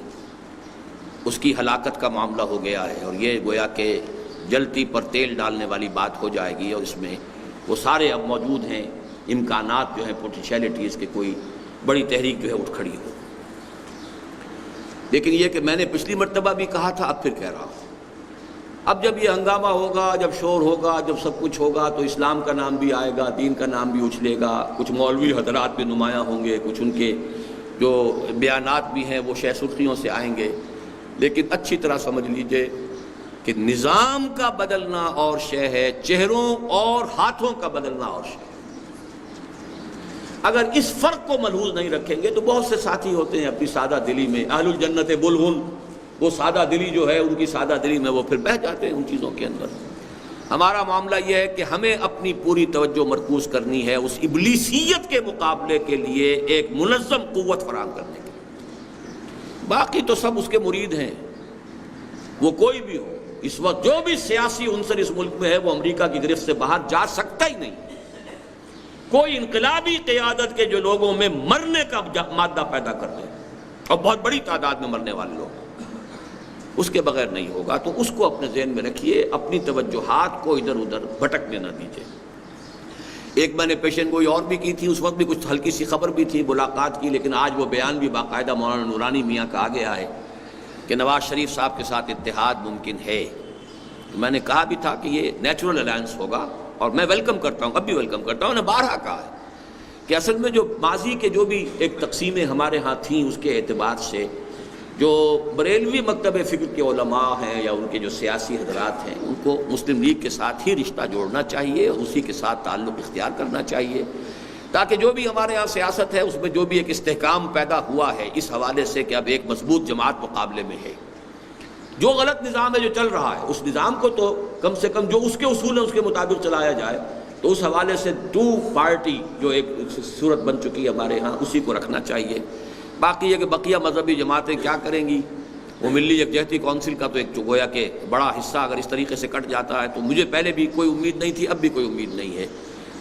اس کی ہلاکت کا معاملہ ہو گیا ہے، اور یہ گویا کہ جلتی پر تیل ڈالنے والی بات ہو جائے گی. اور اس میں وہ سارے اب موجود ہیں امکانات جو ہیں، پوٹینشیلٹیز کے کوئی بڑی تحریک جو ہے اٹھ کھڑی ہو. لیکن یہ کہ میں نے پچھلی مرتبہ بھی کہا تھا، اب پھر کہہ رہا ہوں، اب جب یہ ہنگامہ ہوگا، جب شور ہوگا، جب سب کچھ ہوگا، تو اسلام کا نام بھی آئے گا، دین کا نام بھی اچھلے گا. کچھ مولوی حضرات بھی نمایاں ہوں گے، کچھ ان کے جو بیانات بھی ہیں وہ شہ سرخیوں سے آئیں گے. لیکن اچھی طرح سمجھ لیجئے کہ نظام کا بدلنا اور شے ہے، چہروں اور ہاتھوں کا بدلنا اور شے. اگر اس فرق کو ملحوظ نہیں رکھیں گے تو بہت سے ساتھی ہوتے ہیں اپنی سادہ دلی میں، اہل الجنت بلہن، وہ سادہ دلی جو ہے، ان کی سادہ دلی میں وہ پھر بہہ جاتے ہیں ان چیزوں کے اندر. ہمارا معاملہ یہ ہے کہ ہمیں اپنی پوری توجہ مرکوز کرنی ہے اس ابلیسیت کے مقابلے کے لیے ایک منظم قوت فراہم کرنے کی. باقی تو سب اس کے مرید ہیں، وہ کوئی بھی ہو. اس وقت جو بھی سیاسی عنصر اس ملک میں ہے وہ امریکہ کی گرفت سے باہر جا سکتا ہی نہیں. کوئی انقلابی قیادت کے جو لوگوں میں مرنے کا مادہ پیدا کر دے، اور بہت بڑی تعداد میں مرنے والے لوگ، اس کے بغیر نہیں ہوگا. تو اس کو اپنے ذہن میں رکھیے، اپنی توجہات کو ادھر ادھر بھٹکنے نہ دیجیے. ایک میں نے پیشن گوئی اور بھی کی تھی، اس وقت بھی کچھ ہلکی سی خبر بھی تھی ملاقات کی، لیکن آج وہ بیان بھی باقاعدہ مولانا نورانی میاں کا آ گیا ہے کہ نواز شریف صاحب کے ساتھ اتحاد ممکن ہے. میں نے کہا بھی تھا کہ یہ نیچرل الائنس ہوگا، اور میں ویلکم کرتا ہوں، اب بھی ویلکم کرتا ہوں. نے بارہا کہا ہے کہ اصل میں جو ماضی کے جو بھی ایک تقسیمیں ہمارے ہاں تھیں اس کے اعتبار سے جو بریلوی مکتب فکر کے علماء ہیں یا ان کے جو سیاسی حضرات ہیں ان کو مسلم لیگ کے ساتھ ہی رشتہ جوڑنا چاہیے، اسی کے ساتھ تعلق اختیار کرنا چاہیے، تاکہ جو بھی ہمارے ہاں سیاست ہے اس میں جو بھی ایک استحکام پیدا ہوا ہے اس حوالے سے کہ اب ایک مضبوط جماعت مقابلے میں ہے. جو غلط نظام ہے جو چل رہا ہے اس نظام کو تو کم سے کم جو اس کے اصول ہیں اس کے مطابق چلایا جائے. تو اس حوالے سے ٹو پارٹی جو ایک صورت بن چکی ہے ہمارے ہاں اسی کو رکھنا چاہیے. باقی یہ کہ بقیہ مذہبی جماعتیں کیا کریں گی، وہ ملی یکجہتی کونسل کا تو ایک گویا کہ بڑا حصہ اگر اس طریقے سے کٹ جاتا ہے تو مجھے پہلے بھی کوئی امید نہیں تھی، اب بھی کوئی امید نہیں ہے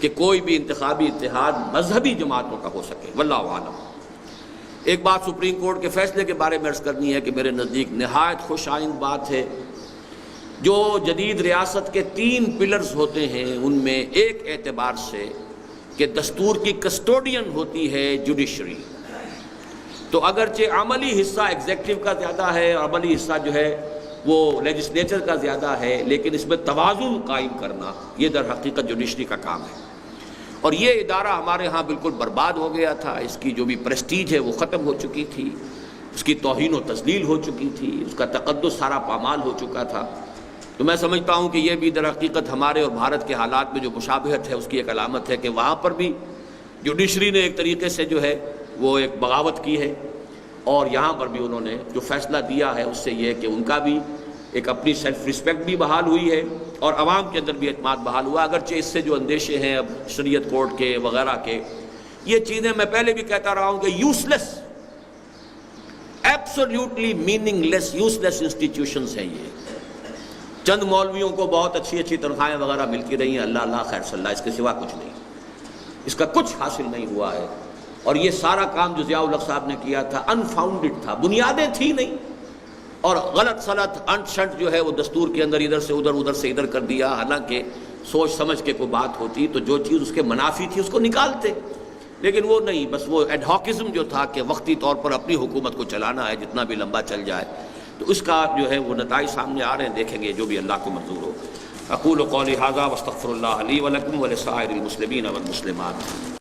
کہ کوئی بھی انتخابی اتحاد مذہبی جماعتوں کا ہو سکے. واللہ عالم. ایک بات سپریم کورٹ کے فیصلے کے بارے میں عرض کرنی ہے کہ میرے نزدیک نہایت خوش آئند بات ہے. جو جدید ریاست کے 3 پلرز ہوتے ہیں ان میں ایک اعتبار سے کہ دستور کی کسٹوڈین ہوتی ہے جوڈیشری، تو اگرچہ عملی حصہ ایگزیکٹو کا زیادہ ہے اور عملی حصہ جو ہے وہ لیجسلیچر کا زیادہ ہے، لیکن اس میں توازن قائم کرنا یہ در حقیقت جوڈیشری کا کام ہے. اور یہ ادارہ ہمارے ہاں بالکل برباد ہو گیا تھا، اس کی جو بھی پریسٹیج ہے وہ ختم ہو چکی تھی، اس کی توہین و تذلیل ہو چکی تھی، اس کا تقدس سارا پامال ہو چکا تھا. تو میں سمجھتا ہوں کہ یہ بھی در حقیقت ہمارے اور بھارت کے حالات میں جو مشابہت ہے اس کی ایک علامت ہے کہ وہاں پر بھی جوڈیشری نے ایک طریقے سے جو ہے وہ ایک بغاوت کی ہے، اور یہاں پر بھی انہوں نے جو فیصلہ دیا ہے اس سے یہ کہ ان کا بھی ایک اپنی سیلف رسپیکٹ بھی بحال ہوئی ہے اور عوام کے اندر بھی اعتماد بحال ہوا. اگرچہ اس سے جو اندیشے ہیں اب شریعت کورٹ کے وغیرہ کے، یہ چیزیں میں پہلے بھی کہتا رہا ہوں کہ یوز لیس، ایبسولوٹلی میننگ لیس، یوز لیس انسٹیٹیوشنز ہیں. یہ چند مولویوں کو بہت اچھی اچھی تنخواہیں وغیرہ ملتی رہی ہیں، اللہ خیر صلی اللہ، اس کے سوا کچھ نہیں، اس کا کچھ حاصل نہیں ہوا ہے. اور یہ سارا کام جو ضیاء الحق صاحب نے کیا تھا انفاؤنڈڈ تھا، بنیادیں تھی نہیں، اور غلط سلط انٹ شنٹ جو ہے وہ دستور کے اندر ادھر سے ادھر ادھر سے ادھر کر دیا. حالانکہ سوچ سمجھ کے کوئی بات ہوتی تو جو چیز اس کے منافی تھی اس کو نکالتے، لیکن وہ نہیں، بس وہ ایڈہاکزم جو تھا کہ وقتی طور پر اپنی حکومت کو چلانا ہے جتنا بھی لمبا چل جائے. تو اس کا جو ہے وہ نتائج سامنے آ رہے ہیں، دیکھیں گے جو بھی اللہ کو منظور ہو. اقول قولی ھذا واستغفر اللہ لی ولکم ولسائر المسلمین والمسلمات.